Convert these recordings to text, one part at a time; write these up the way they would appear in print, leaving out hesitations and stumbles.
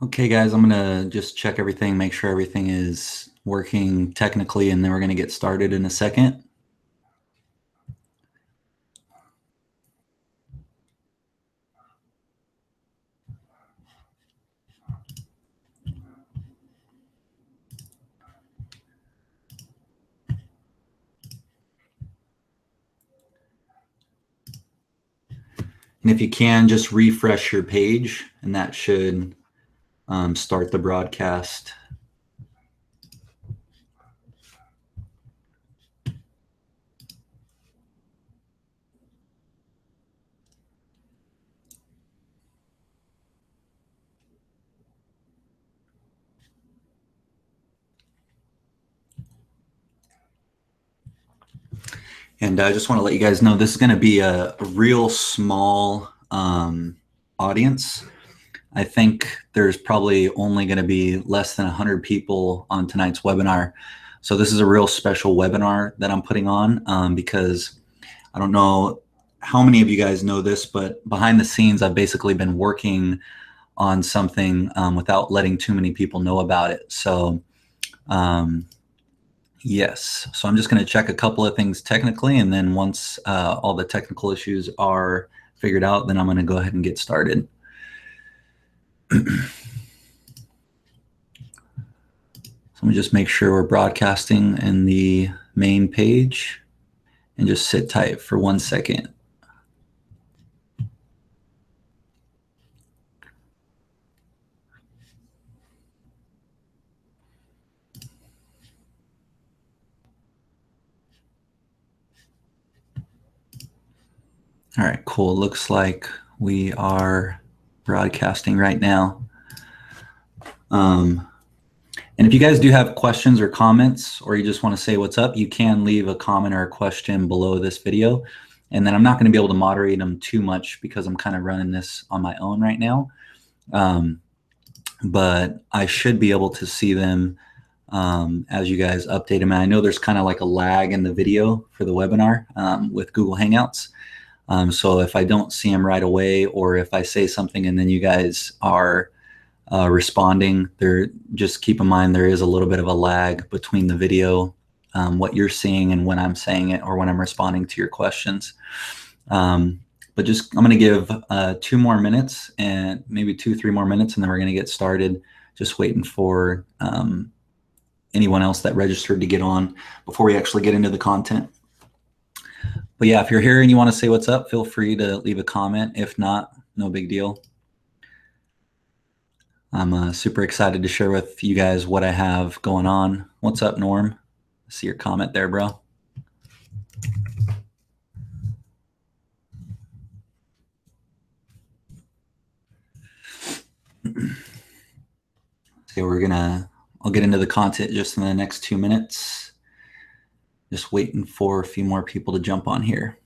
Okay, guys, I'm gonna just check everything, make sure everything is working technically, and then we're gonna get started in a second. And if you can, just refresh your page, and that should start the broadcast. And I just want to let you guys know this is going to be a real small audience. I think there's probably only going to be less than 100 people on tonight's webinar. So this is a real special webinar that I'm putting on because I don't know how many of you guys know this, but behind the scenes, I've basically been working on something without letting too many people know about it. So yes, so I'm just going to check a couple of things technically, and then once all the technical issues are figured out, then I'm going to go ahead and get started. So let me just make sure we're broadcasting in the main page, and just sit tight for 1 second. All right, cool. Looks like we are broadcasting right now. And if you guys do have questions or comments, or you just want to say what's up, you can leave a comment or a question below this video. And then I'm not going to be able to moderate them too much because I'm kind of running this on my own right now. But I should be able to see them as you guys update them. And I know there's kind of like a lag in the video for the webinar with Google Hangouts. So if I don't see them right away, or if I say something and then you guys are responding, just keep in mind there is a little bit of a lag between the video, what you're seeing, and when I'm saying it or when I'm responding to your questions. But I'm going to give 2 more minutes, and maybe 2-3 more minutes, and then we're going to get started. Just waiting for anyone else that registered to get on before we actually get into the content. But yeah, if you're here and you want to say what's up, feel free to leave a comment. If not, no big deal. I'm super excited to share with you guys what I have going on. What's up, Norm? I see your comment there, bro. So I'll get into the content just in the next 2 minutes. Just waiting for a few more people to jump on here.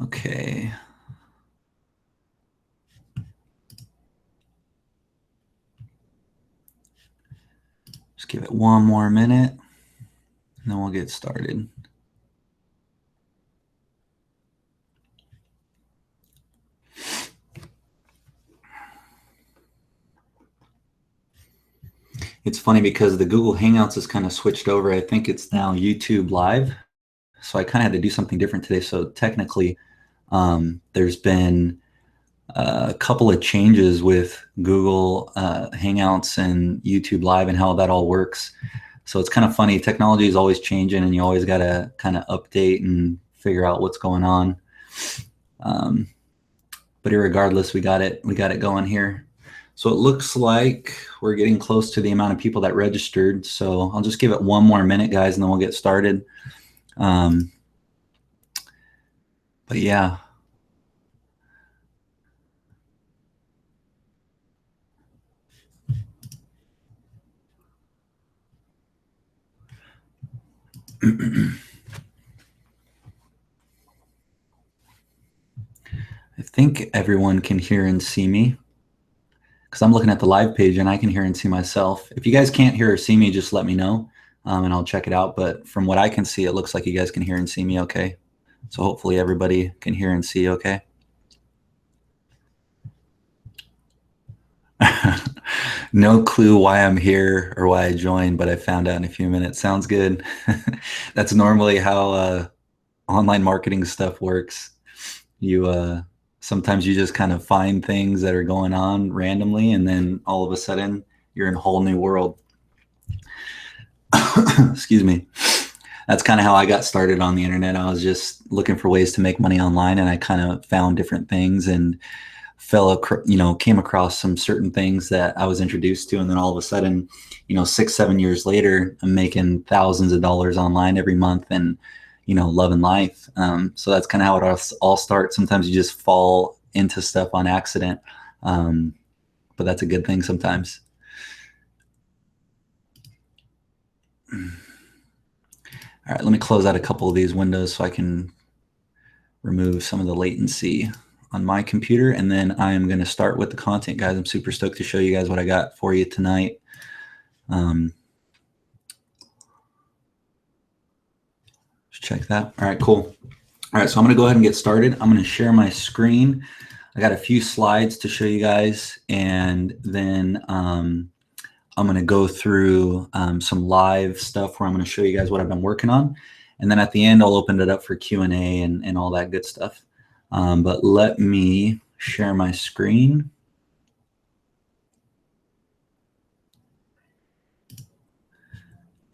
Okay. Just give it 1 more minute, and then we'll get started. It's funny because the Google Hangouts has kind of switched over. I think it's now YouTube Live. So I kind of had to do something different today. So technically, there's been a couple of changes with Google Hangouts and YouTube Live and how that all works. So it's kind of funny. Technology is always changing, and you always got to kind of update and figure out what's going on. But irregardless, we got it going here. So it looks like we're getting close to the amount of people that registered. So I'll just give it one more minute, guys, and then we'll get started. But yeah. I think everyone can hear and see me because I'm looking at the live page and I can hear and see myself. If you guys can't hear or see me, just let me know and I'll check it out. But from what I can see, it looks like you guys can hear and see me okay. So hopefully everybody can hear and see okay. No clue why I'm here or why I joined, but I found out in a few minutes. Sounds good. That's normally how online marketing stuff works. You sometimes you just kind of find things that are going on randomly, and then all of a sudden you're in a whole new world. Excuse me. That's kind of how I got started on the internet. I was just looking for ways to make money online, and I kind of found different things and came across some certain things that I was introduced to, and then all of a sudden, 6-7 years later, I'm making thousands of dollars online every month, and loving life. So that's kind of how it all starts. Sometimes you just fall into stuff on accident, but that's a good thing sometimes. All right, let me close out a couple of these windows so I can remove some of the latency on my computer, and then I am going to start with the content, guys. I'm super stoked to show you guys what I got for you tonight. Just check that. All right, cool. All right, so I'm going to go ahead and get started. I'm going to share my screen. I got a few slides to show you guys, and then I'm going to go through some live stuff where I'm going to show you guys what I've been working on. And then at the end, I'll open it up for Q&A and all that good stuff. But let me share my screen.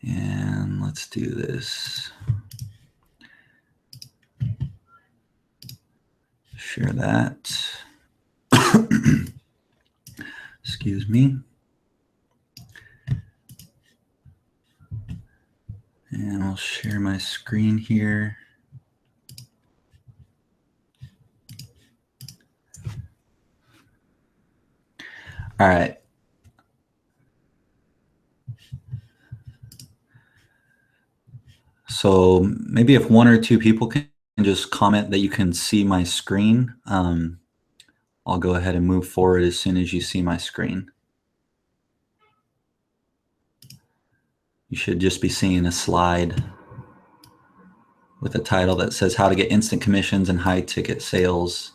And let's do this. Share that. Excuse me. And I'll share my screen here. All right. So maybe if one or two people can just comment that you can see my screen, I'll go ahead and move forward as soon as you see my screen. You should just be seeing a slide with a title that says how to get instant commissions and high ticket sales.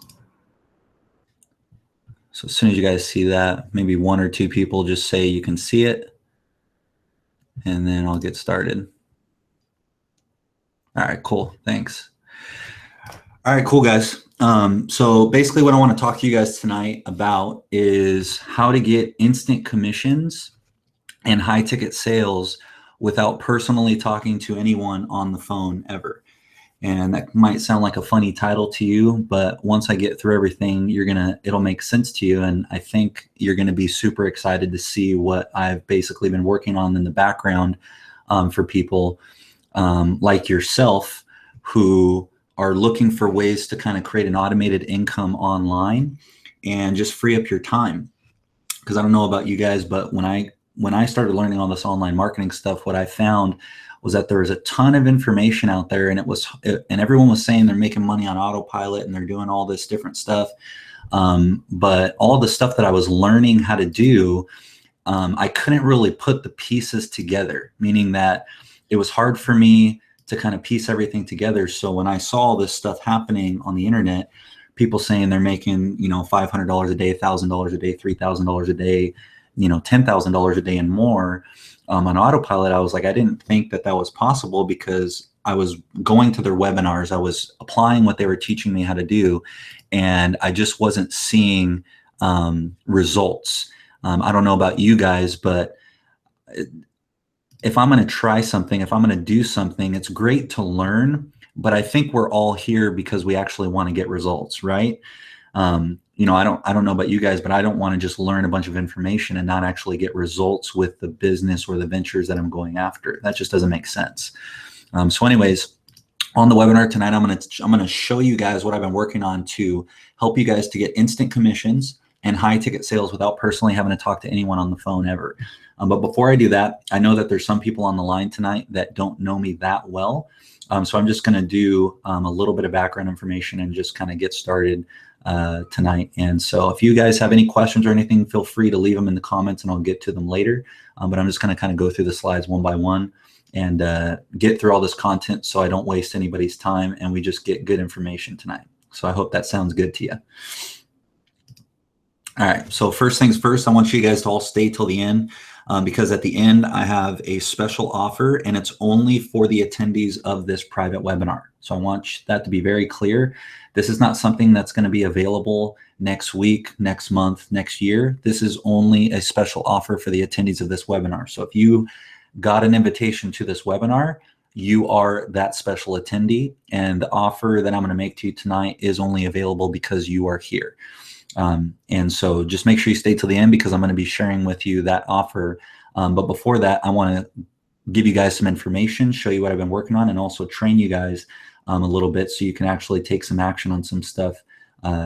So as soon as you guys see that, maybe one or two people just say you can see it, and then I'll get started. All right, cool, thanks. All right, cool, guys. So basically what I want to talk to you guys tonight about is how to get instant commissions and high ticket sales without personally talking to anyone on the phone ever. And that might sound like a funny title to you, but once I get through everything, it'll make sense to you. And I think you're gonna be super excited to see what I've basically been working on in the background for people like yourself who are looking for ways to kind of create an automated income online and just free up your time. Because I don't know about you guys, but when I started learning all this online marketing stuff, what I found was that there was a ton of information out there, and everyone was saying they're making money on autopilot and they're doing all this different stuff. But all the stuff that I was learning how to do, I couldn't really put the pieces together, meaning that it was hard for me to kind of piece everything together. So when I saw all this stuff happening on the internet, people saying they're making, $500 a day, $1,000 a day, $3,000 a day, $10,000 a day and more on autopilot, I was like, I didn't think that was possible because I was going to their webinars, I was applying what they were teaching me how to do, and I just wasn't seeing results. I don't know about you guys, but if I'm going to try something, if I'm going to do something, it's great to learn, but I think we're all here because we actually want to get results, right? I don't know about you guys, but I don't want to just learn a bunch of information and not actually get results with the business or the ventures that I'm going after. That just doesn't make sense. So anyways, on the webinar tonight, I'm gonna show you guys what I've been working on to help you guys to get instant commissions and high ticket sales without personally having to talk to anyone on the phone ever. But before I do that, I know that there's some people on the line tonight that don't know me that well. So I'm just gonna do a little bit of background information and just kind of get started tonight. And so if you guys have any questions or anything, feel free to leave them in the comments and I'll get to them later. But I'm just gonna kind of go through the slides one by one and get through all this content so I don't waste anybody's time and we just get good information tonight. So I hope that sounds good to you. All right, so first things first, I want you guys to all stay till the end because at the end I have a special offer and it's only for the attendees of this private webinar. So I want that to be very clear. This is not something that's going to be available next week, next month, next year. This is only a special offer for the attendees of this webinar. So if you got an invitation to this webinar, you are that special attendee, and the offer that I'm going to make to you tonight is only available because you are here. And so just make sure you stay till the end because I'm going to be sharing with you that offer. But before that, I want to give you guys some information, show you what I've been working on, and also train you guys a little bit so you can actually take some action on some stuff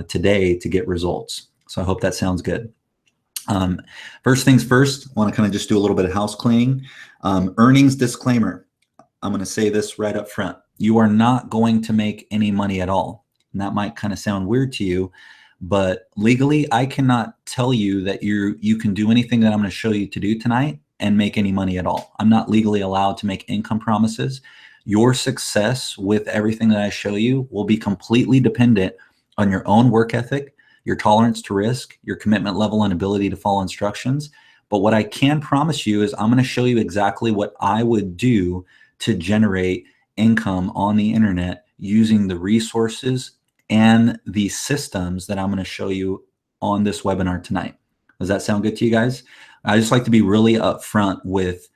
today to get results. So I hope that sounds good. First things first, I want to kind of just do a little bit of house cleaning. Earnings disclaimer. I'm going to say this right up front. You are not going to make any money at all. And that might kind of sound weird to you, but legally, I cannot tell you that you can do anything that I'm going to show you to do tonight and make any money at all. I'm not legally allowed to make income promises. Your success with everything that I show you will be completely dependent on your own work ethic, your tolerance to risk, your commitment level and ability to follow instructions. But what I can promise you is I'm going to show you exactly what I would do to generate income on the internet using the resources and the systems that I'm going to show you on this webinar tonight. Does that sound good to you guys? I just like to be really upfront with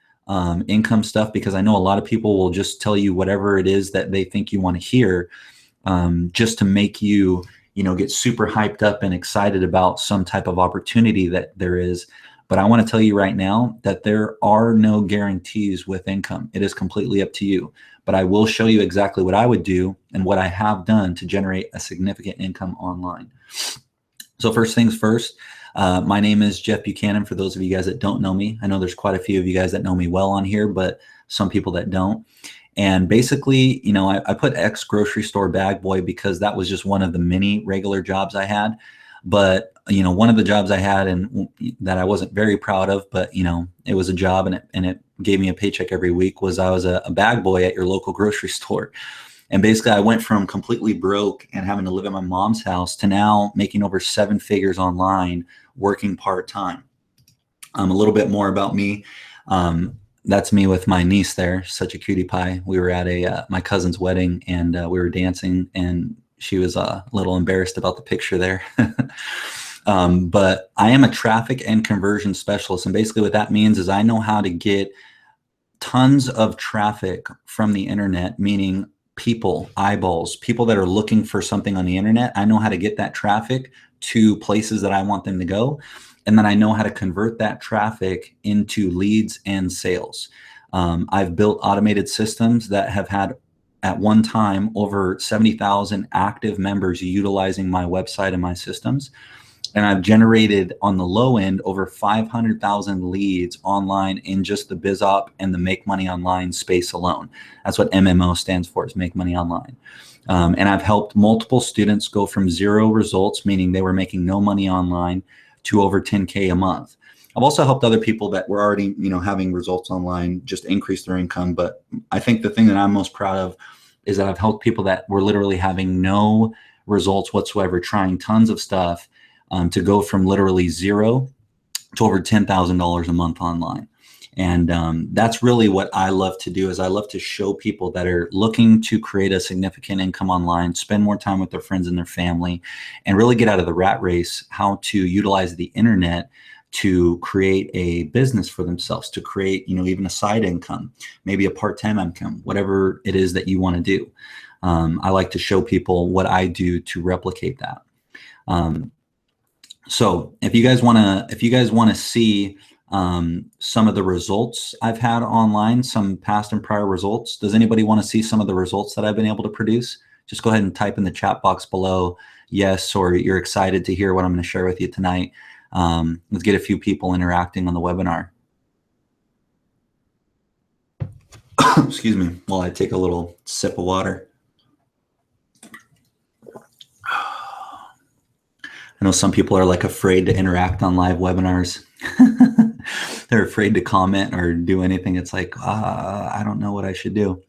income stuff because I know a lot of people will just tell you whatever it is that they think you want to hear just to make you, get super hyped up and excited about some type of opportunity that there is. But I want to tell you right now that there are no guarantees with income. It is completely up to you. But I will show you exactly what I would do and what I have done to generate a significant income online. So first things first, my name is Jeff Buchanan. For those of you guys that don't know me, I know there's quite a few of you guys that know me well on here, but some people that don't. And basically, I put ex-grocery store bag boy because that was just one of the many regular jobs I had. But, one of the jobs I had and that I wasn't very proud of, but, it was a job and it gave me a paycheck every week was I was a bag boy at your local grocery store. And basically I went from completely broke and having to live at my mom's house to now making over 7 figures online, working part-time. A little bit more about me. That's me with my niece there, such a cutie pie. We were at my cousin's wedding and we were dancing and she was a little embarrassed about the picture there. But I am a traffic and conversion specialist. And basically what that means is I know how to get tons of traffic from the internet, meaning people, eyeballs, people that are looking for something on the internet. I know how to get that traffic to places that I want them to go. And then I know how to convert that traffic into leads and sales. I've built automated systems that have had at one time over 70,000 active members utilizing my website and my systems. And I've generated on the low end over 500,000 leads online in just the BizOp and the Make Money Online space alone. That's what MMO stands for, is Make Money Online. And I've helped multiple students go from 0 results, meaning they were making no money online, to over 10K a month. I've also helped other people that were already, having results online just increase their income. But I think the thing that I'm most proud of is that I've helped people that were literally having no results whatsoever, trying tons of stuff, to go from literally 0 to over $10,000 a month online. And that's really what I love to do, is I love to show people that are looking to create a significant income online, spend more time with their friends and their family, and really get out of the rat race, how to utilize the internet to create a business for themselves, to create, even a side income, maybe a part-time income, whatever it is that you want to do. I like to show people what I do to replicate that. So if you guys want to see some of the results I've had online, some past and prior results, does anybody want to see some of the results that I've been able to produce? Just go ahead and type in the chat box below, yes, or you're excited to hear what I'm going to share with you tonight. Let's get a few people interacting on the webinar. Excuse me, while I take a little sip of water. I know some people are like afraid to interact on live webinars. They're afraid to comment or do anything. It's like, I don't know what I should do.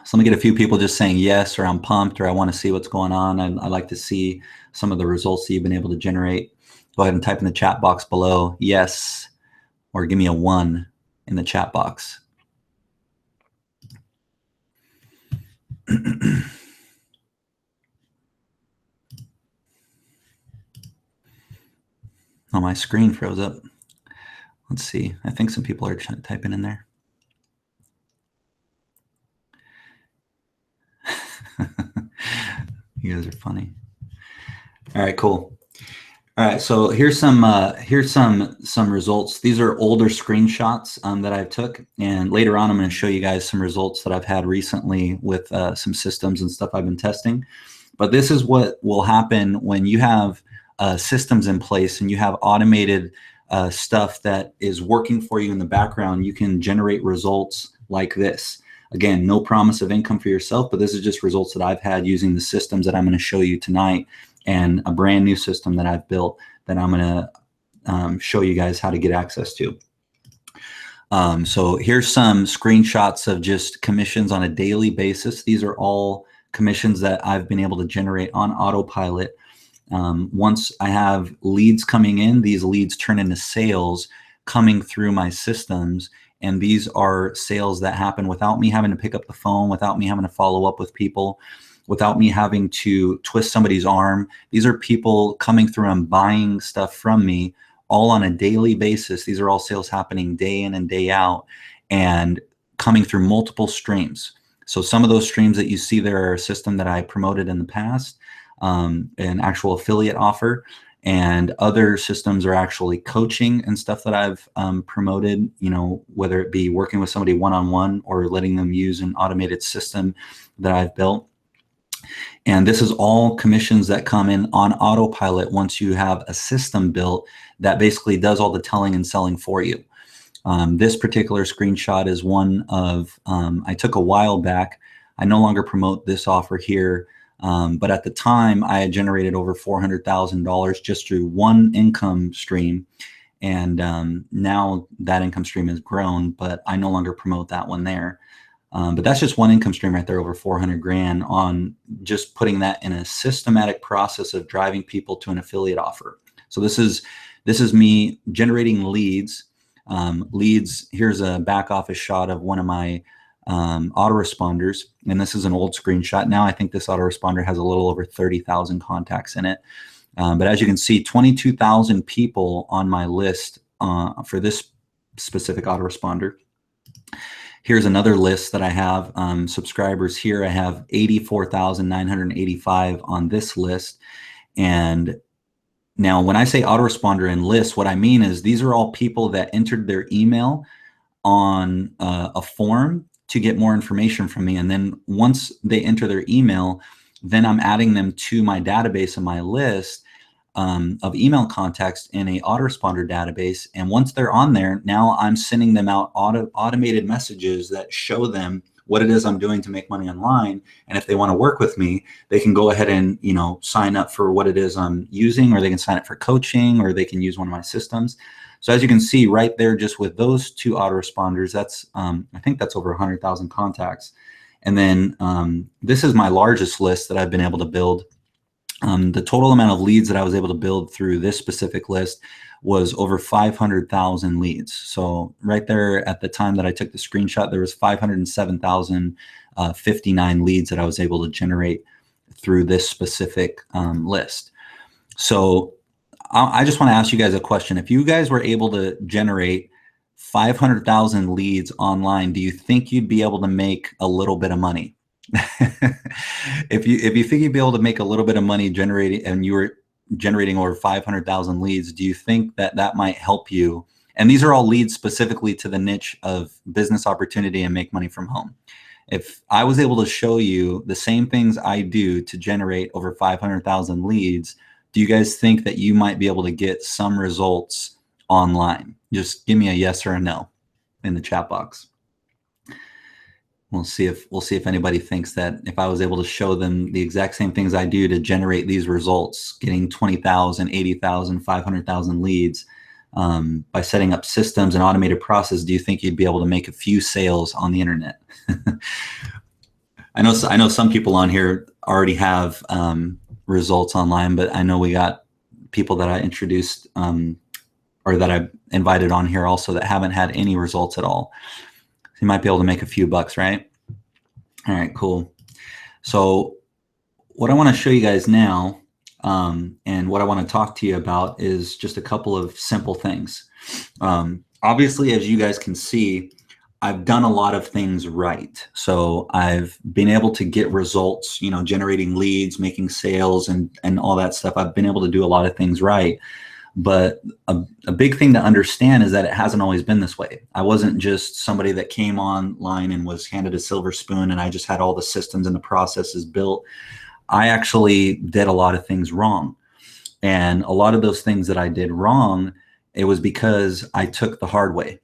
So let me get a few people just saying yes, or I'm pumped, or I want to see what's going on. I'd like to see some of the results that you've been able to generate. Go ahead and type in the chat box below, yes, or give me a 1 in the chat box. Oh, my screen froze up. Let's see. I think some people are typing in there. You guys are funny. All right, cool. All right, so here's some results. These are older screenshots that I took, and later on I'm going to show you guys some results that I've had recently with some systems and stuff I've been testing. But this is what will happen when you have systems in place and you have automated stuff that is working for you in the background. You can generate results like this. Again, no promise of income for yourself, but this is just results that I've had using the systems that I'm going to show you tonight, and a brand new system that I've built that I'm going to show you guys how to get access to. So here's some screenshots of just commissions on a daily basis. These are all commissions that I've been able to generate on autopilot. Once I have leads coming in, these leads turn into sales coming through my systems. And these are sales that happen without me having to pick up the phone, without me having to follow up with people, without me having to twist somebody's arm. These are people coming through and buying stuff from me all on a daily basis. These are all sales happening day in and day out and coming through multiple streams. So some of those streams that you see there are a system that I promoted in the past, an actual affiliate offer, and other systems are actually coaching and stuff that I've promoted, you know, whether it be working with somebody one-on-one or letting them use an automated system that I've built. And this is all commissions that come in on autopilot once you have a system built that basically does all the telling and selling for you. This particular screenshot is one of, I took a while back. I no longer promote this offer here. But at the time, I had generated over $400,000 just through one income stream. And now that income stream has grown, but I no longer promote that one there. But that's just one income stream right there, over 400 grand on just putting that in a systematic process of driving people to an affiliate offer. So this is me generating leads. Leads, here's a back office shot of one of my autoresponders, and this is an old screenshot. Now I think this autoresponder has a little over 30,000 contacts in it. But as you can see, 22,000 people on my list for this specific autoresponder. Here's another list that I have, subscribers here. I have 84,985 on this list. And now when I say autoresponder and list, what I mean is these are all people that entered their email on a form to get more information from me. And then once they enter their email, then I'm adding them to my database and my list of email contacts in a autoresponder database. And once they're on there, now I'm sending them out automated messages that show them what it is I'm doing to make money online. And if they want to work with me, they can go ahead and, you know, sign up for what it is I'm using, or they can sign up for coaching, or they can use one of my systems. So as you can see right there, just with those two autoresponders, that's I think that's over 100,000 contacts. And then this is my largest list that I've been able to build. The total amount of leads that I was able to build through this specific list was over 500,000 leads. So right there at the time that I took the screenshot, there was 507,059 leads that I was able to generate through this specific list. So I just want to ask you guys a question. If you guys were able to generate 500,000 leads online, do you think you'd be able to make a little bit of money? If you think you'd be able to make a little bit of money generating, and you were generating over 500,000 leads, do you think that that might help you? And these are all leads specifically to the niche of business opportunity and make money from home. If I was able to show you the same things I do to generate over 500,000 leads, do you guys think that you might be able to get some results online? Just give me a yes or a no in the chat box. We'll see if anybody thinks that if I was able to show them the exact same things I do to generate these results, getting 20,000, 80,000, 500,000 leads by setting up systems and automated process, do you think you'd be able to make a few sales on the internet? I know some people on here already have results online, but I know we got people that I introduced or that I invited on here also that haven't had any results at all. You might be able to make a few bucks, right? All right, cool. So what I want to show you guys now and what I want to talk to you about is just a couple of simple things. Obviously, as you guys can see, I've done a lot of things right. So I've been able to get results, generating leads, making sales and all that stuff. I've been able to do a lot of things right. But a big thing to understand is that it hasn't always been this way. I wasn't just somebody that came online and was handed a silver spoon and I just had all the systems and the processes built. I actually did a lot of things wrong. And a lot of those things that I did wrong, it was because I took the hard way.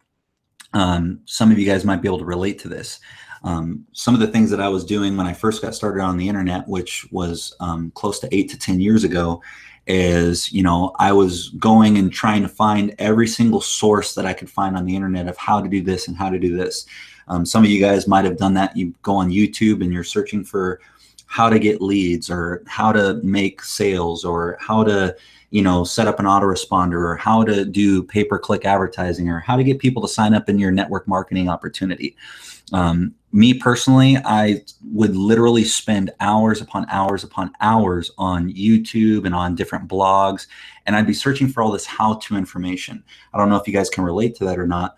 Some of you guys might be able to relate to this. Some of the things that I was doing when I first got started on the internet, which was close to 8 to 10 years ago, is, I was going and trying to find every single source that I could find on the internet of how to do this and how to do this. Some of you guys might have done that. You go on YouTube and you're searching for how to get leads or how to make sales or how to, set up an autoresponder or how to do pay-per-click advertising or how to get people to sign up in your network marketing opportunity. Me personally, I would literally spend hours upon hours upon hours on YouTube and on different blogs, and I'd be searching for all this how-to information. I don't know if you guys can relate to that or not.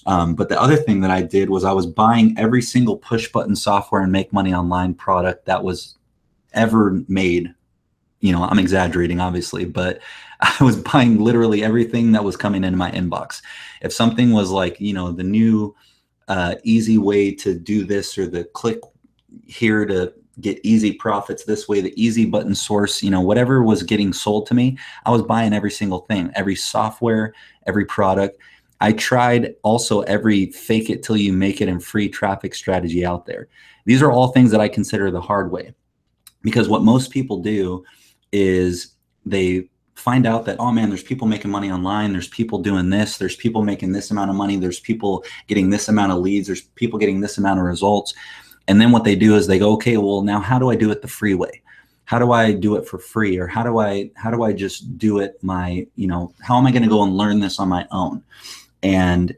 But the other thing that I did was I was buying every single push-button software and make money online product that was ever made. I'm exaggerating, obviously, but I was buying literally everything that was coming into my inbox. If something was like, the new easy way to do this, or the click here to get easy profits this way, the easy button source, whatever was getting sold to me, I was buying every single thing, every software, every product. I tried also every fake it till you make it and free traffic strategy out there. These are all things that I consider the hard way, because what most people do is they find out that, oh man, there's people making money online. There's people doing this. There's people making this amount of money. There's people getting this amount of leads. There's people getting this amount of results. And then what they do is they go, okay, well, now how do I do it the free way? How do I do it for free? Or how do I just do it how am I going to go and learn this on my own? And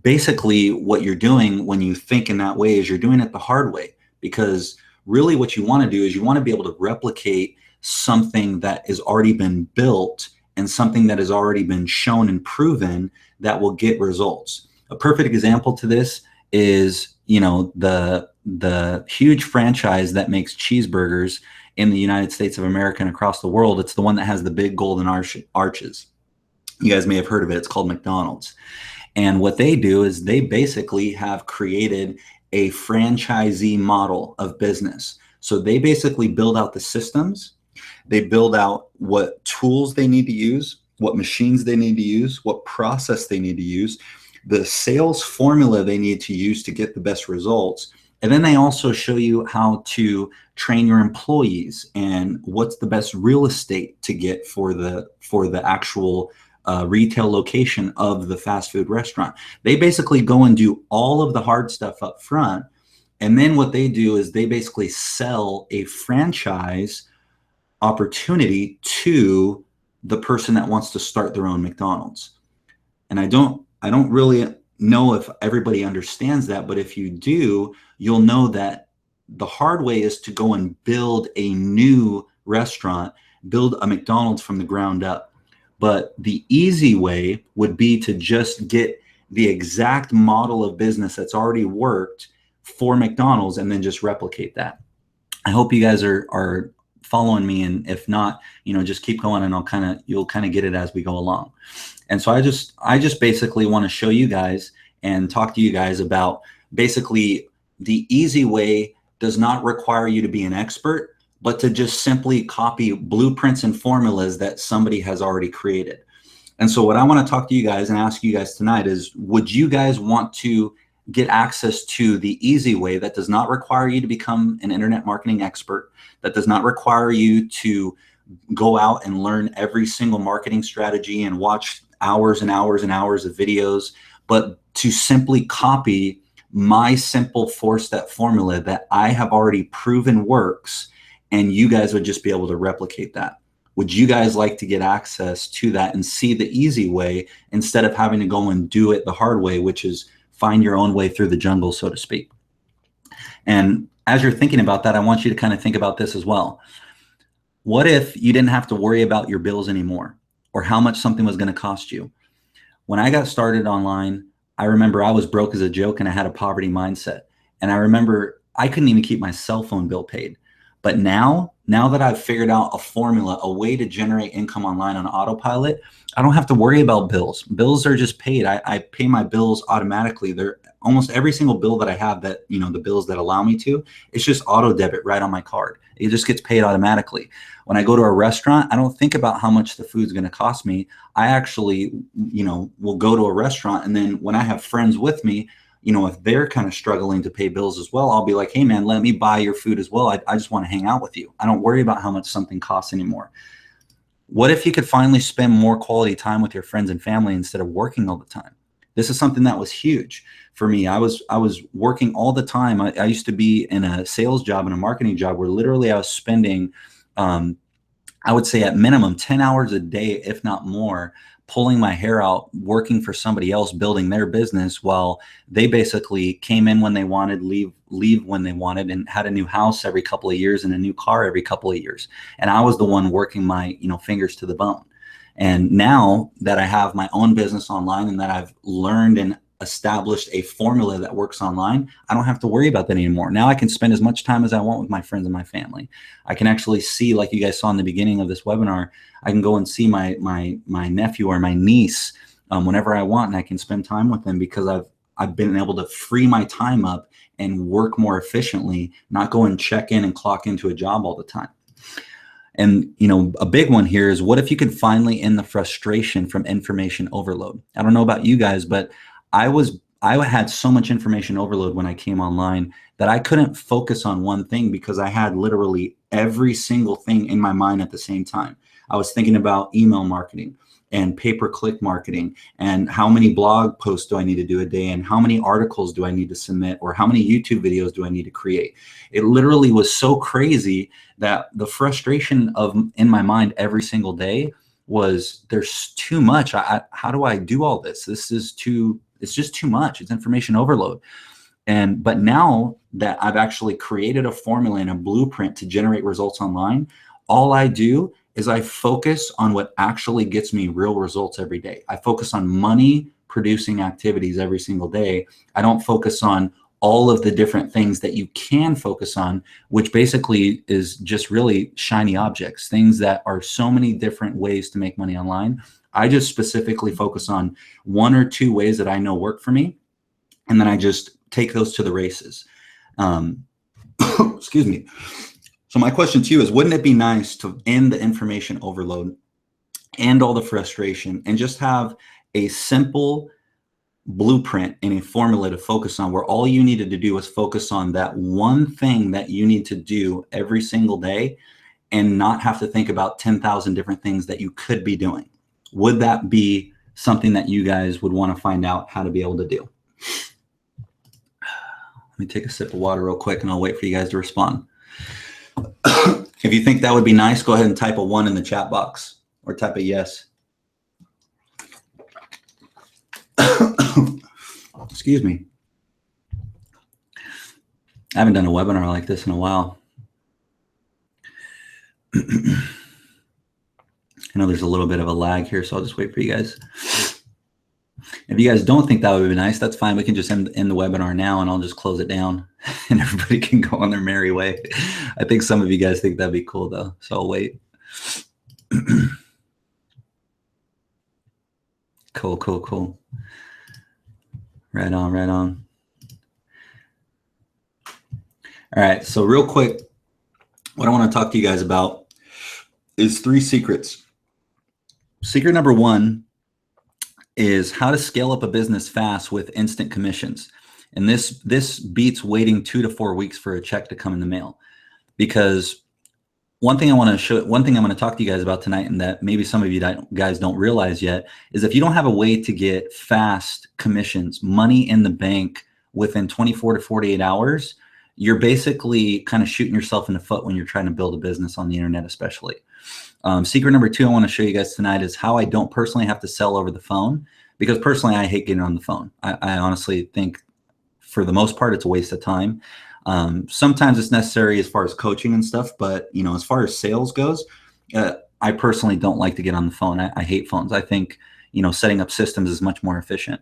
basically what you're doing when you think in that way is you're doing it the hard way, because really what you want to do is you want to be able to replicate something that has already been built and something that has already been shown and proven that will get results. A perfect example to this is, the huge franchise that makes cheeseburgers in the United States of America and across the world. It's the one that has the big golden arches. You guys may have heard of it. It's called McDonald's. And what they do is they basically have created a franchisee model of business. So they basically build out the systems. They build out what tools they need to use, what machines they need to use, what process they need to use, the sales formula they need to use to get the best results. And then they also show you how to train your employees and what's the best real estate to get for the actual retail location of the fast food restaurant. They basically go and do all of the hard stuff up front. And then what they do is they basically sell a franchise opportunity to the person that wants to start their own McDonald's. And I don't really know if everybody understands that, but if you do, you'll know that the hard way is to go and build a new restaurant, build a McDonald's from the ground up. But the easy way would be to just get the exact model of business that's already worked for McDonald's and then just replicate that. I hope you guys are following me, and if not, just keep going, and you'll kind of get it as we go along. And so I just basically want to show you guys and talk to you guys about basically the easy way does not require you to be an expert, but to just simply copy blueprints and formulas that somebody has already created. And so what I want to talk to you guys and ask you guys tonight is, would you guys want to get access to the easy way that does not require you to become an internet marketing expert, that does not require you to go out and learn every single marketing strategy and watch hours and hours and hours of videos, but to simply copy my simple 4-step formula that I have already proven works, and you guys would just be able to replicate that? Would you guys like to get access to that and see the easy way instead of having to go and do it the hard way, which is find your own way through the jungle, so to speak? And as you're thinking about that, I want you to kind of think about this as well. What if you didn't have to worry about your bills anymore, or how much something was going to cost you? When I got started online, I remember I was broke as a joke and I had a poverty mindset. And I remember I couldn't even keep my cell phone bill paid. But now that I've figured out a formula, a way to generate income online on autopilot, I don't have to worry about bills. Bills are just paid. I pay my bills automatically. They're almost every single bill that I have, that, the bills that allow me to, it's just auto debit right on my card. It just gets paid automatically. When I go to a restaurant, I don't think about how much the food's going to cost me. I actually, will go to a restaurant, and then when I have friends with me, if they're kind of struggling to pay bills as well, I'll be like, hey man, let me buy your food as well. I just want to hang out with you. I don't worry about how much something costs anymore. What if you could finally spend more quality time with your friends and family instead of working all the time? This is something that was huge for me. I was working all the time. I used to be in a sales job and a marketing job where literally I was spending, I would say at minimum 10 hours a day, if not more, pulling my hair out, working for somebody else, building their business, while they basically came in when they wanted, leave when they wanted, and had a new house every couple of years and a new car every couple of years. And I was the one working my, fingers to the bone. And now that I have my own business online and that I've learned and established a formula that works online, I don't have to worry about that anymore. Now I can spend as much time as I want with my friends and my family. I can actually see, like you guys saw in the beginning of this webinar, I can go and see my nephew or my niece whenever I want, and I can spend time with them because I've been able to free my time up and work more efficiently, not go and check in and clock into a job all the time. And, a big one here is, what if you could finally end the frustration from information overload? I don't know about you guys, but I had so much information overload when I came online that I couldn't focus on one thing because I had literally every single thing in my mind at the same time. I was thinking about email marketing and pay-per-click marketing, and how many blog posts do I need to do a day, and how many articles do I need to submit, or how many YouTube videos do I need to create. It literally was so crazy that the frustration in my mind every single day was, there's too much. How do I do all this? It's just too much. It's information overload. But now that I've actually created a formula and a blueprint to generate results online, all I do is I focus on what actually gets me real results every day. I focus on money producing activities every single day. I don't focus on all of the different things that you can focus on, which basically is just really shiny objects, things that are so many different ways to make money online. I just specifically focus on 1 or 2 ways that I know work for me, and then I just take those to the races. Excuse me. So my question to you is, wouldn't it be nice to end the information overload and all the frustration and just have a simple blueprint and a formula to focus on, where all you needed to do was focus on that one thing that you need to do every single day and not have to think about 10,000 different things that you could be doing? Would that be something that you guys would want to find out how to be able to do? Let me take a sip of water real quick and I'll wait for you guys to respond. If you think that would be nice, go ahead and type a 1 in the chat box or type a yes. Excuse me. I haven't done a webinar like this in a while. I know there's a little bit of a lag here, so I'll just wait for you guys. If you guys don't think that would be nice, that's fine. We can just end the webinar now and I'll just close it down and everybody can go on their merry way. I think some of you guys think that'd be cool though, so I'll wait. Cool. Right on. All right, so real quick, what I want to talk to you guys about is 3 secrets. Secret number 1 is how to scale up a business fast with instant commissions. And this beats waiting 2 to 4 weeks for a check to come in the mail. Because one thing I'm going to talk to you guys about tonight, and that maybe some of you guys don't realize yet, is if you don't have a way to get fast commissions, money in the bank within 24 to 48 hours, you're basically kind of shooting yourself in the foot when you're trying to build a business on the internet, especially. Secret number 2 I want to show you guys tonight is how I don't personally have to sell over the phone, because personally I hate getting on the phone. I honestly think for the most part it's a waste of time. Sometimes it's necessary as far as coaching and stuff, but as far as sales goes, I personally don't like to get on the phone. I hate phones. I think setting up systems is much more efficient.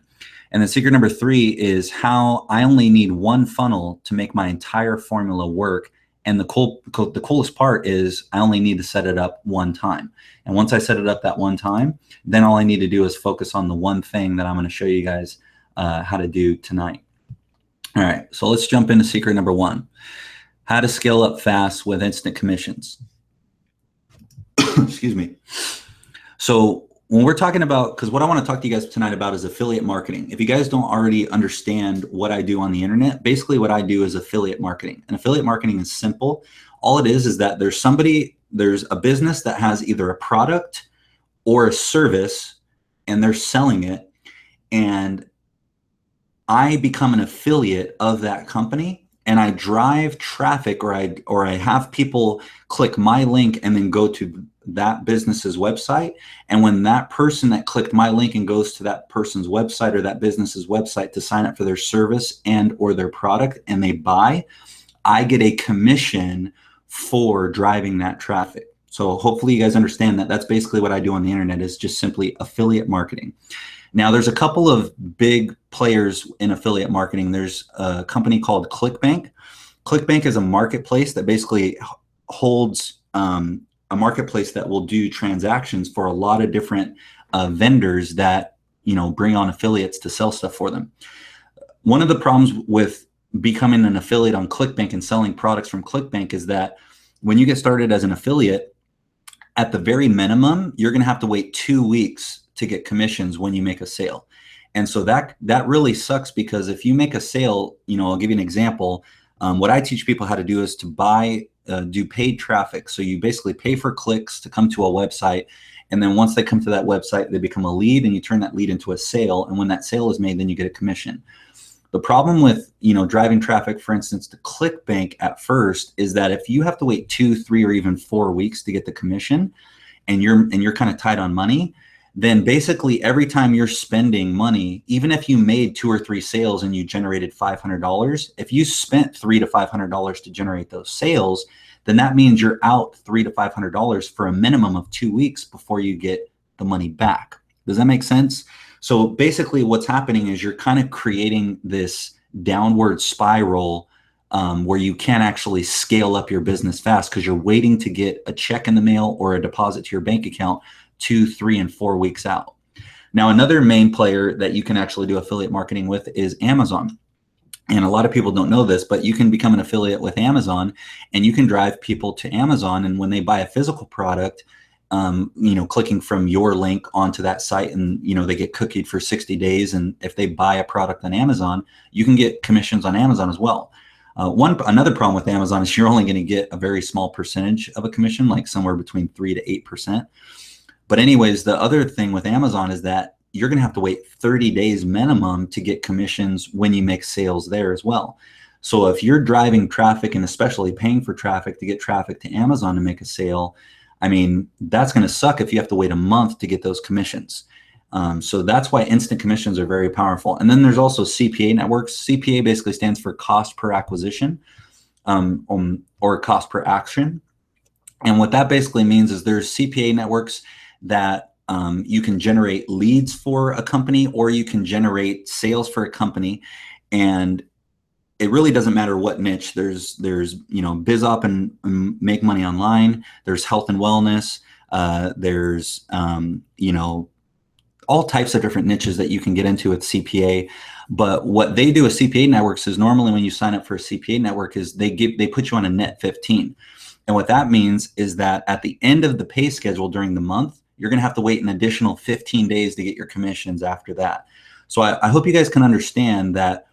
And then secret number 3 is how I only need 1 funnel to make my entire formula work. And the coolest part is I only need to set it up 1 time. And once I set it up that 1 time, then all I need to do is focus on the one thing that I'm going to show you guys how to do tonight. All right, so let's jump into secret number 1, how to scale up fast with instant commissions. Excuse me. So when we're talking about, because what I want to talk to you guys tonight about is affiliate marketing. If you guys don't already understand what I do on the internet, basically what I do is affiliate marketing. And affiliate marketing is simple. All it is that there's a business that has either a product or a service and they're selling it. And I become an affiliate of that company and I drive traffic, or I have people click my link and then go to that business's website. And when that person that clicked my link and goes to that person's website or that business's website to sign up for their service and or their product and they buy, I get a commission for driving that traffic. So hopefully you guys understand that that's basically what I do on the internet, is just simply affiliate marketing. Now there's a couple of big players in affiliate marketing. There's a company called ClickBank. ClickBank is a marketplace that basically holds a marketplace that will do transactions for a lot of different vendors that bring on affiliates to sell stuff for them. One of the problems with becoming an affiliate on ClickBank and selling products from ClickBank is that when you get started as an affiliate, at the very minimum, you're going to have to wait 2 weeks to get commissions when you make a sale. And so that really sucks, because if you make a sale, I'll give you an example. What I teach people how to do is to do paid traffic. So you basically pay for clicks to come to a website. And then once they come to that website, they become a lead and you turn that lead into a sale. And when that sale is made, then you get a commission. The problem with, driving traffic, for instance, to ClickBank at first, is that if you have to wait 2, 3, or even 4 weeks to get the commission and you're kind of tight on money, then basically every time you're spending money, even if you made 2 or 3 sales and you generated $500, if you spent $300 to $500 to generate those sales, then that means you're out $300 to $500 for a minimum of 2 weeks before you get the money back. Does that make sense? So basically what's happening is you're kind of creating this downward spiral where you can't actually scale up your business fast because you're waiting to get a check in the mail or a deposit to your bank account 2, 3, and 4 weeks out. Now, another main player that you can actually do affiliate marketing with is Amazon. And a lot of people don't know this, but you can become an affiliate with Amazon and you can drive people to Amazon. And when they buy a physical product, clicking from your link onto that site and, they get cookied for 60 days. And if they buy a product on Amazon, you can get commissions on Amazon as well. Another problem with Amazon is you're only going to get a very small percentage of a commission, like somewhere between 3 to 8%. But anyways, the other thing with Amazon is that you're going to have to wait 30 days minimum to get commissions when you make sales there as well. So if you're driving traffic and especially paying for traffic to get traffic to Amazon to make a sale, I mean, that's going to suck if you have to wait a month to get those commissions. So that's why instant commissions are very powerful. And then there's also CPA networks. CPA basically stands for cost per acquisition or cost per action. And what that basically means is there's CPA networks that You can generate leads for a company, or you can generate sales for a company. And it really doesn't matter what niche. There's BizOp and make money online. There's health and wellness. There's all types of different niches that you can get into with CPA. But what they do with CPA networks is, normally when you sign up for a CPA network, is they put you on a net 15. And what that means is that at the end of the pay schedule during the month, you're going to have to wait an additional 15 days to get your commissions after that. So I hope you guys can understand that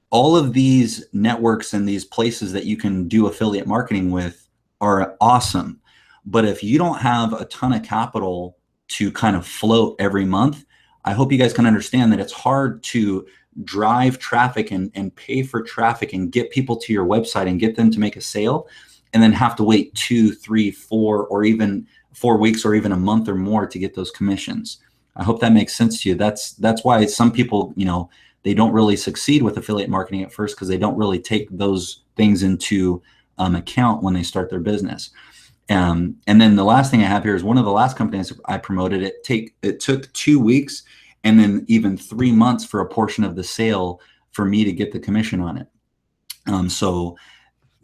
all of these networks and these places that you can do affiliate marketing with are awesome. But if you don't have a ton of capital to kind of float every month, I hope you guys can understand that it's hard to drive traffic and pay for traffic and get people to your website and get them to make a sale, and then have to wait 2, 3, 4, or even 4 weeks or even a month or more to get those commissions. I hope that makes sense to you. That's why some people, they don't really succeed with affiliate marketing at first, because they don't really take those things into account when they start their business. And then the last thing I have here is one of the last companies I promoted. It took 2 weeks and then even 3 months for a portion of the sale for me to get the commission on it. So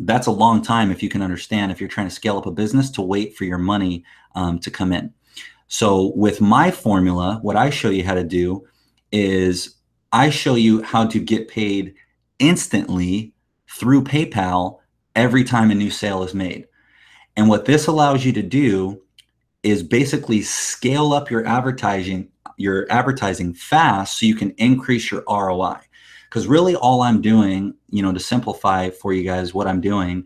that's a long time, if you can understand, if you're trying to scale up a business, to wait for your money to come in. So with my formula, what I show you how to do is I show you how to get paid instantly through PayPal every time a new sale is made. And what this allows you to do is basically scale up your advertising fast, so you can increase your ROI. Because really all I'm doing, to simplify for you guys, what I'm doing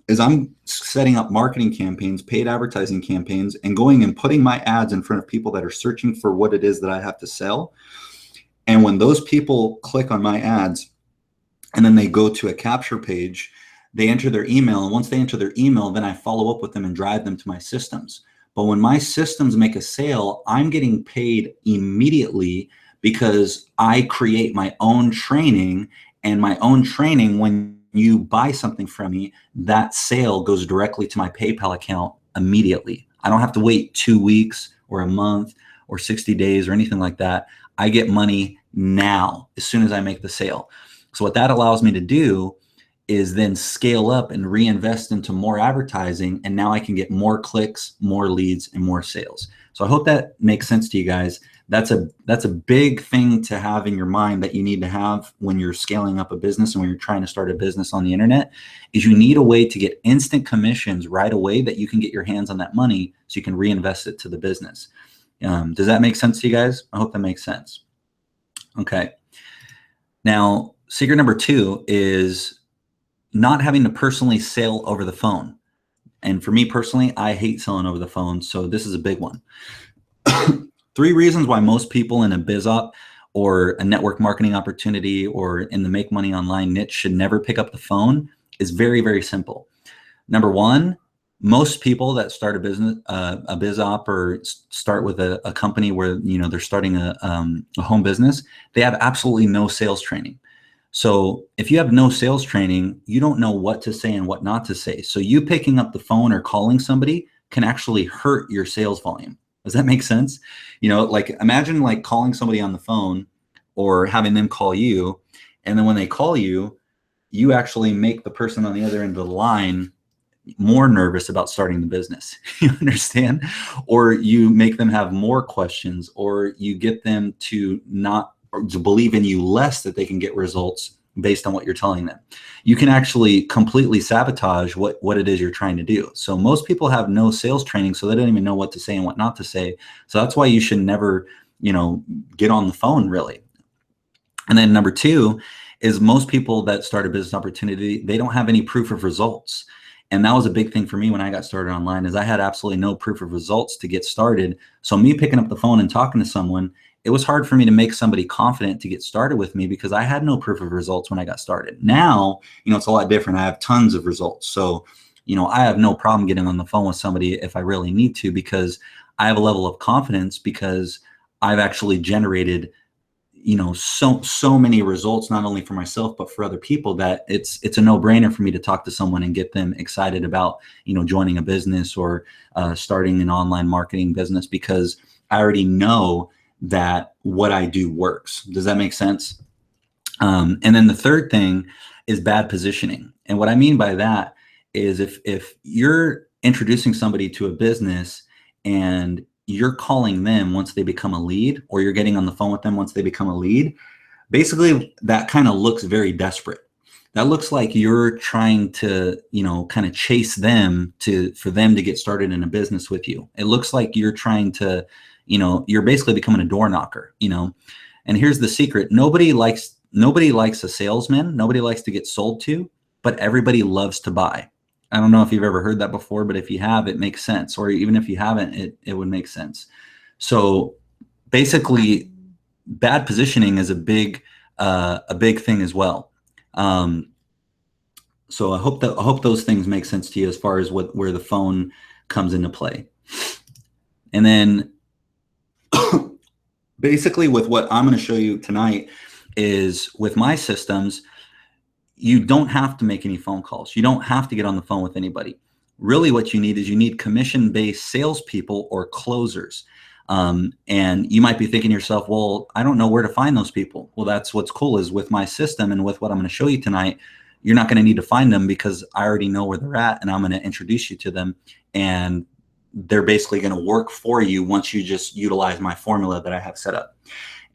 is I'm setting up marketing campaigns, paid advertising campaigns, and going and putting my ads in front of people that are searching for what it is that I have to sell. And when those people click on my ads and then they go to a capture page, they enter their email. And once they enter their email, then I follow up with them and drive them to my systems. But when my systems make a sale, I'm getting paid immediately, because I create my own training, and my own training, when you buy something from me, that sale goes directly to my PayPal account immediately. I don't have to wait 2 weeks or a month or 60 days or anything like that. I get money now as soon as I make the sale. So what that allows me to do is then scale up and reinvest into more advertising. And now I can get more clicks, more leads, and more sales. So I hope that makes sense to you guys. That's a big thing to have in your mind, that you need to have when you're scaling up a business and when you're trying to start a business on the internet, is you need a way to get instant commissions right away, that you can get your hands on that money so you can reinvest it to the business. Does that make sense to you guys? I hope that makes sense. Okay. Now, secret number 2 is not having to personally sell over the phone. And for me personally, I hate selling over the phone. So this is a big one. 3 reasons why most people in a BizOp or a network marketing opportunity or in the make money online niche should never pick up the phone is very, very simple. Number 1, most people that start a business, a BizOp, or start with a company where they're starting a home business, they have absolutely no sales training. So if you have no sales training, you don't know what to say and what not to say. So you picking up the phone or calling somebody can actually hurt your sales volume. Does that make sense? Like imagine like calling somebody on the phone or having them call you. And then when they call you, you actually make the person on the other end of the line more nervous about starting the business. You understand? Or you make them have more questions, or you get them to not, or to believe in you less, that they can get results based on what you're telling them. You can actually completely sabotage what it is you're trying to do. So most people have no sales training, so they don't even know what to say and what not to say. So that's why you should never, get on the phone really. And then number 2 is most people that start a business opportunity, they don't have any proof of results. And that was a big thing for me when I got started online, is I had absolutely no proof of results to get started. So me picking up the phone and talking to someone, it was hard for me to make somebody confident to get started with me, because I had no proof of results when I got started. Now, it's a lot different. I have tons of results. So, I have no problem getting on the phone with somebody if I really need to, because I have a level of confidence, because I've actually generated, so many results, not only for myself but for other people, that it's a no-brainer for me to talk to someone and get them excited about joining a business or starting an online marketing business, because I already know that what I do works. Does that make sense? And then the third thing is bad positioning. And what I mean by that is if you're introducing somebody to a business and you're calling them once they become a lead, or you're getting on the phone with them once they become a lead, basically that kind of looks very desperate. That looks like you're trying to, kind of chase them for them to get started in a business with you. It looks like you're trying to, you're basically becoming a door knocker, And here's the secret. Nobody likes a salesman. Nobody likes to get sold to, but everybody loves to buy. I don't know if you've ever heard that before, but if you have, it makes sense. Or even if you haven't, it would make sense. So basically, bad positioning is a big thing as well. So I hope those things make sense to you as far as where the phone comes into play. And then basically with what I'm going to show you tonight is with my systems, you don't have to make any phone calls. You don't have to get on the phone with anybody. Really what you need is commission-based salespeople or closers. And you might be thinking to yourself, well, I don't know where to find those people. Well, that's what's cool is with my system and with what I'm going to show you tonight, you're not going to need to find them because I already know where they're at and I'm going to introduce you to them. And they're basically going to work for you once you just utilize my formula that I have set up.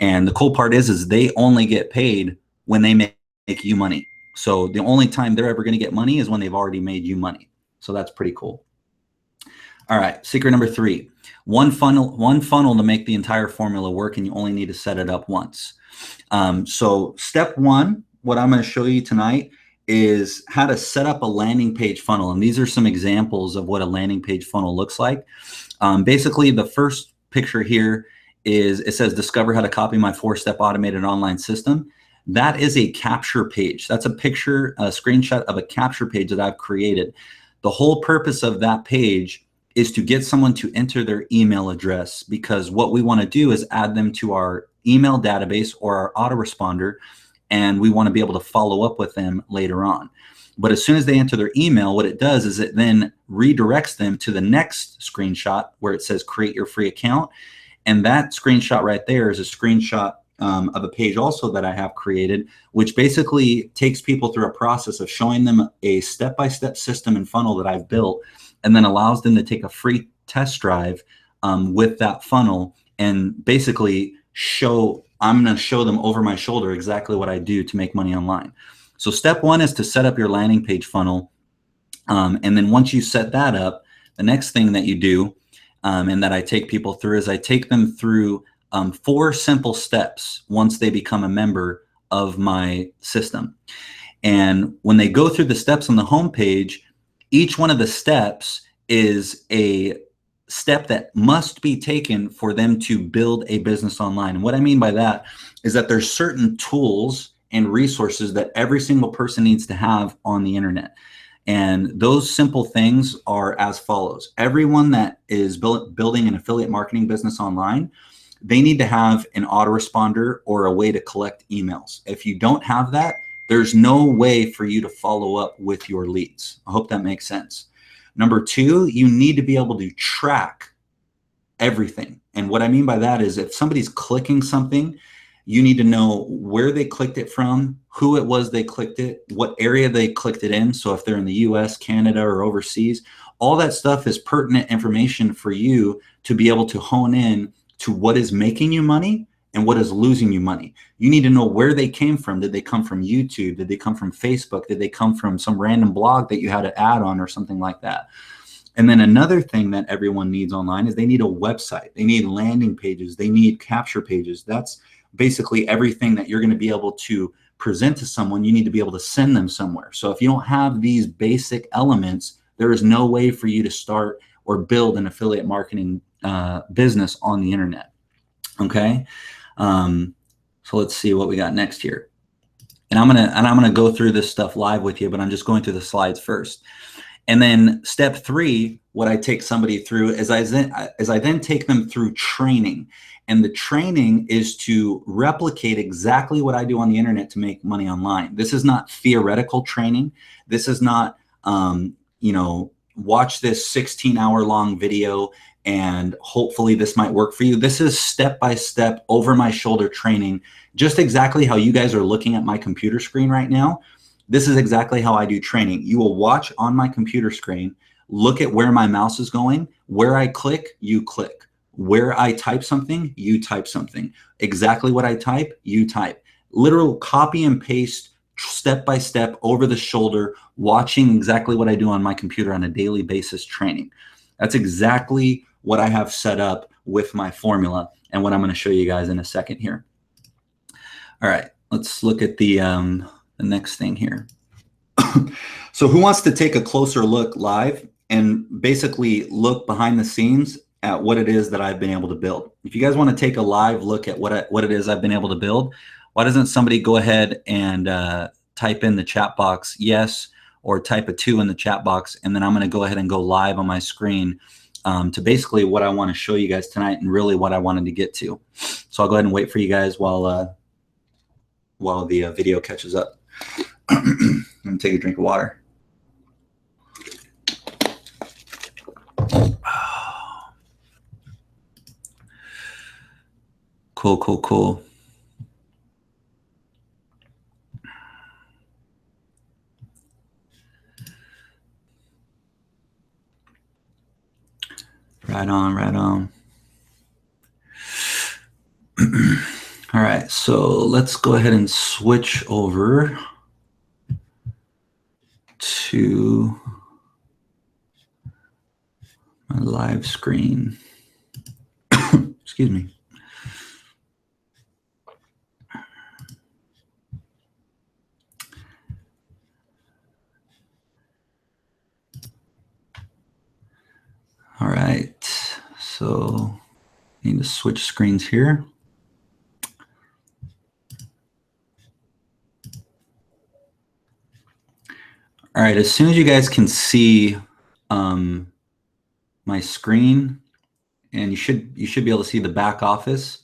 And the cool part is they only get paid when they make you money. So the only time they're ever going to get money is when they've already made you money. So that's pretty cool. All right, secret number 3, one funnel to make the entire formula work, and you only need to set it up once. So step 1, what I'm going to show you tonight is how to set up a landing page funnel. And these are some examples of what a landing page funnel looks like. Basically, the first picture here it says, discover how to copy my 4-step automated online system. That is a capture page. That's a screenshot of a capture page that I've created. The whole purpose of that page is to get someone to enter their email address, because what we want to do is add them to our email database or our autoresponder, and we want to be able to follow up with them later on. But as soon as they enter their email, what it does is it then redirects them to the next screenshot where it says create your free account. And that screenshot right there is a screenshot of a page also that I have created, which basically takes people through a process of showing them a step-by-step system and funnel that I've built, and then allows them to take a free test drive with that funnel and basically I'm going to show them over my shoulder exactly what I do to make money online. So step 1 is to set up your landing page funnel. And then once you set that up, the next thing that you do and that I take people through is I take them through 4 simple steps once they become a member of my system. And when they go through the steps on the homepage, each one of the steps is a step that must be taken for them to build a business online. And what I mean by that is that there's certain tools and resources that every single person needs to have on the internet. And those simple things are as follows. Everyone that is building an affiliate marketing business online, they need to have an autoresponder or a way to collect emails. If you don't have that, there's no way for you to follow up with your leads. I hope that makes sense. Number 2, you need to be able to track everything. And what I mean by that is if somebody's clicking something, you need to know where they clicked it from, who it was they clicked it, what area they clicked it in. So if they're in the US, Canada, or overseas, all that stuff is pertinent information for you to be able to hone in to what is making you money and what is losing you money. You need to know where they came from. Did they come from YouTube? Did they come from Facebook? Did they come from some random blog that you had an ad on or something like that? And then another thing that everyone needs online is they need a website. They need landing pages. They need capture pages. That's basically everything that you're going to be able to present to someone. You need to be able to send them somewhere. So if you don't have these basic elements, there is no way for you to start or build an affiliate marketing business on the internet. Okay. So let's see what we got next here. And I'm gonna go through this stuff live with you, but I'm just going through the slides first. And then step 3, what I take somebody through is I then take them through training. And the training is to replicate exactly what I do on the internet to make money online. This is not theoretical training. This is not, you know, watch this 16-hour long video and hopefully this might work for you. This is step-by-step, over-my-shoulder training, just exactly how you guys are looking at my computer screen right now. This is exactly how I do training. You will watch on my computer screen, look at where my mouse is going, where I click, you click. Where I type something, you type something. Exactly what I type, you type. Literal copy and paste, step by step, over the shoulder, watching exactly what I do on my computer on a daily basis training. That's exactly what I have set up with my formula and what I'm going to show you guys in a second here. All right, let's look at the next thing here. So who wants to take a closer look live and basically look behind the scenes at what it is that I've been able to build? If you guys want to take a live look at what it is I've been able to build, why doesn't somebody go ahead and type in the chat box yes, or type a 2 in the chat box, and then I'm going to go ahead and go live on my screen to basically what I want to show you guys tonight and really what I wanted to get to. So I'll go ahead and wait for you guys while the video catches up. I'm going to take a drink of water. Cool, cool, cool. Right on, right on. All right, so let's go ahead and switch over to my live screen. Excuse me. All right, so I need to switch screens here. All right, as soon as you guys can see my screen, and you should be able to see the back office,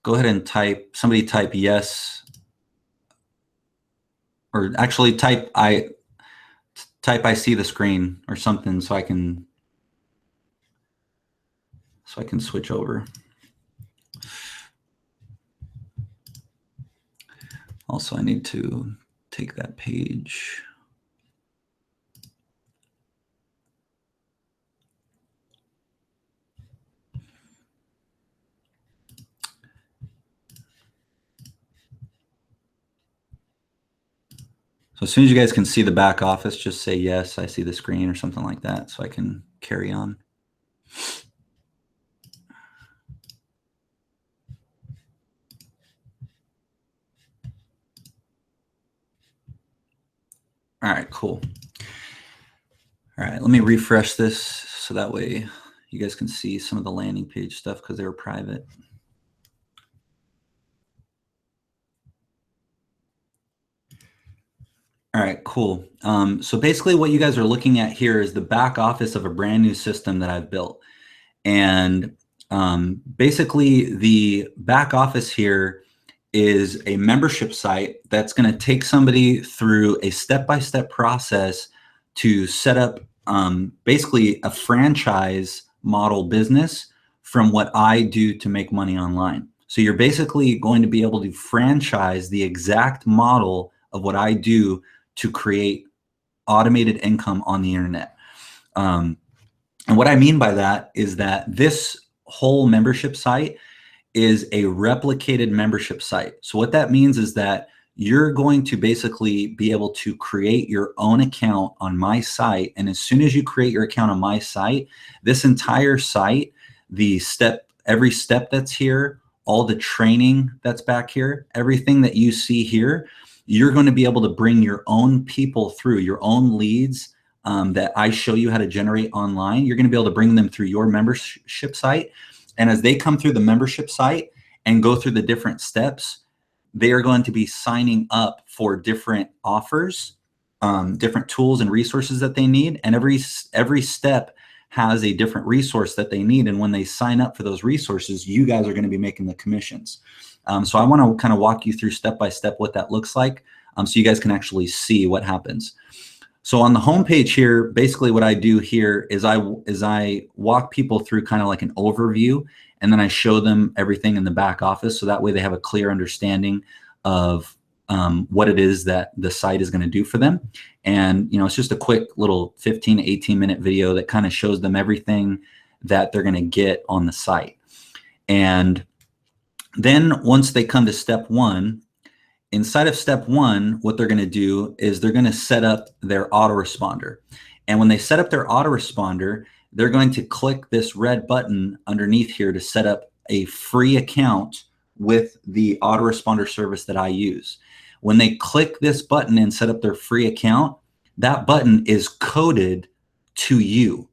go ahead and somebody type yes, or actually type I see the screen or something so I can switch over. Also, I need to take that page. So as soon as you guys can see the back office, just say yes, I see the screen or something like that so I can carry on. All right, cool. All right, let me refresh this so that way you guys can see some of the landing page stuff because they were private. All right, cool. So basically what you guys are looking at here is the back office of a brand new system that I've built. And basically the back office here is a membership site that's going to take somebody through a step-by-step process to set up basically a franchise model business from what I do to make money online. So you're basically going to be able to franchise the exact model of what I do to create automated income on the internet. And what I mean by that is that this whole membership site is a replicated membership site. So what that means is that you're going to basically be able to create your own account on my site. And as soon as you create your account on my site, this entire site, every step that's here, all the training that's back here, everything that you see here, you're going to be able to bring your own people through, your own leads that I show you how to generate online. You're going to be able to bring them through your membership site. And as they come through the membership site and go through the different steps, they are going to be signing up for different offers different tools and resources that they need, and every step has a different resource that they need. And when they sign up for those resources, you guys are going to be making the commissions. So I want to kind of walk you through step by step what that looks like, so you guys can actually see what happens. So on the home page here, basically what I do here is I walk people through kind of like an overview, and then I show them everything in the back office, so that way they have a clear understanding of what it is that the site is going to do for them. And it's just a quick little 15 to 18-minute video that kind of shows them everything that they're going to get on the site. And then once they come to step one, inside of step one, what they're going to do is they're going to set up their autoresponder. And when they set up their autoresponder, they're going to click this red button underneath here to set up a free account with the autoresponder service that I use. When they click this button and set up their free account, that button is coded to you.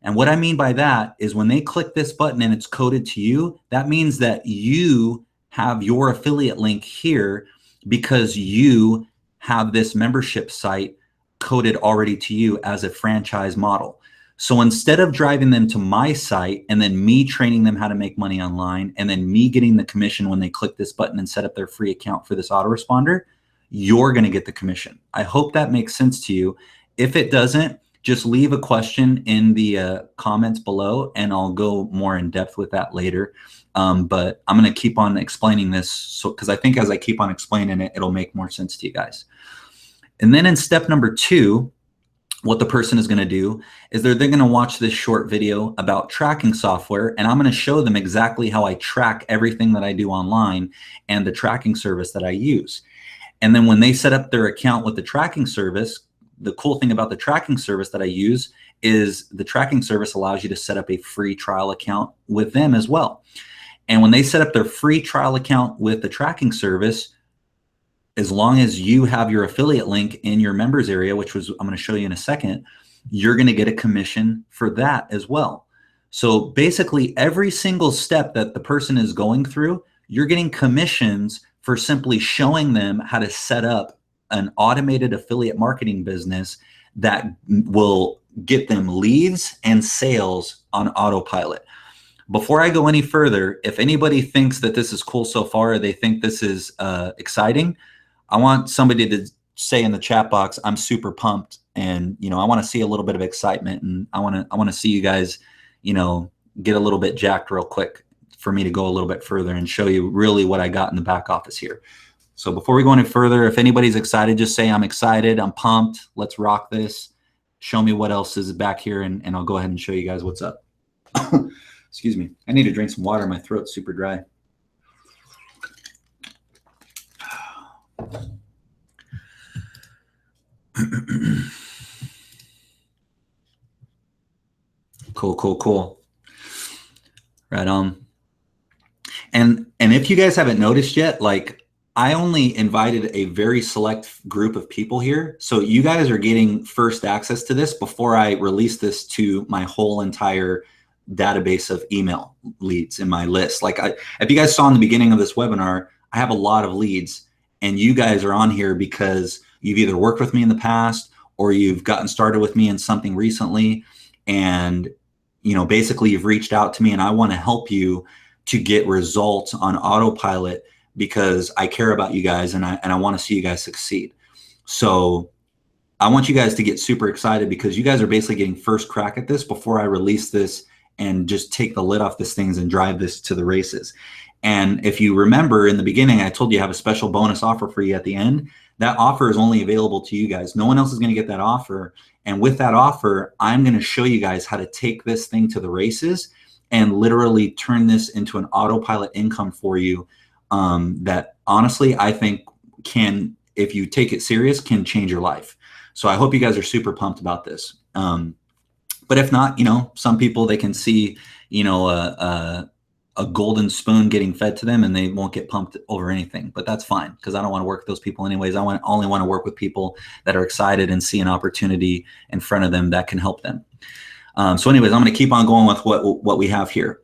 And what I mean by that is when they click this button and it's coded to you, that means that you have your affiliate link here because you have this membership site coded already to you as a franchise model. So instead of driving them to my site and then me training them how to make money online and then me getting the commission when they click this button and set up their free account for this autoresponder, you're going to get the commission. I hope that makes sense to you. If it doesn't, just leave a question in the comments below and I'll go more in depth with that later. But I'm going to keep on explaining this because I think as I keep on explaining it, it'll make more sense to you guys. And then in step number two, what the person is going to do is they're going to watch this short video about tracking software, and I'm going to show them exactly how I track everything that I do online and the tracking service that I use. And then when they set up their account with the tracking service, the cool thing about the tracking service that I use is the tracking service allows you to set up a free trial account with them as well. And when they set up their free trial account with the tracking service, as long as you have your affiliate link in your members area, which was I'm going to show you in a second, you're going to get a commission for that as well. So basically every single step that the person is going through, you're getting commissions for simply showing them how to set up an automated affiliate marketing business that will get them leads and sales on autopilot. Before I go any further, if anybody thinks that this is cool so far, or they think this is exciting, I want somebody to say in the chat box, I'm super pumped. And, I want to see a little bit of excitement, and I want to see you guys, get a little bit jacked real quick for me to go a little bit further and show you really what I got in the back office here. So before we go any further, if anybody's excited, just say I'm excited, I'm pumped, let's rock this. Show me what else is back here, and I'll go ahead and show you guys what's up. Excuse me. I need to drink some water. My throat's super dry. Cool. Right on. And if you guys haven't noticed yet, like I only invited a very select group of people here. So you guys are getting first access to this before I release this to my whole entire database of email leads in my list. Like if you guys saw in the beginning of this webinar, I have a lot of leads, and you guys are on here because you've either worked with me in the past or you've gotten started with me in something recently. And, basically you've reached out to me, and I want to help you to get results on autopilot because I care about you guys, and I want to see you guys succeed. So I want you guys to get super excited because you guys are basically getting first crack at this before I release this and just take the lid off this things and drive this to the races. And if you remember in the beginning, I told you I have a special bonus offer for you at the end. That offer is only available to you guys. No one else is going to get that offer. And with that offer, I'm going to show you guys how to take this thing to the races and literally turn this into an autopilot income for you that honestly, I think can, if you take it serious, can change your life. So I hope you guys are super pumped about this. But if not, some people, they can see, a golden spoon getting fed to them and they won't get pumped over anything, but that's fine because I don't want to work with those people anyways. I only want to work with people that are excited and see an opportunity in front of them that can help them. So anyways, I'm going to keep on going with what we have here.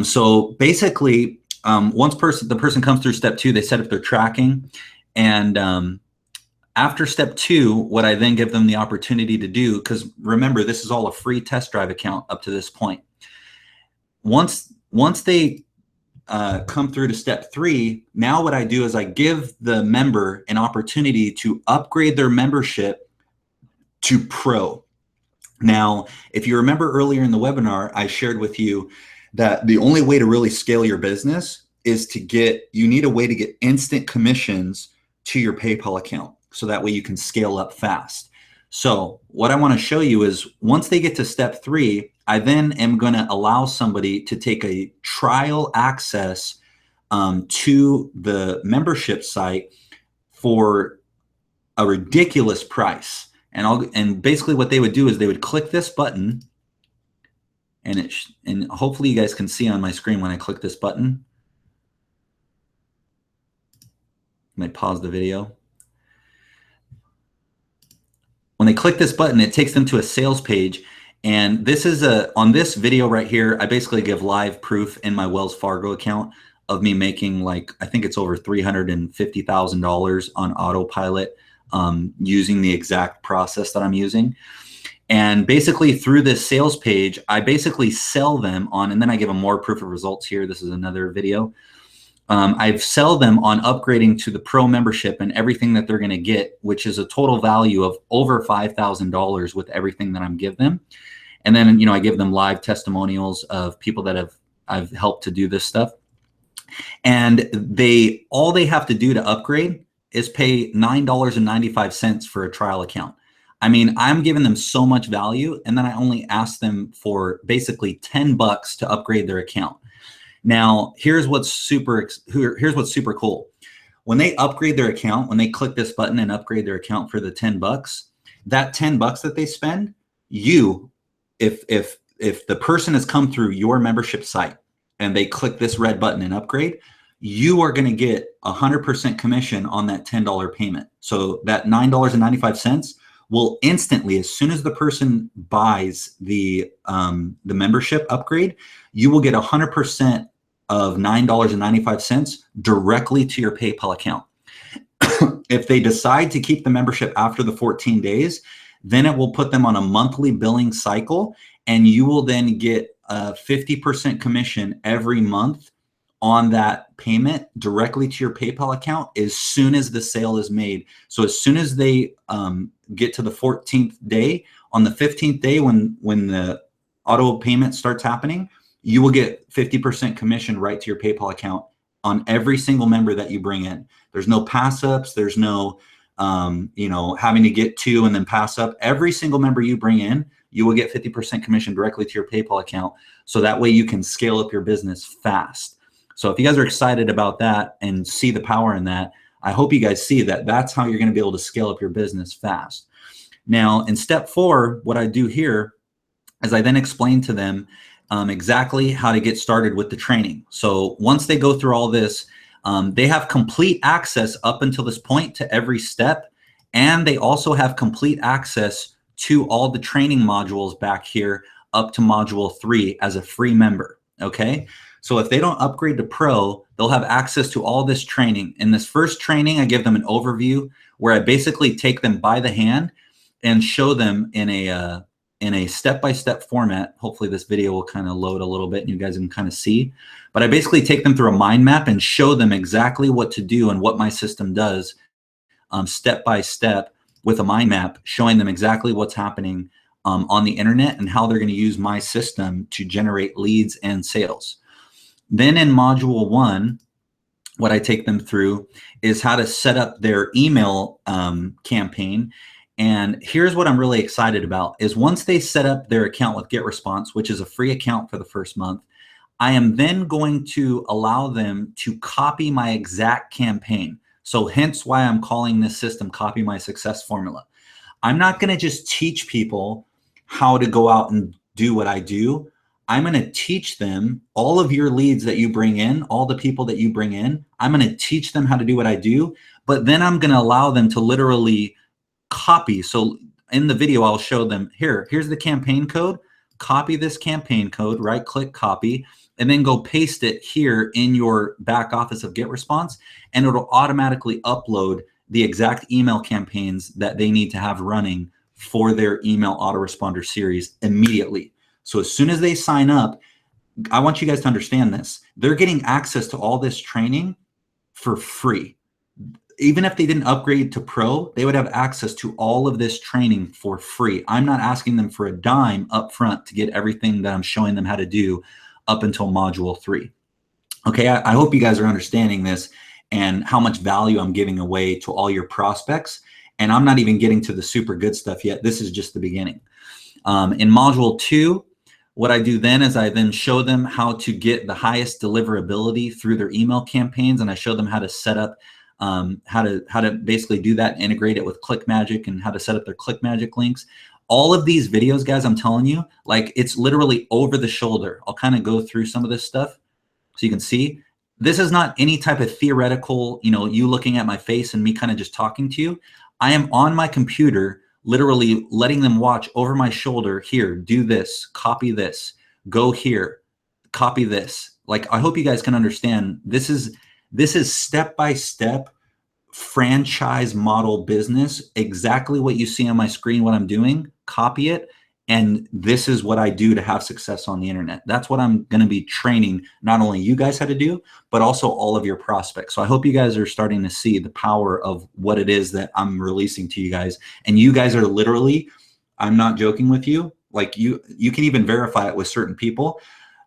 So basically, once the person comes through step two, they set up their tracking, and After step 2, what I then give them the opportunity to do, because remember, this is all a free test drive account up to this point. Once they come through to step 3, now what I do is I give the member an opportunity to upgrade their membership to Pro. Now, if you remember earlier in the webinar, I shared with you that the only way to really scale your business is you need a way to get instant commissions to your PayPal account. So that way you can scale up fast. So what I want to show you is once they get to step 3, I then am going to allow somebody to take a trial access to the membership site for a ridiculous price. And basically what they would do is they would click this button, and hopefully you guys can see on my screen when I click this button. I might pause the video. When they click this button, it takes them to a sales page. And this is on this video right here, I basically give live proof in my Wells Fargo account of me making, like, I think it's over $350,000 on autopilot using the exact process that I'm using. And basically through this sales page, I basically sell them on, and then I give them more proof of results here. This is another video. I sell them on upgrading to the Pro membership and everything that they're going to get, which is a total value of over $5,000 with everything that I'm give them. And then, I give them live testimonials of people that I've helped to do this stuff. And all they have to do to upgrade is pay $9.95 for a trial account. I mean, I'm giving them so much value, and then I only ask them for basically $10 to upgrade their account. Now, here's what's super cool. When they upgrade their account, when they click this button and upgrade their account for the $10, that $10 that they spend, if the person has come through your membership site and they click this red button and upgrade, you are going to get 100% commission on that $10 payment. So that $9.95 will instantly, as soon as the person buys the membership upgrade, you will get 100% of $9.95 directly to your PayPal account. If they decide to keep the membership after the 14 days, then it will put them on a monthly billing cycle, and you will then get a 50% commission every month on that payment directly to your PayPal account as soon as the sale is made. So as soon as they get to the 14th day, on the 15th day when the auto payment starts happening, you will get 50% commission right to your PayPal account on every single member that you bring in. There's no pass ups. There's no, having to get 2 and then pass up. Every single member you bring in, you will get 50% commission directly to your PayPal account. So that way you can scale up your business fast. So if you guys are excited about that and see the power in that, I hope you guys see that that's how you're going to be able to scale up your business fast. Now, in step 4, what I do here is I then explain to them exactly how to get started with the training. So once they go through all this, they have complete access up until this point to every step. And they also have complete access to all the training modules back here up to module 3 as a free member. Okay. So if they don't upgrade to Pro, they'll have access to all this training. In this first training, I give them an overview where I basically take them by the hand and show them in a step-by-step format. Hopefully this video will kind of load a little bit and you guys can kind of see. But I basically take them through a mind map and show them exactly what to do and what my system does step-by-step with a mind map, showing them exactly what's happening on the internet and how they're going to use my system to generate leads and sales. Then in module 1, what I take them through is how to set up their email campaign. And here's what I'm really excited about is once they set up their account with GetResponse, which is a free account for the first month, I am then going to allow them to copy my exact campaign. So hence why I'm calling this system Copy My Success Formula. I'm not going to just teach people how to go out and do what I do. I'm going to teach them all of your leads that you bring in, all the people that you bring in. I'm going to teach them how to do what I do, but then I'm going to allow them to literally copy. So in the video, I'll show them here's the campaign code. Copy this campaign code, right click, copy, and then go paste it here in your back office of GetResponse, and it'll automatically upload the exact email campaigns that they need to have running for their email autoresponder series immediately. So as soon as they sign up, I want you guys to understand this. They're getting access to all this training for free. Even if they didn't upgrade to pro, they would have access to all of this training for free. I'm not asking them for a dime up front to get everything that I'm showing them how to do up until module 3. Okay, I hope you guys are understanding this and how much value I'm giving away to all your prospects. And I'm not even getting to the super good stuff yet. This is just the beginning. In module 2, what I do then is I then show them how to get the highest deliverability through their email campaigns, and I show them how to set up, how to basically do that, and integrate it with ClickMagick, and how to set up their ClickMagick links. All of these videos, guys, I'm telling you, like, it's literally over the shoulder. I'll kind of go through some of this stuff so you can see. This is not any type of theoretical, you looking at my face and me kind of just talking to you. I am on my computer, literally letting them watch over my shoulder. Here, do this, copy this, go here, copy this. Like, I hope you guys can understand. This is step-by-step franchise model business. Exactly what you see on my screen, what I'm doing, copy it. And this is what I do to have success on the internet. That's what I'm going to be training not only you guys how to do, but also all of your prospects. So I hope you guys are starting to see the power of what it is that I'm releasing to you guys. And you guys are literally, I'm not joking with you, like you can even verify it with certain people.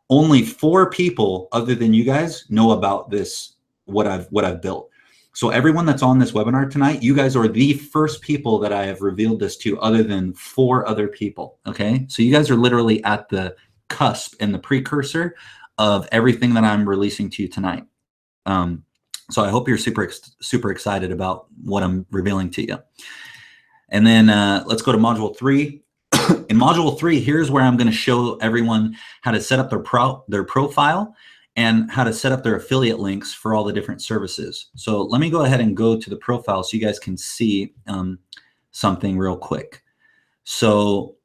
Only 4 people other than you guys know about this, what I've built. So everyone that's on this webinar tonight, you guys are the first people that I have revealed this to, other than 4 other people. Okay, so you guys are literally at the cusp and the precursor of everything that I'm releasing to you tonight. So I hope you're super excited about what I'm revealing to you. And then let's go to module 3. In module 3, here's where I'm going to show everyone how to set up their profile and how to set up their affiliate links for all the different services. So let me go ahead and go to the profile so you guys can see something real quick. So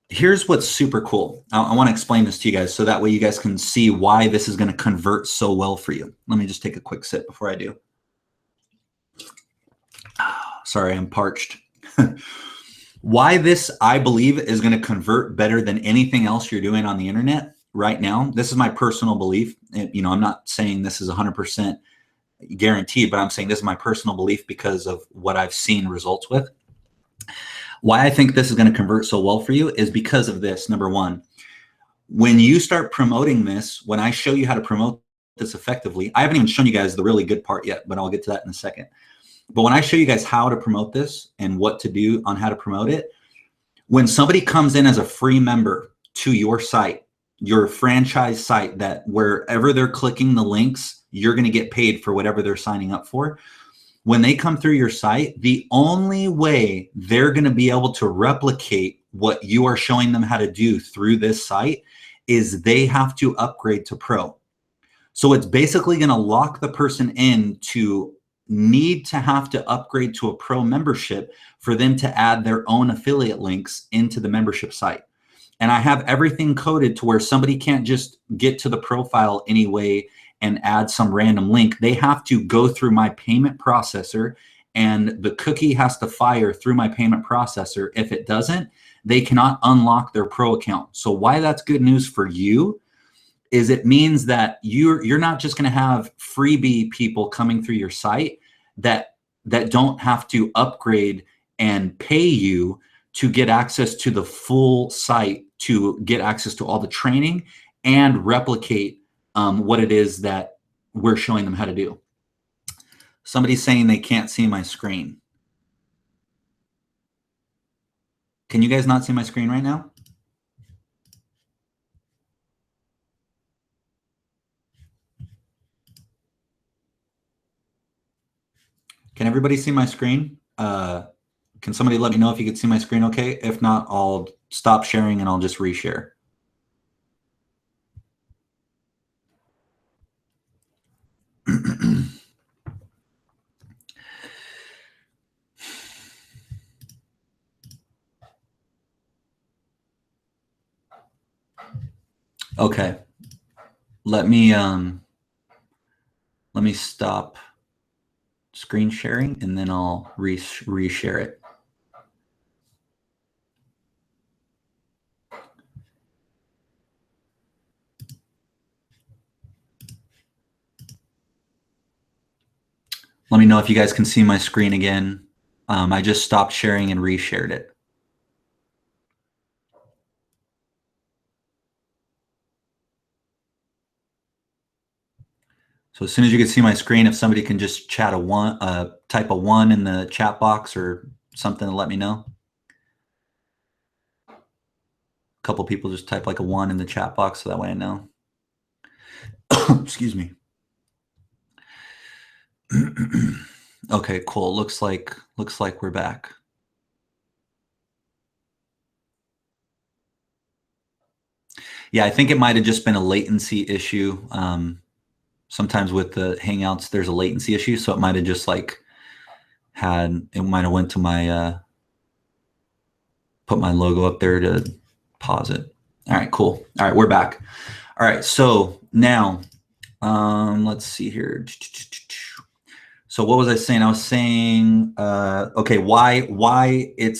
here's what's super cool. I want to explain this to you guys so that way you guys can see why this is going to convert so well for you. Let me just take a quick sip before I do. Sorry, I'm parched. Why this, I believe, is going to convert better than anything else you're doing on the internet right now. This is my personal belief. I'm not saying this is 100% guaranteed, but I'm saying this is my personal belief because of what I've seen results with. Why I think this is going to convert so well for you is because of this. Number one, when you start promoting this, when I show you how to promote this effectively, I haven't even shown you guys the really good part yet, but I'll get to that in a second. But when I show you guys how to promote this and what to do on how to promote it, when somebody comes in as a free member to your site, your franchise site, that wherever they're clicking the links, you're going to get paid for whatever they're signing up for. When they come through your site, the only way they're going to be able to replicate what you are showing them how to do through this site is they have to upgrade to pro. So it's basically going to lock the person in to need to have to upgrade to a pro membership for them to add their own affiliate links into the membership site. And I have everything coded to where somebody can't just get to the profile anyway and add some random link. They have to go through my payment processor, and the cookie has to fire through my payment processor. If it doesn't, they cannot unlock their pro account. So why that's good news for you is it means that you're not just going to have freebie people coming through your site that don't have to upgrade and pay you to get access to the full site, to get access to all the training and replicate what it is that we're showing them how to do. Somebody's saying they can't see my screen. Can you guys not see my screen right now? Can everybody see my screen? Can somebody let me know if you can see my screen okay? If not, I'll stop sharing and I'll just reshare. Okay. Let me stop screen sharing, and then I'll reshare it. Let me know if you guys can see my screen again. I just stopped sharing and reshared it. So as soon as you can see my screen, if somebody can just chat type a 1 in the chat box or something to let me know. A couple people just type like a 1 in the chat box so that way I know. Excuse me. Okay, cool. Looks like we're back. Yeah, I think it might have just been a latency issue. Sometimes with the Hangouts, there's a latency issue, so it might have just like it might have went to my put my logo up there to pause it. All right, cool. All right, we're back. All right, so now let's see here. So what was I saying? I was saying, okay, why it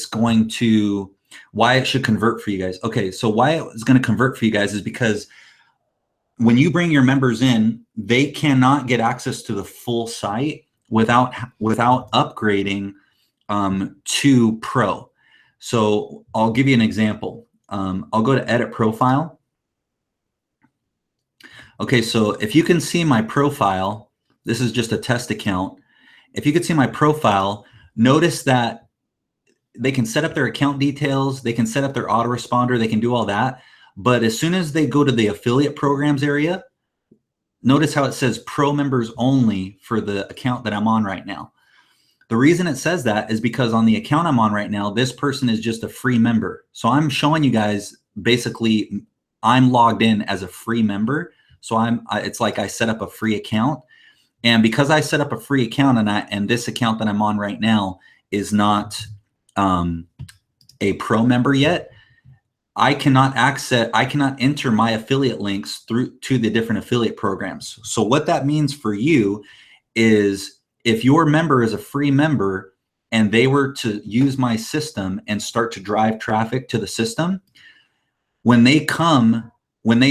should convert for you guys. Okay, so why it's going to convert for you guys is because when you bring your members in, they cannot get access to the full site without upgrading to Pro. So I'll give you an example. I'll go to Edit Profile. Okay, so if you can see my profile, this is just a test account. If you could see my profile, notice that they can set up their account details, they can set up their autoresponder, they can do all that. But as soon as they go to the affiliate programs area, notice how it says Pro members only for the account that I'm on right now. The reason it says that is because on the account I'm on right now, this person is just a free member. So I'm showing you guys, basically, I'm logged in as a free member. So it's like I set up a free account. And because I set up a free account and this account that I'm on right now is not a Pro member yet, I cannot enter my affiliate links to the different affiliate programs. So what that means for you is if your member is a free member and they were to use my system and start to drive traffic to the system, when they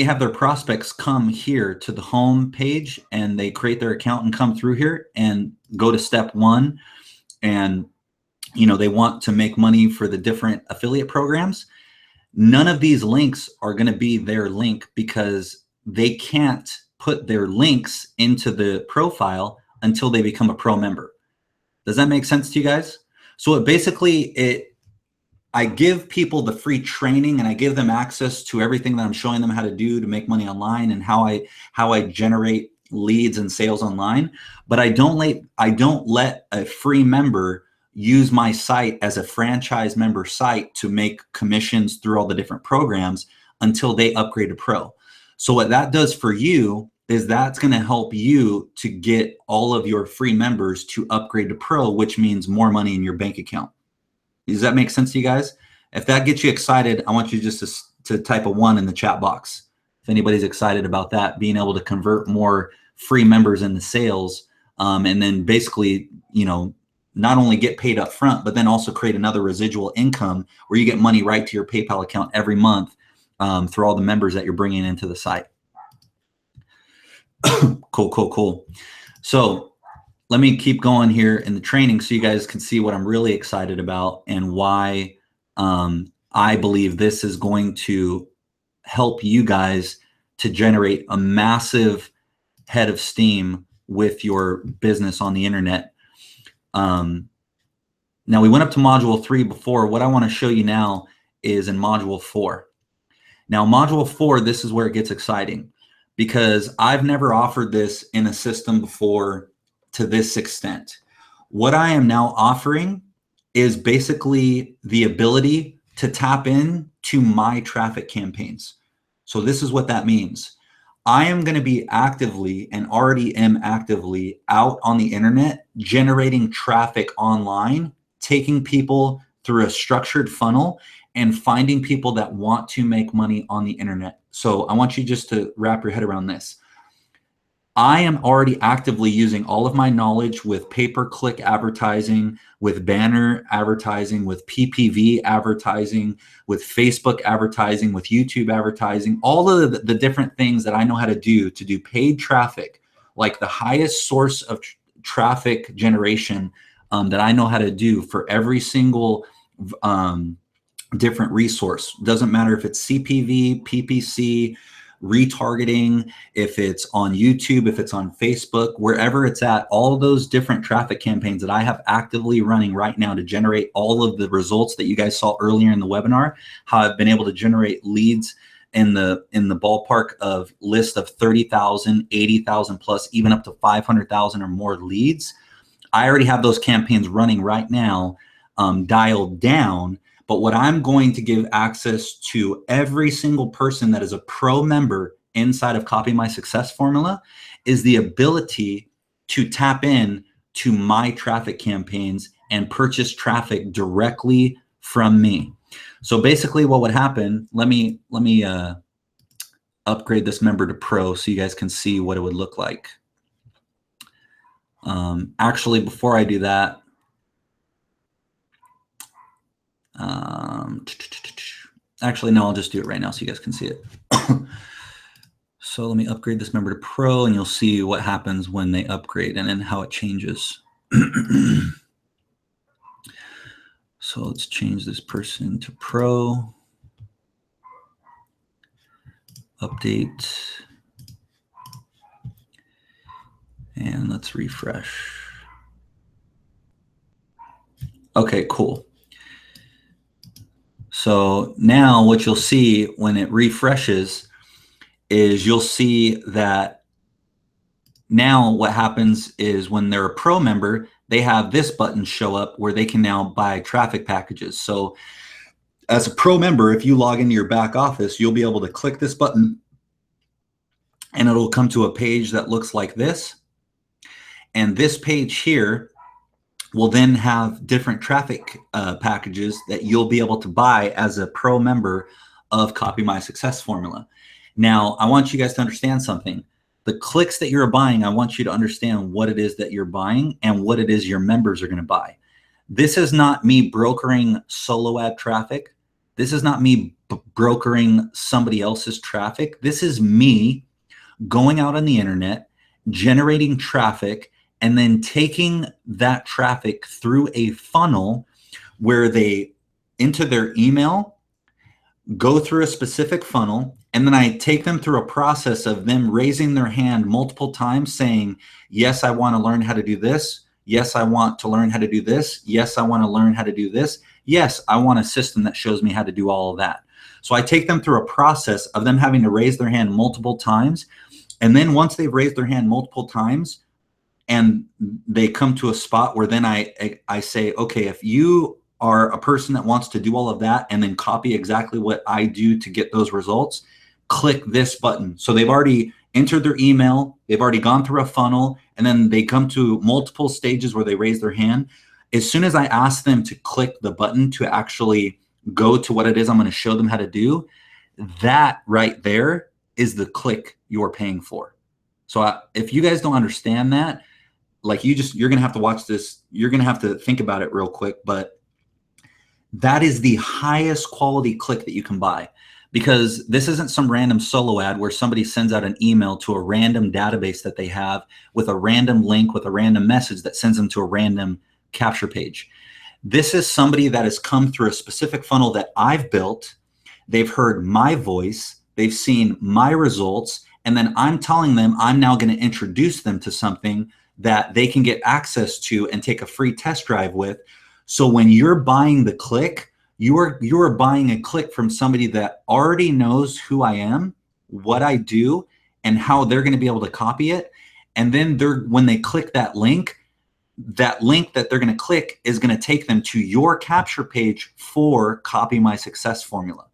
have their prospects come here to the home page and they create their account and come through here and go to step 1 and they want to make money for the different affiliate programs, none of these links are going to be their link because they can't put their links into the profile until they become a Pro member. Does that make sense to you guys? So I give people the free training and I give them access to everything that I'm showing them how to do to make money online and how I generate leads and sales online. But I don't let a free member use my site as a franchise member site to make commissions through all the different programs until they upgrade to Pro. So what that does for you is that's going to help you to get all of your free members to upgrade to Pro, which means more money in your bank account. Does that make sense to you guys? If that gets you excited, I want you just to type a 1 in the chat box. If anybody's excited about that, being able to convert more free members into sales, and then basically, not only get paid up front, but then also create another residual income where you get money right to your PayPal account every month through all the members that you're bringing into the site. Cool. So let me keep going here in the training so you guys can see what I'm really excited about and why I believe this is going to help you guys to generate a massive head of steam with your business on the internet. Now we went up to module 3 before. What I want to show you now is in module 4. Now module 4, this is where it gets exciting because I've never offered this in a system before to this extent. What I am now offering is basically the ability to tap in to my traffic campaigns. So this is what that means. I am going to be actively and already am actively out on the internet, generating traffic online, taking people through a structured funnel and finding people that want to make money on the internet. So I want you just to wrap your head around this. I am already actively using all of my knowledge with pay-per-click advertising, with banner advertising, with PPV advertising, with Facebook advertising, with YouTube advertising, all of the different things that I know how to do paid traffic, like the highest source of traffic generation that I know how to do for every single different resource. Doesn't matter if it's CPV, PPC, retargeting, if it's on YouTube, if it's on Facebook, wherever it's at, all of those different traffic campaigns that I have actively running right now to generate all of the results that you guys saw earlier in the webinar, how I've been able to generate leads in the ballpark of list of 30,000, 80,000 plus, even up to 500,000 or more leads. I already have those campaigns running right now, dialed down. But what I'm going to give access to every single person that is a pro member inside of Copy My Success Formula is the ability to tap in to my traffic campaigns and purchase traffic directly from me. So basically what would happen, let me upgrade this member to pro so you guys can see what it would look like. Actually, before I do that, actually, no, I'll just do it right now so you guys can see it. So let me upgrade this member to pro and you'll see what happens when they upgrade and then how it changes. So let's change this person to pro. Update. And let's refresh. Okay, cool. So now what you'll see when it refreshes is you'll see that now what happens is when they're a pro member, they have this button show up where they can now buy traffic packages. So as a pro member, if you log into your back office, you'll be able to click this button and it'll come to a page that looks like this. And this page here will then have different traffic packages that you'll be able to buy as a pro member of Copy My Success Formula. Now, I want you guys to understand something. The clicks that you're buying, I want you to understand what it is that you're buying and what it is your members are going to buy. This is not me brokering solo ad traffic. This is not me brokering somebody else's traffic. This is me going out on the internet, generating traffic, and then taking that traffic through a funnel where they enter their email, go through a specific funnel, and then I take them through a process of them raising their hand multiple times saying, yes, I want to learn how to do this. Yes, I want to learn how to do this. Yes, I want to learn how to do this. Yes, I want a system that shows me how to do all of that. So I take them through a process of them having to raise their hand multiple times. And then once they've raised their hand multiple times, and they come to a spot where then I say, okay, if you are a person that wants to do all of that and then copy exactly what I do to get those results, click this button. So they've already entered their email, they've already gone through a funnel, and then they come to multiple stages where they raise their hand. As soon as I ask them to click the button to actually go to what it is I'm going to show them how to do, that right there is the click you're paying for. So if you guys don't understand that, like you're going to have to watch this. You're going to have to think about it real quick, but that is the highest quality click that you can buy, because this isn't some random solo ad where somebody sends out an email to a random database that they have with a random link, with a random message that sends them to a random capture page. This is somebody that has come through a specific funnel that I've built. They've heard my voice. They've seen my results. And then I'm telling them I'm now going to introduce them to something that they can get access to and take a free test drive with. So when you're buying the click, you are buying a click from somebody that already knows who I am, what I do, and how they're going to be able to copy it. And then when they click that link that they're going to click is going to take them to your capture page for Copy My Success Formula.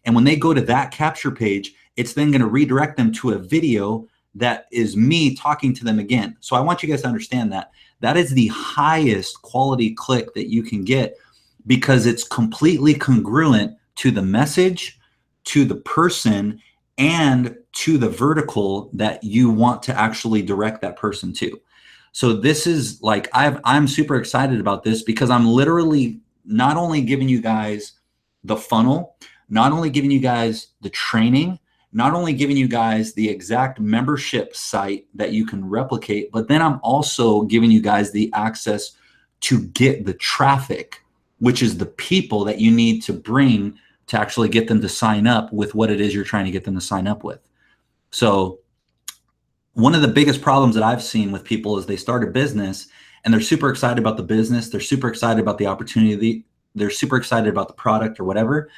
And when they go to that capture page, it's then going to redirect them to a video that is me talking to them again. So I want you guys to understand that that is the highest quality click that you can get, because it's completely congruent to the message, to the person, and to the vertical that you want to actually direct that person to. So this is like, I'm super excited about this because I'm literally not only giving you guys the funnel, not only giving you guys the training, not only giving you guys the exact membership site that you can replicate, but then I'm also giving you guys the access to get the traffic, which is the people that you need to bring to actually get them to sign up with what it is you're trying to get them to sign up with. So one of the biggest problems that I've seen with people is they start a business and they're super excited about the business. They're super excited about the opportunity. They're super excited about the product or whatever,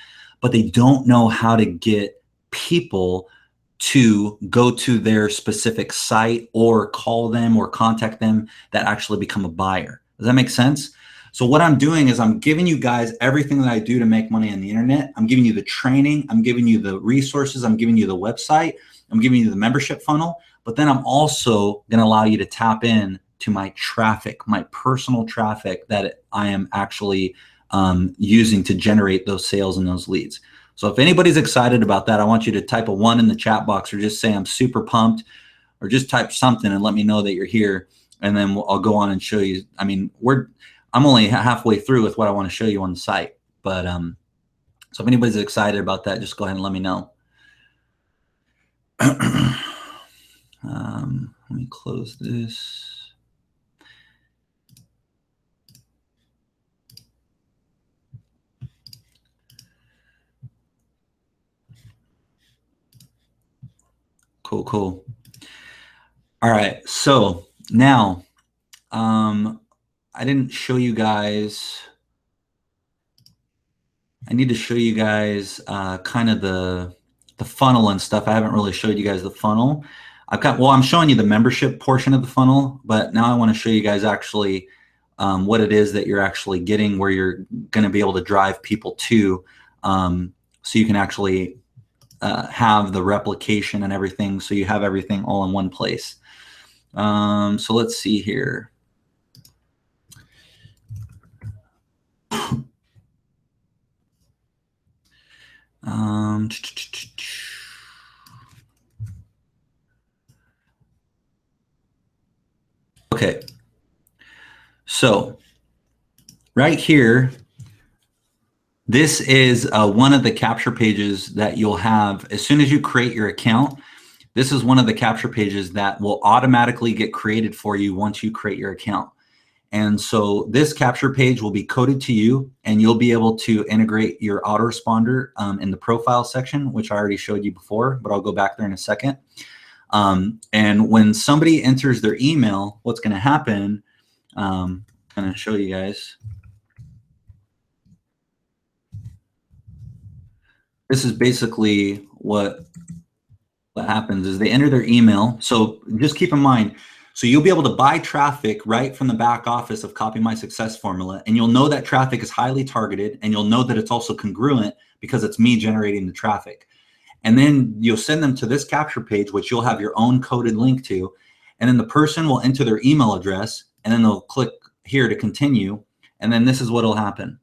but they don't know how to get people to go to their specific site or call them or contact them that actually become a buyer. Does that make sense? So what I'm doing is I'm giving you guys everything that I do to make money on the internet. I'm giving you the training. I'm giving you the resources. I'm giving you the website. I'm giving you the membership funnel. But then I'm also going to allow you to tap in to my traffic, my personal traffic that I am actually using to generate those sales and those leads. So if anybody's excited about that, I want you to type a 1 in the chat box or just say I'm super pumped, or just type something and let me know that you're here. And then I'll go on and show you. I mean, I'm only halfway through with what I want to show you on the site. But so if anybody's excited about that, just go ahead and let me know. Let me close this. Cool, cool. All right, so now I didn't show you guys. I need to show you guys kind of the funnel and stuff. I haven't really showed you guys the funnel. I'm showing you the membership portion of the funnel, but now I want to show you guys actually what it is that you're actually getting, where you're going to be able to drive people to, so you can actually have the replication and everything, so you have everything all in one place. So let's see here. Okay, so right here, this is one of the capture pages that you'll have as soon as you create your account. This is one of the capture pages that will automatically get created for you once you create your account. And so this capture page will be coded to you, and you'll be able to integrate your autoresponder in the profile section, which I already showed you before, but I'll go back there in a second. And when somebody enters their email, what's going to happen, I'm going to show you guys. This is basically what happens is they enter their email. So just keep in mind, so you'll be able to buy traffic right from the back office of Copy My Success Formula, and you'll know that traffic is highly targeted, and you'll know that it's also congruent because it's me generating the traffic. And then you'll send them to this capture page, which you'll have your own coded link to, and then the person will enter their email address, and then they'll click here to continue, and then this is what will happen.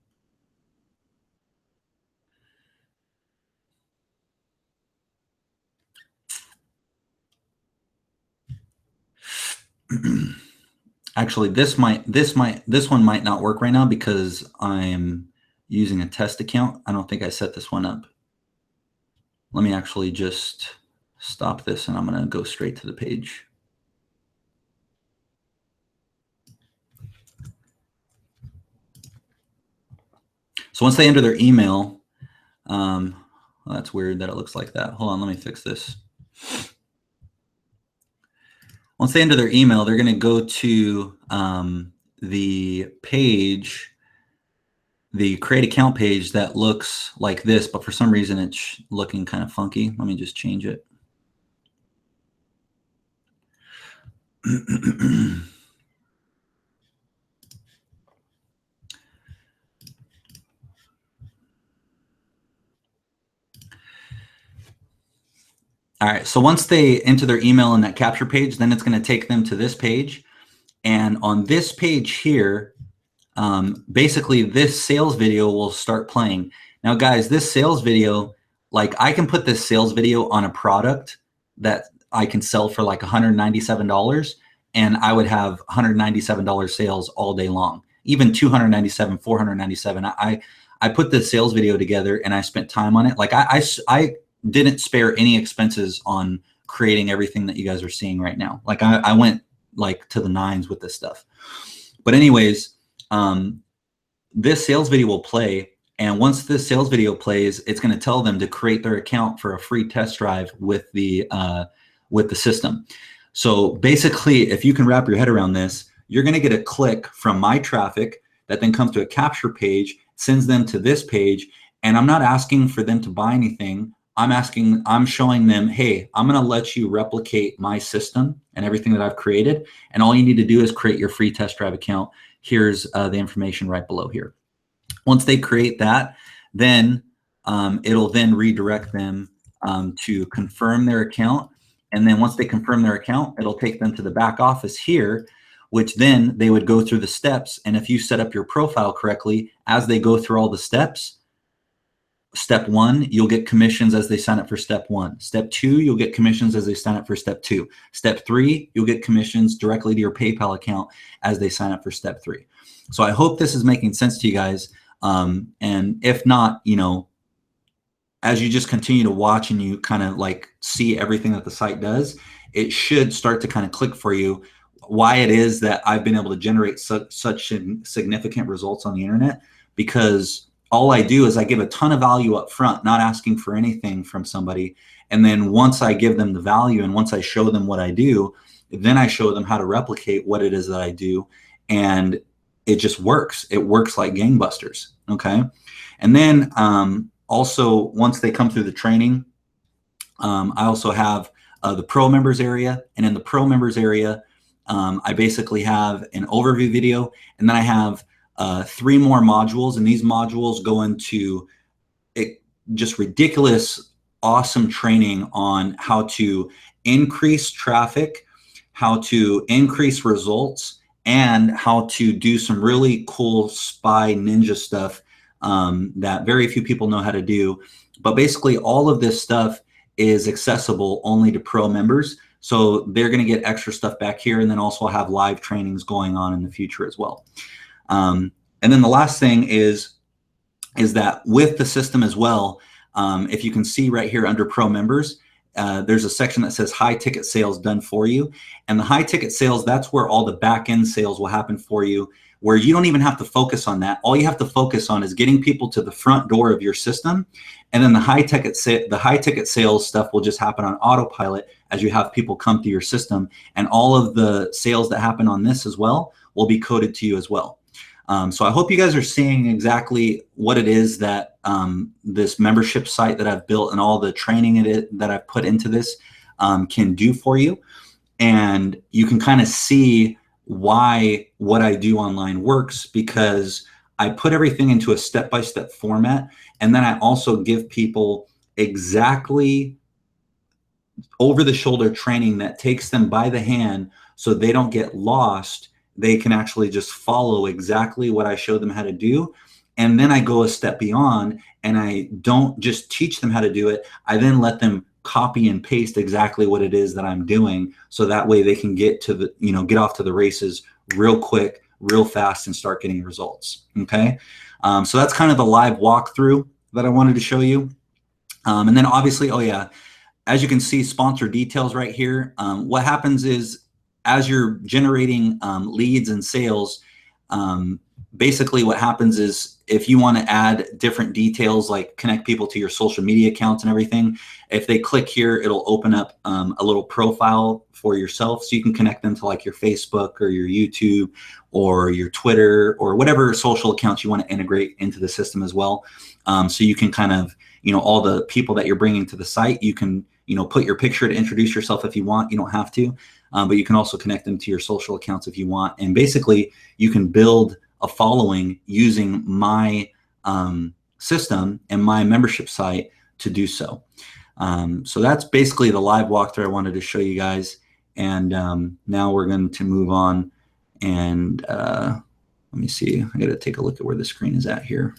Actually, this one might not work right now because I'm using a test account. I don't think I set this one up. Let me actually just stop this, and I'm going to go straight to the page. So once they enter their email, well, that's weird that it looks like that. Hold on, let me fix this. Once they enter their email, they're going to go to the page, the create account page that looks like this, but for some reason it's looking kind of funky. Let me just change it. All right, so once they enter their email in that capture page, then it's going to take them to this page. And on this page here, basically this sales video will start playing. Now, guys, this sales video, like I can put this sales video on a product that I can sell for like $197, and I would have $197 sales all day long, even 297, 497. I put this sales video together and I spent time on it. Like I didn't spare any expenses on creating everything that you guys are seeing right now. Like I went like to the nines with this stuff. But anyways, this sales video will play. And once this sales video plays, it's going to tell them to create their account for a free test drive with the system. So basically, if you can wrap your head around this, you're going to get a click from my traffic that then comes to a capture page, sends them to this page. And I'm not asking for them to buy anything. I'm showing them, hey, I'm going to let you replicate my system and everything that I've created. And all you need to do is create your free test drive account. Here's the information right below here. Once they create that, then it'll then redirect them to confirm their account. And then once they confirm their account, it'll take them to the back office here, which then they would go through the steps. And if you set up your profile correctly, as they go through all the steps, step 1, you'll get commissions as they sign up for step 1. Step 2, you'll get commissions as they sign up for step 2. Step 3, you'll get commissions directly to your PayPal account as they sign up for step 3. So I hope this is making sense to you guys. And if not, you know, as you just continue to watch and you kind of like see everything that the site does, it should start to kind of click for you why it is that I've been able to generate such significant results on the internet, because all I do is I give a ton of value up front, not asking for anything from somebody. And then once I give them the value and once I show them what I do, then I show them how to replicate what it is that I do. And it just works. It works like gangbusters. Okay. And then also, once they come through the training, I also have the pro members area. And in the pro members area, I basically have an overview video, and then I have 3 more modules, and these modules go into just ridiculous, awesome training on how to increase traffic, how to increase results, and how to do some really cool spy ninja stuff that very few people know how to do. But basically, all of this stuff is accessible only to pro members. So they're going to get extra stuff back here, and then also have live trainings going on in the future as well. And then the last thing is that with the system as well, if you can see right here under pro members, there's a section that says high ticket sales done for you. And the high ticket sales, that's where all the back end sales will happen for you, where you don't even have to focus on that. All you have to focus on is getting people to the front door of your system. And then the high ticket sales stuff will just happen on autopilot as you have people come through your system. And all of the sales that happen on this as well will be coded to you as well. So I hope you guys are seeing exactly what it is that this membership site that I've built and all the training that I've put into this can do for you. And you can kind of see why what I do online works, because I put everything into a step-by-step format. And then I also give people exactly over-the-shoulder training that takes them by the hand so they don't get lost. They can actually just follow exactly what I show them how to do. And then I go a step beyond, and I don't just teach them how to do it. I then let them copy and paste exactly what it is that I'm doing. So that way they can get to the, get off to the races real quick, real fast, and start getting results. Okay. So that's kind of the live walkthrough that I wanted to show you. And then obviously, oh yeah, as you can see, sponsor details right here. What happens is, as you're generating leads and sales, basically what happens is, if you want to add different details, like connect people to your social media accounts and everything, if they click here, it'll open up a little profile for yourself, so you can connect them to like your Facebook or your YouTube or your Twitter or whatever social accounts you want to integrate into the system as well. So you can kind of, all the people that you're bringing to the site, you can, put your picture to introduce yourself if you want. You don't have to, but you can also connect them to your social accounts if you want. And basically, you can build a following using my system and my membership site to do so. So that's basically the live walkthrough I wanted to show you guys. And now we're going to move on. And let me see. I got to take a look at where the screen is at here.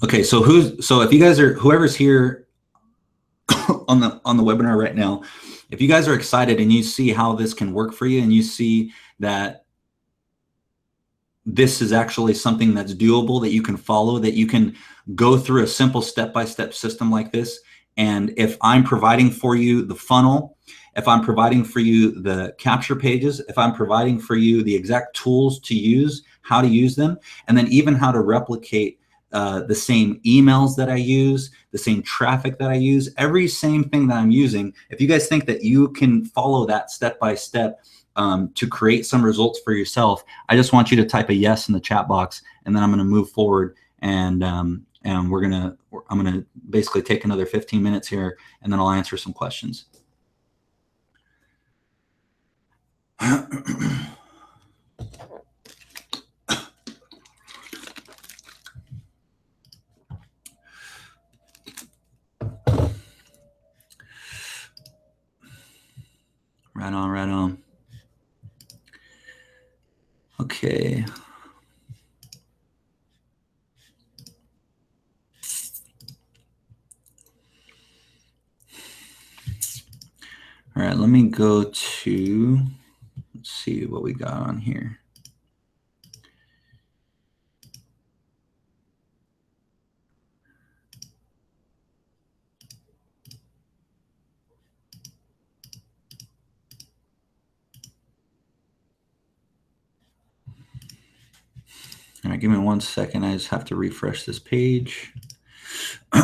Okay, so if you guys are, whoever's here on the webinar right now, if you guys are excited and you see how this can work for you, and you see that this is actually something that's doable, that you can follow, that you can go through a simple step-by-step system like this. And if I'm providing for you the funnel, if I'm providing for you the capture pages, if I'm providing for you the exact tools to use, how to use them, and then even how to replicate the same emails that I use, the same traffic that I use, every same thing that I'm using, if you guys think that you can follow that step-by-step to create some results for yourself, I just want you to type a yes in the chat box, and then I'm going to move forward, and I'm going to basically take another 15 minutes here, and then I'll answer some questions. Right on, right on. Okay. All right, let me go to, let's see what we got on here. All right, give me 1 second. I just have to refresh this page. All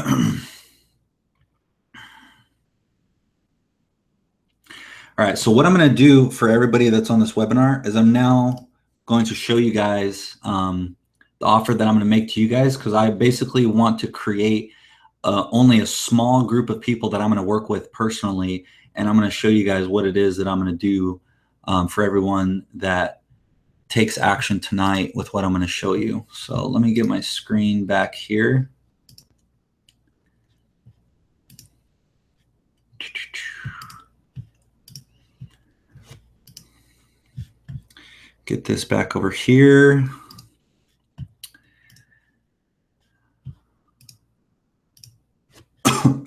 right, so what I'm going to do for everybody that's on this webinar is I'm now going to show you guys the offer that I'm going to make to you guys, because I basically want to create only a small group of people that I'm going to work with personally, and I'm going to show you guys what it is that I'm going to do for everyone that takes action tonight with what I'm going to show you. So let me get my screen back here. Get this back over here. So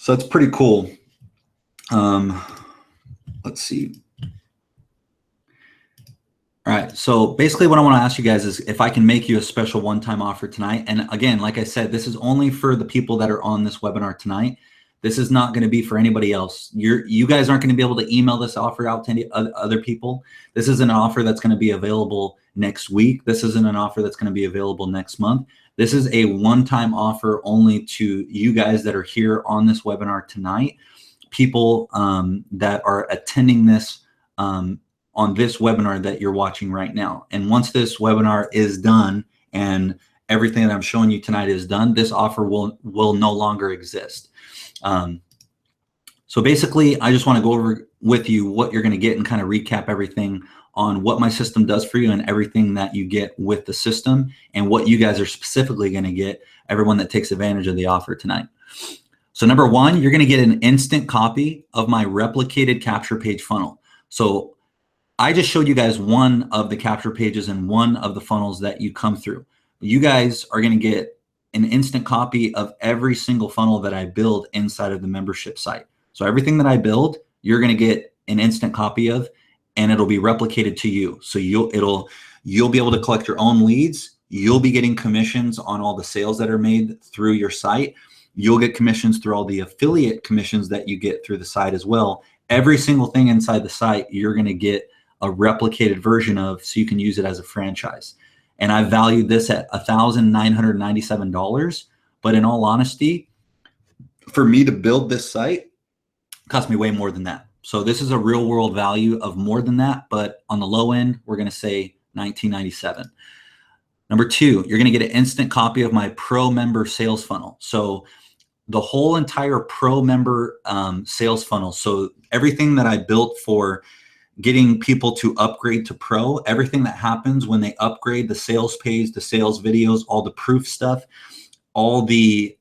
that's pretty cool. Let's see. All right, so basically what I want to ask you guys is if I can make you a special one-time offer tonight. And again, like I said, this is only for the people that are on this webinar tonight. This is not going to be for anybody else. You guys aren't going to be able to email this offer out to any other people. This is an offer that's going to be available next week. This isn't an offer that's going to be available next month. This is a one-time offer only to you guys that are here on this webinar tonight, people that are attending this on this webinar that you're watching right now. And once this webinar is done and everything that I'm showing you tonight is done, this offer will no longer exist. So basically, I just want to go over with you what you're going to get and kind of recap everything on what my system does for you and everything that you get with the system and what you guys are specifically going to get, everyone that takes advantage of the offer tonight. So number one, you're going to get an instant copy of my replicated capture page funnel. So I just showed you guys one of the capture pages and one of the funnels that you come through. You guys are going to get an instant copy of every single funnel that I build inside of the membership site. So everything that I build, you're going to get an instant copy of, and it'll be replicated to you. So you'll be able to collect your own leads. You'll be getting commissions on all the sales that are made through your site. You'll get commissions through all the affiliate commissions that you get through the site as well. Every single thing inside the site, you're going to get a replicated version of, so you can use it as a franchise. And I valued this at $1,997. But in all honesty, for me to build this site, cost me way more than that. So this is a real world value of more than that, but on the low end, we're going to say $1,997. Number two, you're going to get an instant copy of my pro member sales funnel. So the whole entire pro member sales funnel. So everything that I built for getting people to upgrade to pro, everything that happens when they upgrade, the sales page, the sales videos, all the proof stuff, all the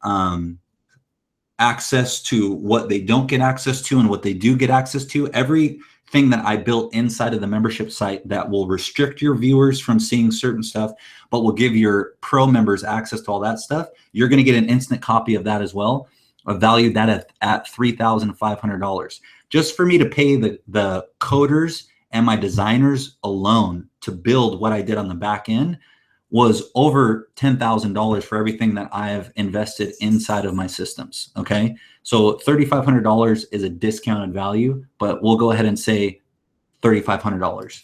access to what they don't get access to and what they do get access to, everything thing that I built inside of the membership site that will restrict your viewers from seeing certain stuff, but will give your pro members access to all that stuff. You're going to get an instant copy of that as well. I valued that at $3,500 just for me to pay the coders and my designers alone to build what I did on the back end was over $10,000 for everything that I have invested inside of my systems. Okay. So $3,500 is a discounted value, but we'll go ahead and say $3,500.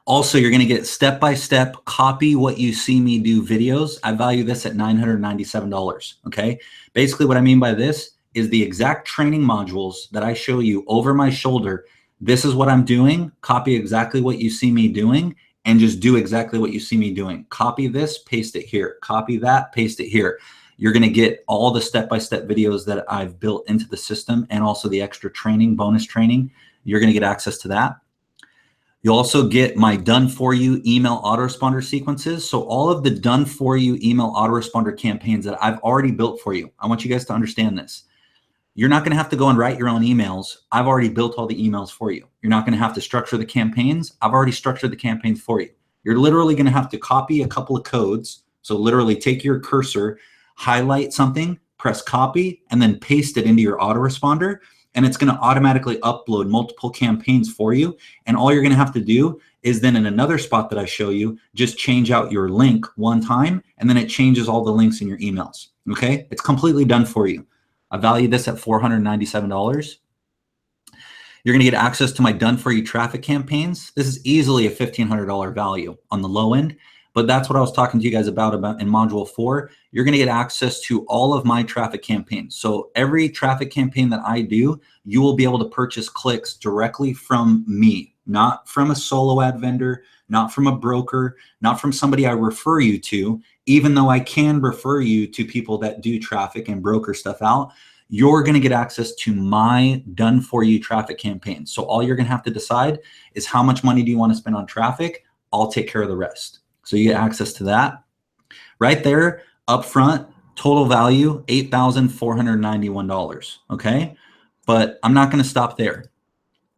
Also, you're going to get step-by-step copy what you see me do videos. I value this at $997. Okay. Basically what I mean by this is the exact training modules that I show you over my shoulder. This is what I'm doing. Copy exactly what you see me doing. And just do exactly what you see me doing. Copy this, paste it here. Copy that, paste it here. You're going to get all the step-by-step videos that I've built into the system and also the extra training, bonus training. You're going to get access to that. You'll also get my done-for-you email autoresponder sequences. So all of the done-for-you email autoresponder campaigns that I've already built for you. I want you guys to understand this. You're not going to have to go and write your own emails. I've already built all the emails for you. You're not going to have to structure the campaigns. I've already structured the campaigns for you. You're literally going to have to copy a couple of codes. So literally take your cursor, highlight something, press copy, and then paste it into your autoresponder. And it's going to automatically upload multiple campaigns for you. And all you're going to have to do is then in another spot that I show you, just change out your link one time, and then it changes all the links in your emails. Okay? It's completely done for you. I value this at $497. You're going to get access to my done-for-you traffic campaigns. This is easily a $1,500 value on the low end, but that's what I was talking to you guys about in Module 4. You're going to get access to all of my traffic campaigns. So every traffic campaign that I do, you will be able to purchase clicks directly from me, not from a solo ad vendor, not from a broker, not from somebody I refer you to. Even though I can refer you to people that do traffic and broker stuff out, you're going to get access to my done-for-you traffic campaigns. So all you're going to have to decide is how much money do you want to spend on traffic? I'll take care of the rest. So you get access to that. Right there, up front, total value, $8,491, okay? But I'm not going to stop there.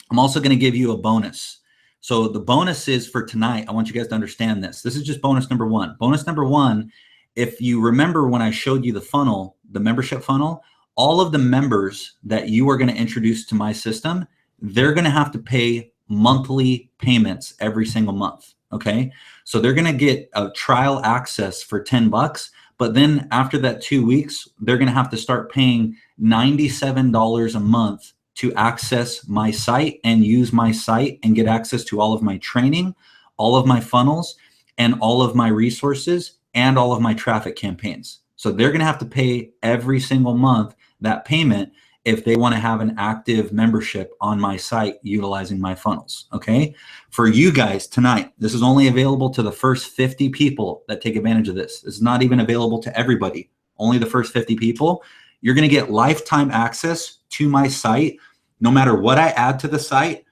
I'm also going to give you a bonus. So the bonuses for tonight, I want you guys to understand this. This is just bonus number one. Bonus number one, if you remember when I showed you the funnel, the membership funnel, all of the members that you are going to introduce to my system, they're going to have to pay monthly payments every single month. Okay. So they're going to get a trial access for $10, but then after that 2 weeks, they're going to have to start paying $97 a month to access my site and use my site and get access to all of my training, all of my funnels, and all of my resources and all of my traffic campaigns. So they're going to have to pay every single month that payment if they want to have an active membership on my site utilizing my funnels. Okay. For you guys tonight, this is only available to the first 50 people that take advantage of this. It's not even available to everybody, only the first 50 people. You're going to get lifetime access to my site. No matter what I add to the site,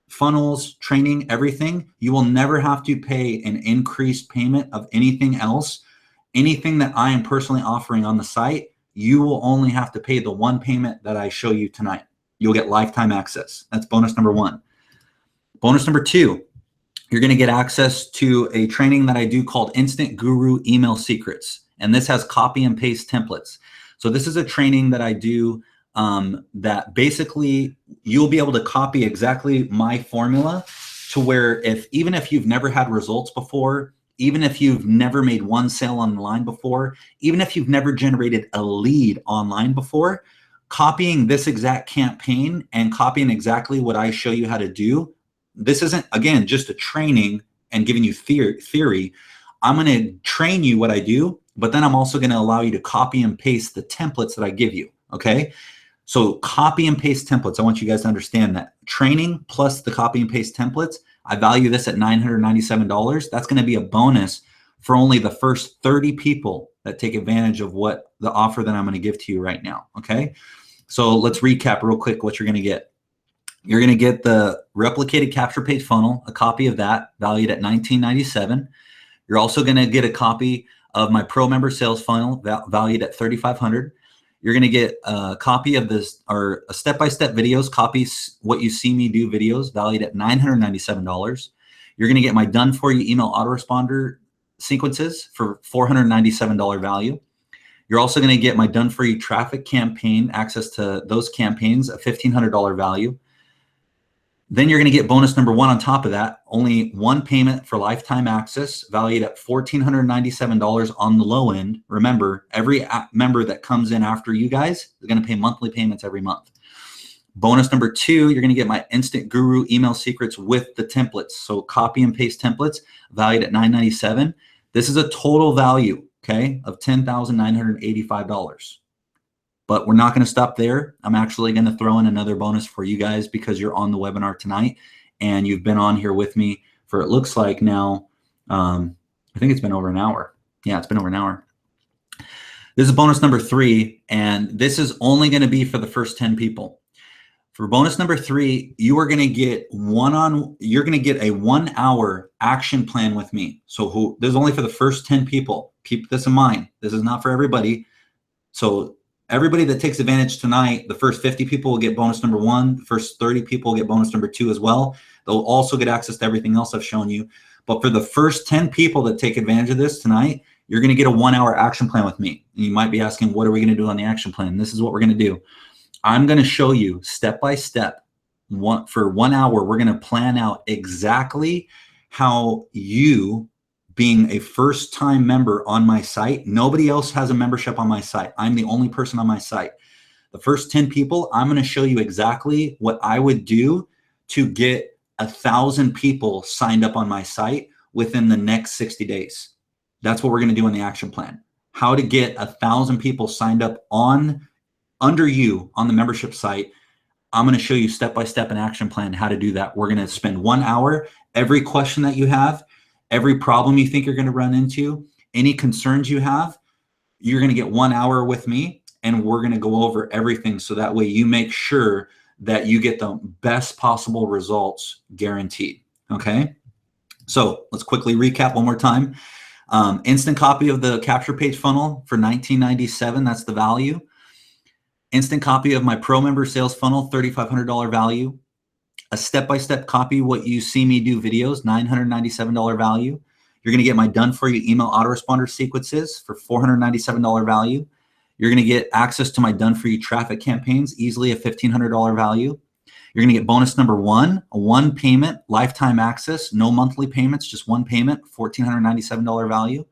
funnels, training, everything, you will never have to pay an increased payment of anything else. Anything that I am personally offering on the site, you will only have to pay the one payment that I show you tonight. You'll get lifetime access. That's bonus number one. Bonus number two, you're going to get access to a training that I do called Instant Guru Email Secrets. And this has copy and paste templates. So this is a training that I do that basically you'll be able to copy exactly my formula to where even if you've never had results before, even if you've never made one sale online before, even if you've never generated a lead online before, copying this exact campaign and copying exactly what I show you how to do, this isn't, again, just a training and giving you theory. I'm going to train you what I do, but then I'm also going to allow you to copy and paste the templates that I give you, okay? So copy and paste templates. I want you guys to understand that. Training plus the copy and paste templates, I value this at $997. That's going to be a bonus for only the first 30 people that take advantage of what the offer that I'm going to give to you right now, okay? So let's recap real quick what you're going to get. You're going to get the replicated capture page funnel, a copy of that valued at $1997. You're also going to get a copy of my pro member sales funnel valued at $3,500. You're going to get a copy of this, or a step-by-step videos, copies what you see me do videos valued at $997. You're going to get my done for you email autoresponder sequences for $497 value. You're also going to get my done for you traffic campaign, access to those campaigns, a $1,500 value. Then you're going to get bonus number 1 on top of that, only one payment for lifetime access valued at $1,497 on the low end. Remember, every member that comes in after you guys is going to pay monthly payments every month. Bonus number 2, you're going to get my Instant Guru email secrets with the templates. So copy and paste templates valued at $997. This is a total value, okay, of $10,985. But we're not going to stop there. I'm actually going to throw in another bonus for you guys because you're on the webinar tonight and you've been on here with me for, it looks like now, I think it's been over an hour. Yeah, it's been over an hour. This is bonus number 3, and this is only going to be for the first 10 people. For bonus number 3, you are going to get you're going to get a 1-hour action plan with me. So this is only for the first 10 people. Keep this in mind. This is not for everybody. So everybody that takes advantage tonight, the first 50 people will get bonus number 1. The first 30 people will get bonus number 2 as well. They'll also get access to everything else I've shown you. But for the first 10 people that take advantage of this tonight, you're going to get a 1-hour action plan with me. And you might be asking, what are we going to do on the action plan? This is what we're going to do. I'm going to show you step by step. For 1 hour, we're going to plan out exactly how you, being a first-time member on my site, nobody else has a membership on my site. I'm the only person on my site. The first 10 people, I'm going to show you exactly what I would do to get 1,000 people signed up on my site within the next 60 days. That's what we're going to do in the action plan. How to get 1,000 people signed up under you on the membership site. I'm going to show you step-by-step an action plan how to do that. We're going to spend 1 hour. Every question that you have, every problem you think you're going to run into, any concerns you have, you're going to get 1 hour with me, and we're going to go over everything so that way you make sure that you get the best possible results guaranteed. Okay? So let's quickly recap one more time. Instant copy of the capture page funnel for $19.97. That's the value. Instant copy of my pro member sales funnel, $3,500 value. A step-by-step copy what you see me do videos, $997 value. You're going to get my done for you email autoresponder sequences for $497 value. You're going to get access to my done for you traffic campaigns, easily a $1,500 value. You're going to get bonus number 1, a 1 payment, lifetime access, no monthly payments, just 1 payment, $1,497 value.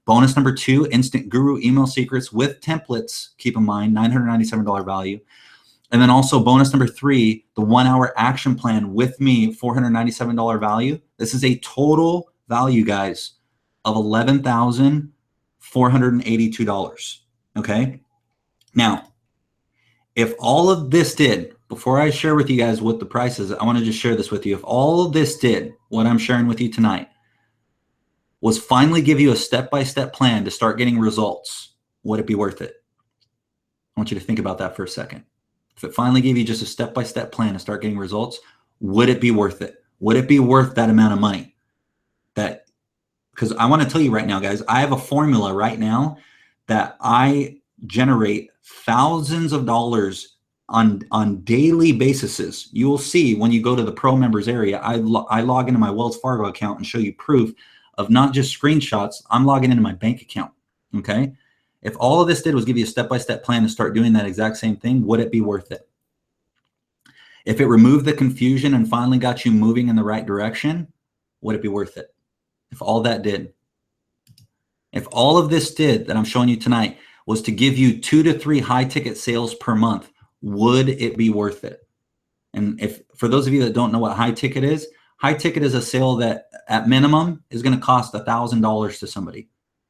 Bonus number 2, Instant Guru email secrets with templates, keep in mind, $997 value. And then also bonus number 3, the 1-hour action plan with me, $497 value. This is a total value, guys, of $11,482. Okay. Now, if all of this did, before I share with you guys what the price is, I want to just share this with you. If all of this did, what I'm sharing with you tonight, was finally give you a step-by-step plan to start getting results, would it be worth it? I want you to think about that for a second. If it finally gave you just a step-by-step plan to start getting results, would it be worth it? Would it be worth that amount of money? Because I want to tell you right now, guys, I have a formula right now that I generate thousands of dollars on daily basis. You will see when you go to the pro members area, I log into my Wells Fargo account and show you proof of not just screenshots. I'm logging into my bank account. Okay. If all of this did was give you a step-by-step plan to start doing that exact same thing, would it be worth it? If it removed the confusion and finally got you moving in the right direction, would it be worth it? If all that did, if all of this did that I'm showing you tonight was to give you 2 to 3 high ticket sales per month, would it be worth it? And if, for those of you that don't know what high ticket is a sale that at minimum is going to cost $1,000 to somebody.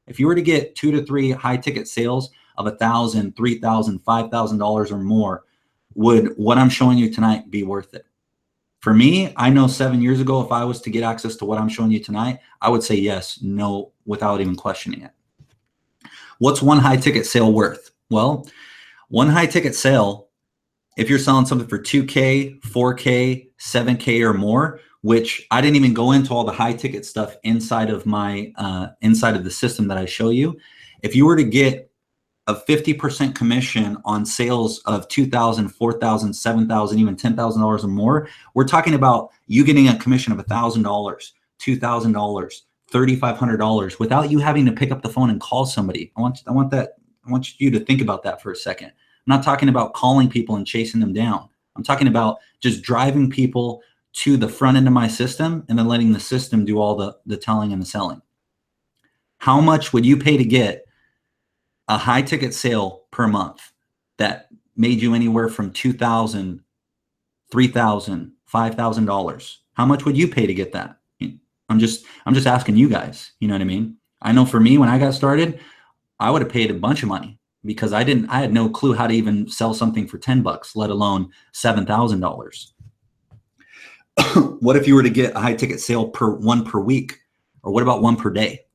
If you were to get 2 to 3 high ticket sales of $1,000, $3,000, $5,000 or more, would what I'm showing you tonight be worth it? For me, I know 7 years ago, if I was to get access to what I'm showing you tonight, I would say yes, no, without even questioning it. What's one high ticket sale worth? Well, one high ticket sale, if you're selling something for 2K, 4K, 7K or more, which I didn't even go into all the high ticket stuff inside of my inside of the system that I show you. If you were to get a 50% commission on sales of $2,000, $4,000, $7,000, even $10,000 or more, we're talking about you getting a commission of $1,000, $2,000, $3,500 without you having to pick up the phone and call somebody. I want you to think about that for a second. I'm not talking about calling people and chasing them down. I'm talking about just driving people to the front end of my system and then letting the system do all the telling and the selling. How much would you pay to get a high ticket sale per month that made you anywhere from $2,000, $3,000, $5,000? How much would you pay to get that? I'm just asking you guys, you know what I mean? I know for me, when I got started, I would have paid a bunch of money because I had no clue how to even sell something for 10 bucks, let alone $7,000. What if you were to get a high ticket sale per week? Or what about one per day?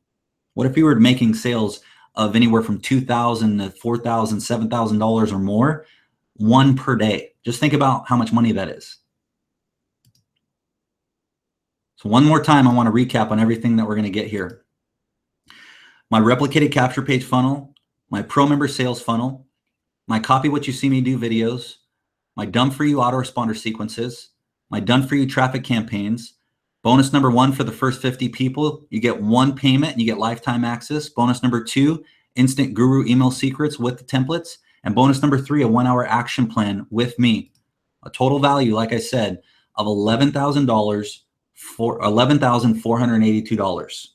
What if you were making sales of anywhere from $2,000 to $4,000, $7,000 or more, one per day? Just think about how much money that is. So one more time, I want to recap on everything that we're going to get here. My replicated capture page funnel, my pro member sales funnel, my copy what you see me do videos, my done for you autoresponder sequences, my done for you traffic campaigns. Bonus number 1 for the first 50 people, you get 1 payment and you get lifetime access. Bonus number 2, instant guru email secrets with the templates. And bonus number 3, a 1-hour action plan with me. A total value, like I said, of $11,000 for $11,482.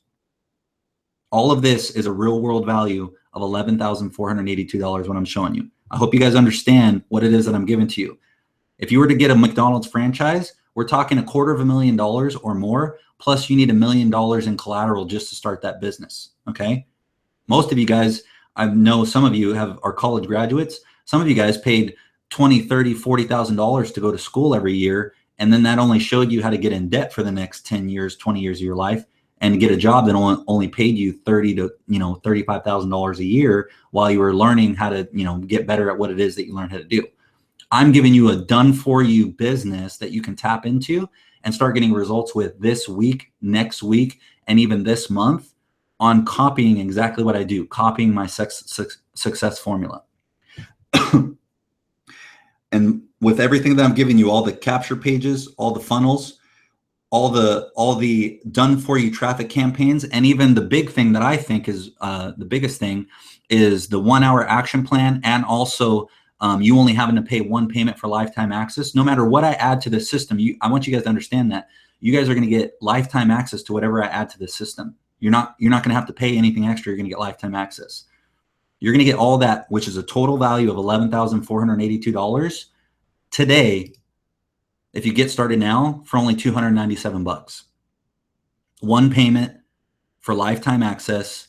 All of this is a real world value of $11,482 what I'm showing you. I hope you guys understand what it is that I'm giving to you. If you were to get a McDonald's franchise, we're talking $250,000 or more, plus you need $1 million in collateral just to start that business, okay? Most of you guys, I know some of you are college graduates. Some of you guys paid $20,000, $30,000, $40,000 to go to school every year, and then that only showed you how to get in debt for the next 10 years, 20 years of your life, and get a job that only paid you $30,000 to $35,000 a year while you were learning how to get better at what it is that you learned how to do. I'm giving you a done for you business that you can tap into and start getting results with this week, next week, and even this month on copying exactly what I do, copying my success formula. And with everything that I'm giving you, all the capture pages, all the funnels, all the done for you traffic campaigns, and even the big thing that I think is the biggest thing is the 1-hour action plan, and also you only having to pay 1 payment for lifetime access. No matter what I add to the system, I want you guys to understand that you guys are going to get lifetime access to whatever I add to the system. You're not going to have to pay anything extra. You're going to get lifetime access. You're going to get all that, which is a total value of $11,482 today. If you get started now for only $297, 1 payment for lifetime access,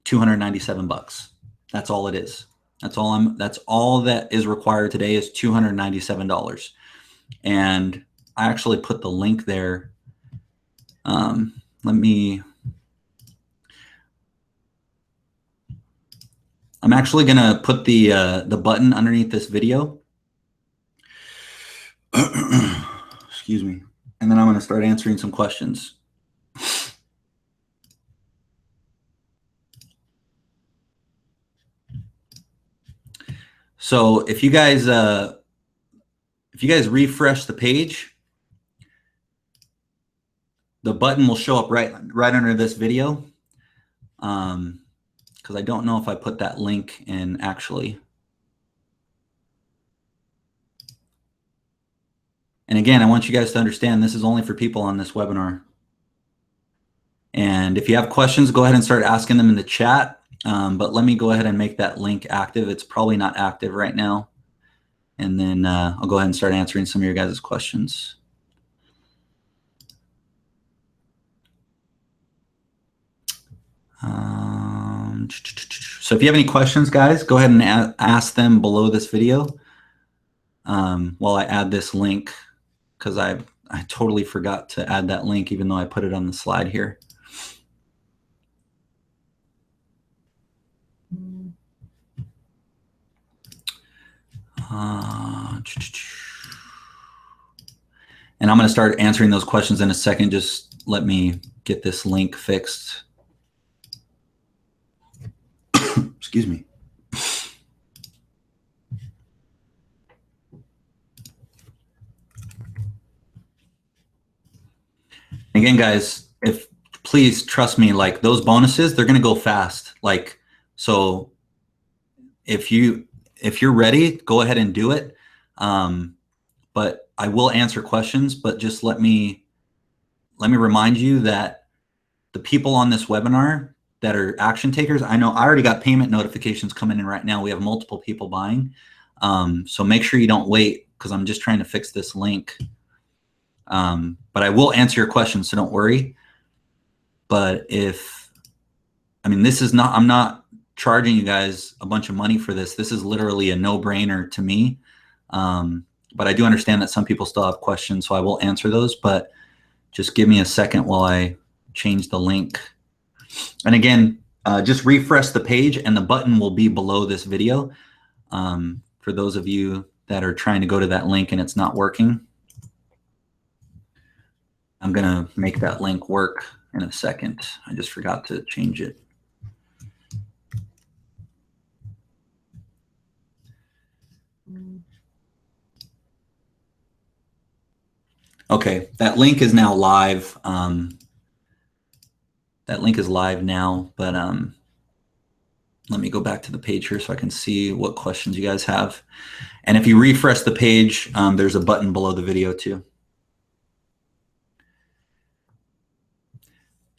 $297. That's all it is. That's all that is required today is $297. And I actually put the link there. I'm actually going to put the button underneath this video. Excuse me. And then I'm going to start answering some questions. So if you guys refresh the page, the button will show up right under this video. Because I don't know if I put that link in actually. And again, I want you guys to understand this is only for people on this webinar. And if you have questions, go ahead and start asking them in the chat. But let me go ahead and make that link active. It's probably not active right now. And then I'll go ahead and start answering some of your guys' questions. So if you have any questions, guys, go ahead and ask them below this video while I add this link, because I totally forgot to add that link, even though I put it on the slide here. And I'm going to start answering those questions in a second. Just let me get this link fixed. Excuse me. Again, guys, if please trust me, like those bonuses, they're going to go fast. Like, so if you're ready, go ahead and do it. But I will answer questions, but just let me remind you that the people on this webinar that are action takers, I know I already got payment notifications coming in right now. We have multiple people buying. So make sure you don't wait, because I'm just trying to fix this link. But I will answer your questions, so don't worry. But this is not, I'm not charging you guys a bunch of money for this. This is literally a no-brainer to me. But I do understand that some people still have questions, so I will answer those. But just give me a second while I change the link. And again, just refresh the page and the button will be below this video. For those of you that are trying to go to that link and it's not working, I'm going to make that link work in a second. I just forgot to change it. Okay, that link is now live. That link is live now, but let me go back to the page here so I can see what questions you guys have. And if you refresh the page, there's a button below the video too.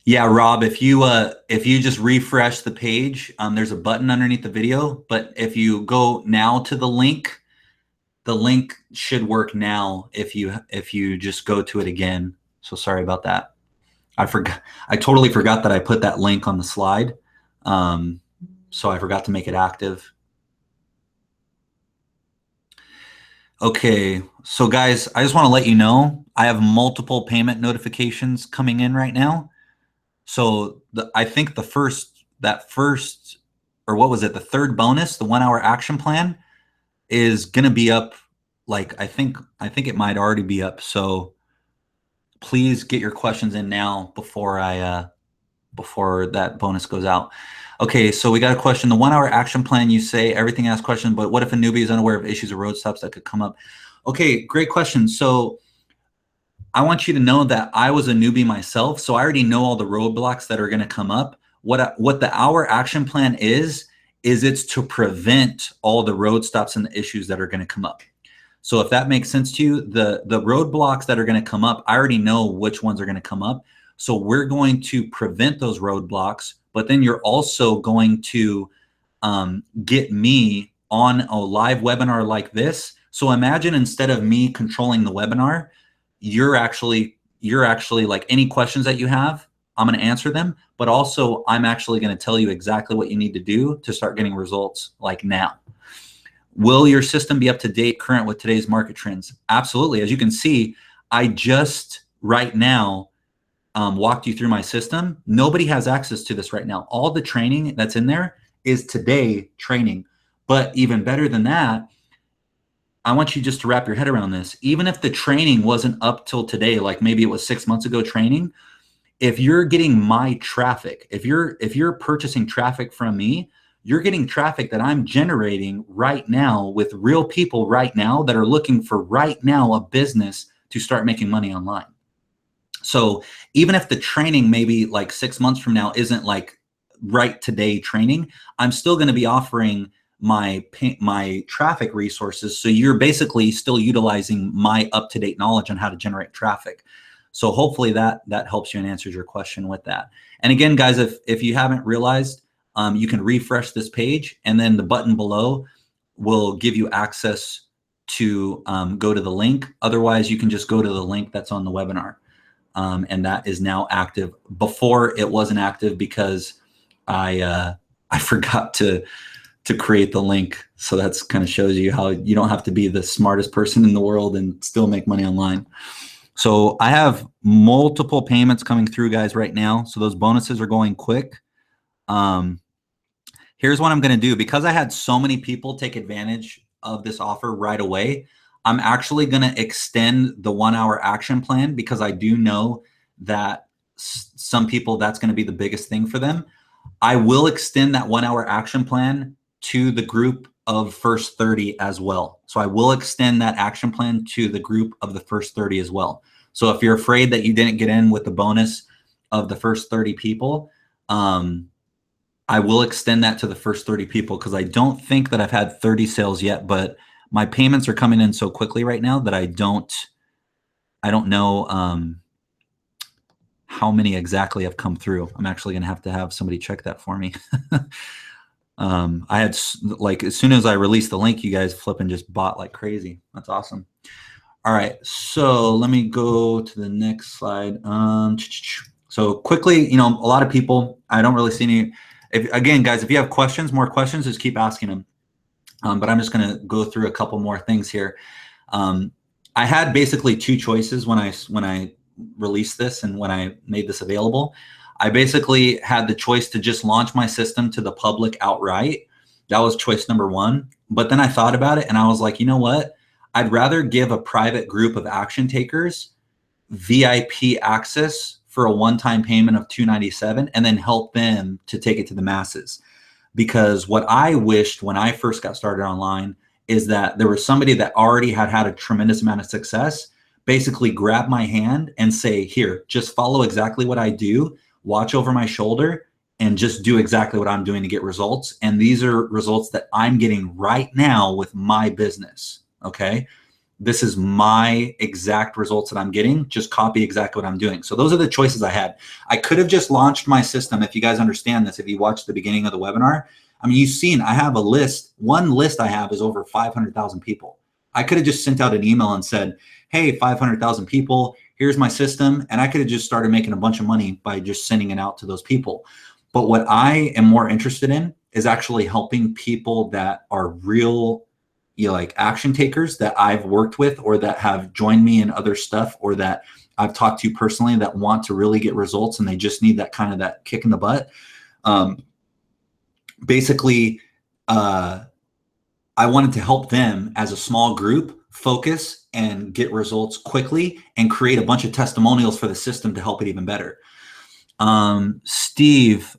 Yeah, Rob, if you just refresh the page, there's a button underneath the video. But if you go now to the link should work now if you just go to it again. So sorry about that. I totally forgot that I put that link on the slide. So I forgot to make it active. Okay, so guys, I just want to let you know I have multiple payment notifications coming in right now. So I think the third bonus, the 1 hour action plan, is going to be up. Like, I think it might already be up. So please get your questions in now before that bonus goes out. Okay, so we got a question. The 1 hour action plan, you say everything asks questions, but what if a newbie is unaware of issues or road stops that could come up? Okay, great question. So I want you to know that I was a newbie myself, so I already know all the roadblocks that are going to come up. What the hour action plan is it's to prevent all the road stops and the issues that are going to come up. So if that makes sense to you, the roadblocks that are going to come up, I already know which ones are going to come up. So we're going to prevent those roadblocks, but then you're also going to get me on a live webinar like this. So imagine instead of me controlling the webinar, you're actually like, any questions that you have, I'm going to answer them, but also I'm actually going to tell you exactly what you need to do to start getting results like now. Will your system be up to date, current with today's market trends? Absolutely. As you can see, I just right now walked you through my system. Nobody has access to this right now. All the training that's in there is today training. But even better than that, I want you just to wrap your head around this. Even if the training wasn't up till today, like maybe it was 6 months ago training, if you're getting my traffic, if you're purchasing traffic from me, you're getting traffic that I'm generating right now with real people right now that are looking for right now a business to start making money online. So even if the training maybe like 6 months from now isn't like right today training, I'm still going to be offering my traffic resources. So you're basically still utilizing my up-to-date knowledge on how to generate traffic. So hopefully that helps you and answers your question with that. And again, guys, if you haven't realized, you can refresh this page, and then the button below will give you access to go to the link. Otherwise, you can just go to the link that's on the webinar. And that is now active. Before, it wasn't active because I forgot to create the link. So that's kind of shows you how you don't have to be the smartest person in the world and still make money online. So I have multiple payments coming through, guys, right now. So those bonuses are going quick. Here's what I'm going to do. Because I had so many people take advantage of this offer right away, I'm actually going to extend the 1 hour action plan, because I do know that some people, that's going to be the biggest thing for them. I will extend that 1 hour action plan to the group of first 30 as well. So I will extend that action plan to the group of the first 30 as well. So if you're afraid that you didn't get in with the bonus of the first 30 people, I will extend that to the first 30 people, because I don't think that I've had 30 sales yet, but my payments are coming in so quickly right now that I don't know how many exactly have come through. I'm actually going to have somebody check that for me. I had, like, as soon as I released the link, you guys flipping just bought like crazy. That's awesome. All right, so let me go to the next slide. So quickly, you know, a lot of people, I don't really see any. Again, guys, if you have questions, more questions, just keep asking them. But I'm just going to go through a couple more things here. I had basically two choices when I released this and when I made this available. I basically had the choice to just launch my system to the public outright. That was choice number one. But then I thought about it and I was like, you know what? I'd rather give a private group of action takers VIP access for a one-time payment of $297 and then help them to take it to the masses. Because what I wished when I first got started online is that there was somebody that already had a tremendous amount of success, basically grab my hand and say, here, just follow exactly what I do, watch over my shoulder, and just do exactly what I'm doing to get results. And these are results that I'm getting right now with my business, okay? This is my exact results that I'm getting. Just copy exactly what I'm doing. So those are the choices I had. I could have just launched my system. If you guys understand this, if you watched the beginning of the webinar, I mean, you've seen I have a list. One list I have is over 500,000 people. I could have just sent out an email and said, hey, 500,000 people, here's my system. And I could have just started making a bunch of money by just sending it out to those people. But what I am more interested in is actually helping people that are real, you know, like action takers that I've worked with or that have joined me in other stuff or that I've talked to personally that want to really get results and they just need that kind of that kick in the butt. Basically, I wanted to help them as a small group focus and get results quickly and create a bunch of testimonials for the system to help it even better. Steve,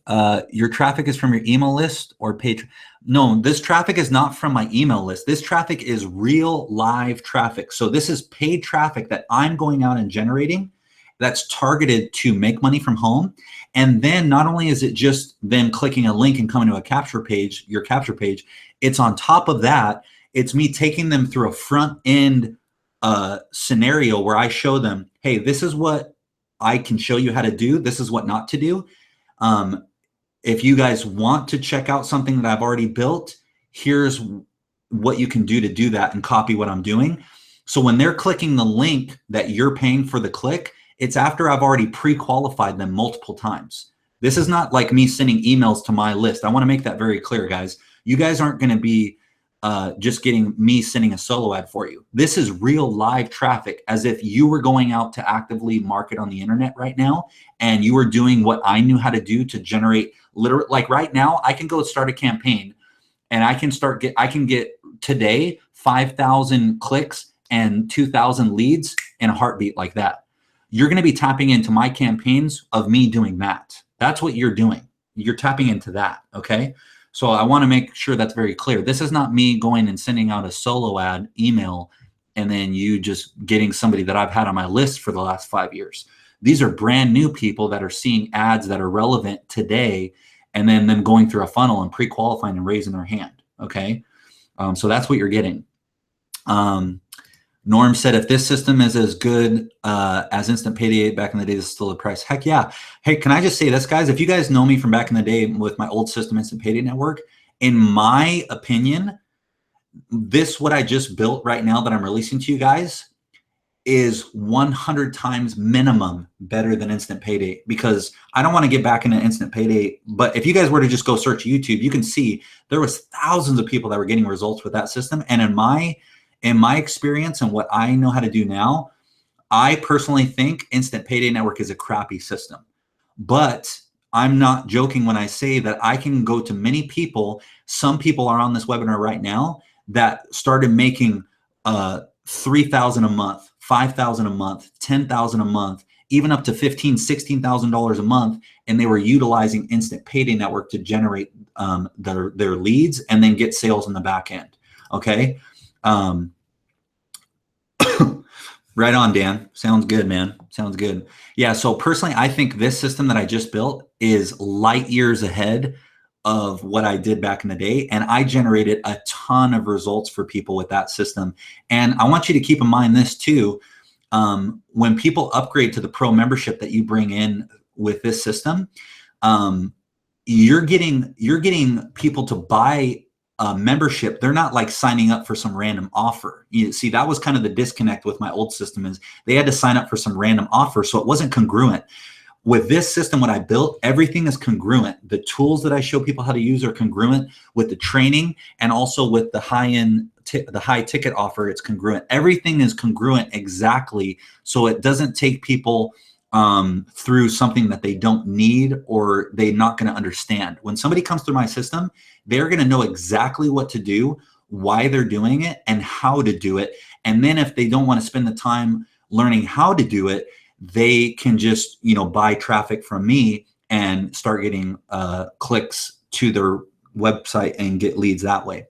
your traffic is from your email list or page? No, this traffic is not from my email list. This traffic is real live traffic. So this is paid traffic that I'm going out and generating that's targeted to make money from home. And then not only is it just them clicking a link and coming to a capture page, your capture page, it's on top of that, it's me taking them through a front end scenario where I show them, hey, this is what I can show you how to do. This is what not to do. If you guys want to check out something that I've already built, here's what you can do to do that and copy what I'm doing. So when they're clicking the link that you're paying for the click, it's after I've already pre-qualified them multiple times. This is not like me sending emails to my list. I want to make that very clear, guys. You guys aren't going to be just getting me sending a solo ad for you. This is real live traffic, as if you were going out to actively market on the internet right now and you were doing what I knew how to do to generate literally, like right now, I can go start a campaign and I can get today 5,000 clicks and 2,000 leads in a heartbeat like that. You're going to be tapping into my campaigns of me doing that. That's what you're doing. You're tapping into that, okay? So I want to make sure that's very clear. This is not me going and sending out a solo ad email and then you just getting somebody that I've had on my list for the last 5 years. These are brand new people that are seeing ads that are relevant today and then them going through a funnel and pre-qualifying and raising their hand, okay? So that's what you're getting. Norm said, if this system is as good as Instant Payday back in the day, this is still the price. Heck yeah. Hey, can I just say this, guys? If you guys know me from back in the day with my old system, Instant Payday Network, in my opinion, what I just built right now that I'm releasing to you guys is 100 times minimum better than Instant Payday, because I don't want to get back into Instant Payday. But if you guys were to just go search YouTube, you can see there was thousands of people that were getting results with that system. And in my experience and what I know how to do now, I personally think Instant Payday Network is a crappy system. But I'm not joking when I say that I can go to many people. Some people are on this webinar right now that started making $3,000 a month, $5,000 a month, $10,000 a month even up to $15,000, $16,000 a month, and they were utilizing Instant Payday Network to generate their leads and then get sales in the back end. Okay. Right on, Dan. Sounds good, man. Sounds good. Yeah. So personally, I think this system that I just built is light years ahead of what I did back in the day. And I generated a ton of results for people with that system. And I want you to keep in mind this too. When people upgrade to the pro membership that you bring in with this system, you're getting people to buy a membership. They're not like signing up for some random offer. You see, that was kind of the disconnect with my old system, is they had to sign up for some random offer. So it wasn't congruent. With this system, what I built, everything is congruent. The tools that I show people how to use are congruent with the training, and also with the high ticket offer, it's congruent. Everything is congruent exactly. So it doesn't take people through something that they don't need or they're not going to understand. When somebody comes through my system, they're going to know exactly what to do, why they're doing it, and how to do it. And then if they don't want to spend the time learning how to do it, they can just, buy traffic from me and start getting clicks to their website and get leads that way.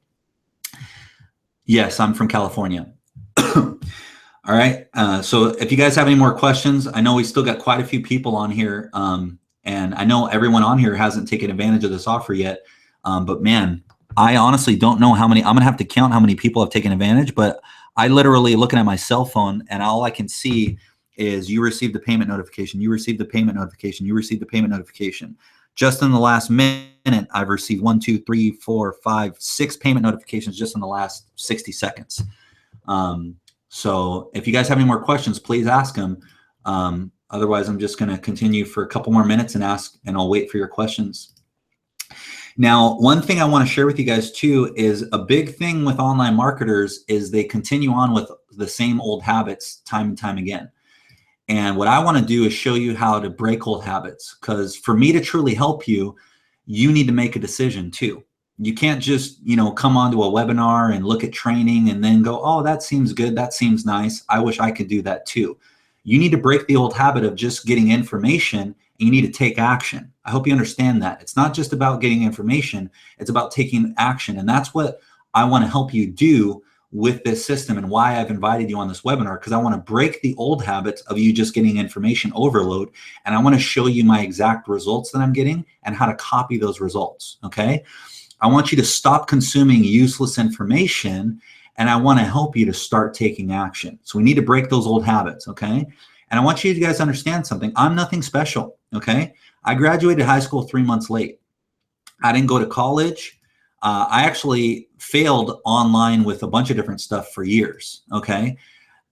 Yes, I'm from California. All right. So if you guys have any more questions, I know we still got quite a few people on here. And I know everyone on here hasn't taken advantage of this offer yet. But man, I honestly don't know how many. I'm going to have to count how many people have taken advantage. But I literally looking at my cell phone, and all I can see is you received the payment notification. You received the payment notification. You received the payment notification. Just in the last minute, I've received 1, 2, 3, 4, 5, 6 payment notifications just in the last 60 seconds. So if you guys have any more questions, please ask them. Otherwise, I'm just going to continue for a couple more minutes and I'll wait for your questions. Now, one thing I want to share with you guys too is a big thing with online marketers is they continue on with the same old habits time and time again. And what I want to do is show you how to break old habits, because for me to truly help you, you need to make a decision too. You can't just, come onto a webinar and look at training and then go, oh, that seems good. That seems nice. I wish I could do that too. You need to break the old habit of just getting information, and you need to take action. I hope you understand that. It's not just about getting information. It's about taking action. And that's what I want to help you do with this system, and why I've invited you on this webinar, because I want to break the old habits of you just getting information overload. And I want to show you my exact results that I'm getting and how to copy those results. Okay. I want you to stop consuming useless information, and I want to help you to start taking action. So we need to break those old habits, okay? And I want you guys to understand something. I'm nothing special, okay? I graduated high school 3 months late. I didn't go to college. I actually failed online with a bunch of different stuff for years, okay?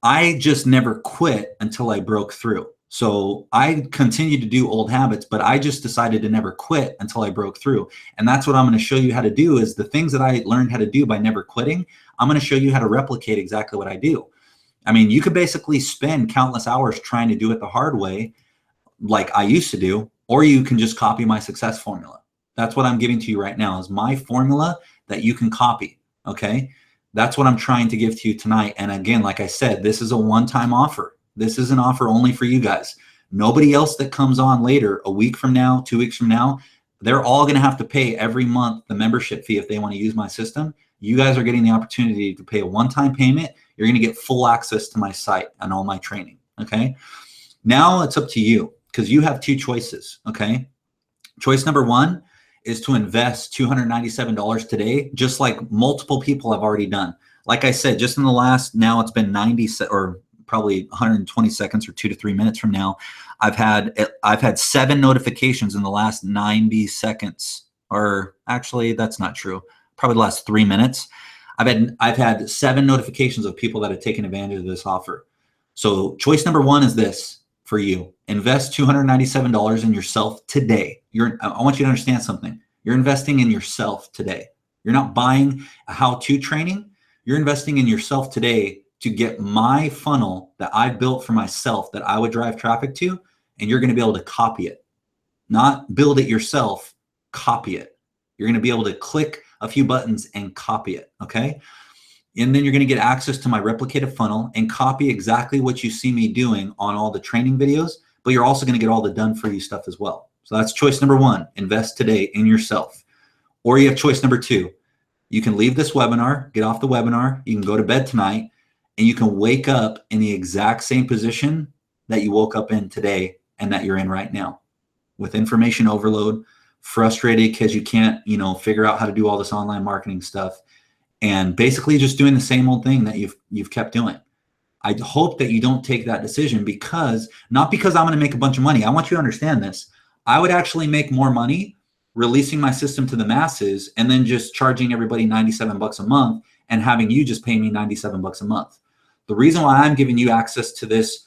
I just never quit until I broke through. So I continued to do old habits, but I just decided to never quit until I broke through. And that's what I'm going to show you how to do, is the things that I learned how to do by never quitting. I'm going to show you how to replicate exactly what I do. I mean, you could basically spend countless hours trying to do it the hard way, like I used to do, or you can just copy my success formula. That's what I'm giving to you right now, is my formula that you can copy. Okay. That's what I'm trying to give to you tonight. And again, like I said, this is a one-time offer. This is an offer only for you guys. Nobody else that comes on later, a week from now, 2 weeks from now, they're all going to have to pay every month the membership fee if they want to use my system. You guys are getting the opportunity to pay a one-time payment. You're going to get full access to my site and all my training. Okay. Now it's up to you, because you have 2 choices. Okay. Choice number 1 is to invest $297 today, just like multiple people have already done. Like I said, just in the last, now it's been 90 or probably 120 seconds or 2 to 3 minutes from now, I've had 7 notifications in the last 90 seconds, or actually that's not true. Probably the last 3 minutes. I've had 7 notifications of people that have taken advantage of this offer. So choice number 1 is this for you. Invest $297 in yourself today. I want you to understand something. You're investing in yourself today. You're not buying a how-to training. You're investing in yourself today to get my funnel that I built for myself that I would drive traffic to, and you're going to be able to copy it. Not build it yourself, copy it. You're going to be able to click a few buttons and copy it, okay? And then you're going to get access to my replicated funnel and copy exactly what you see me doing on all the training videos, but you're also going to get all the done for you stuff as well. So that's choice number one, invest today in yourself. Or you have choice number two. You can leave this webinar, get off the webinar, you can go to bed tonight, and you can wake up in the exact same position that you woke up in today and that you're in right now, with information overload, frustrated because you can't, figure out how to do all this online marketing stuff, and basically just doing the same old thing that you've kept doing. I hope that you don't take that decision, not because I'm going to make a bunch of money. I want you to understand this. I would actually make more money releasing my system to the masses and then just charging everybody $97 a month and having you just pay me $97 a month. The reason why I'm giving you access to this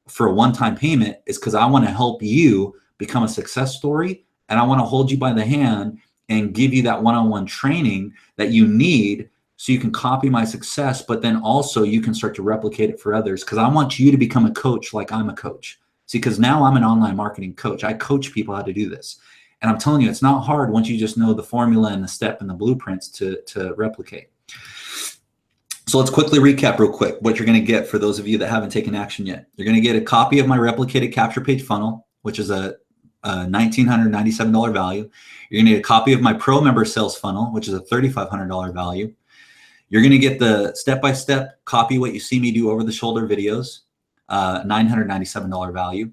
for a one-time payment is because I want to help you become a success story, and I want to hold you by the hand and give you that one-on-one training that you need so you can copy my success, but then also you can start to replicate it for others, because I want you to become a coach like I'm a coach. See, because now I'm an online marketing coach. I coach people how to do this. And I'm telling you, it's not hard once you just know the formula and the step and the blueprints to replicate. So let's quickly recap real quick what you're going to get for those of you that haven't taken action yet. You're going to get a copy of my replicated capture page funnel, which is a $1,997 value. You're going to get a copy of my pro member sales funnel, which is a $3,500 value. You're going to get the step-by-step copy what you see me do over the shoulder videos, $997 value.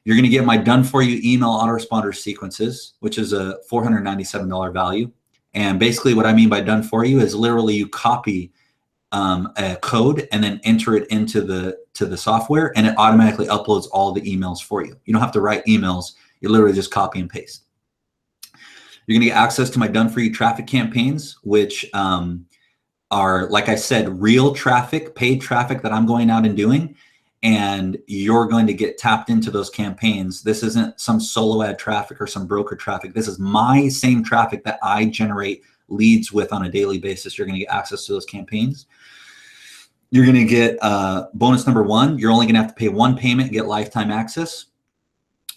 You're going to get my done for you email autoresponder sequences, which is a $497 value. And basically what I mean by done for you is literally you copy a code and then enter it into the software, and it automatically uploads all the emails for you. You don't have to write emails. You literally just copy and paste. You're going to get access to my done for you traffic campaigns, which are, like I said, real traffic, paid traffic that I'm going out and doing. And you're going to get tapped into those campaigns. This isn't some solo ad traffic or some broker traffic. This is my same traffic that I generate leads with on a daily basis. You're going to get access to those campaigns. You're going to get bonus number one. You're only going to have to pay one payment and get lifetime access.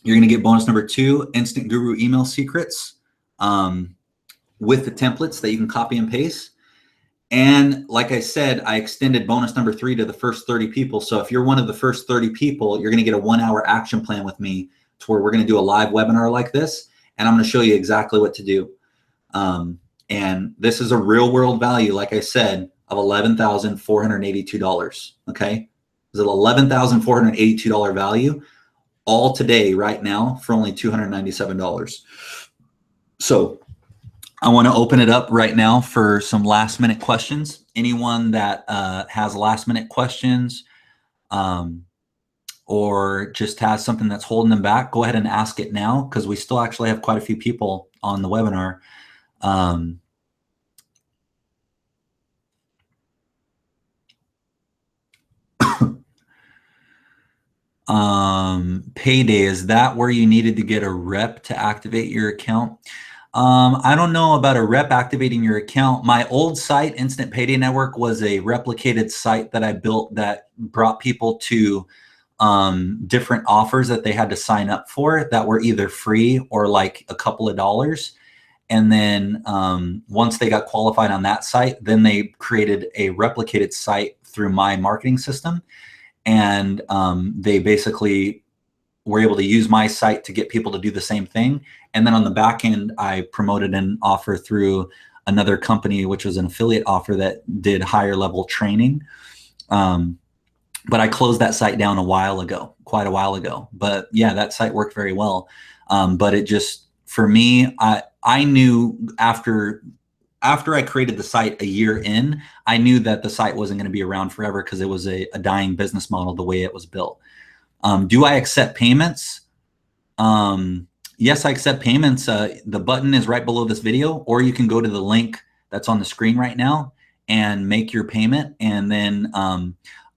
You're going to get bonus number two, Instant Guru email secrets with the templates that you can copy and paste. And like I said, I extended bonus number 3 to the first 30 people. So if you're one of the first 30 people, you're going to get a 1-hour action plan with me to where we're going to do a live webinar like this. And I'm going to show you exactly what to do. And this is a real world value, like I said, of $11,482. Okay. This is an $11,482 value all today, right now, for only $297. So I want to open it up right now for some last minute questions. Anyone that has last minute questions or just has something that's holding them back, go ahead and ask it now, because we still actually have quite a few people on the webinar. Payday, is that where you needed to get a rep to activate your account? I don't know about a rep activating your account. My old site, Instant Payday Network, was a replicated site that I built that brought people to different offers that they had to sign up for that were either free or like a couple of dollars. And then once they got qualified on that site, then they created a replicated site through my marketing system. And they basically were able to use my site to get people to do the same thing. And then on the back end, I promoted an offer through another company, which was an affiliate offer that did higher level training. But I closed that site down quite a while ago. But yeah, that site worked very well. But it just, for me, I knew after I created the site a year in, I knew that the site wasn't going to be around forever because it was a dying business model the way it was built. Do I accept payments? Yes, I accept payments. The button is right below this video, or you can go to the link that's on the screen right now and make your payment. And then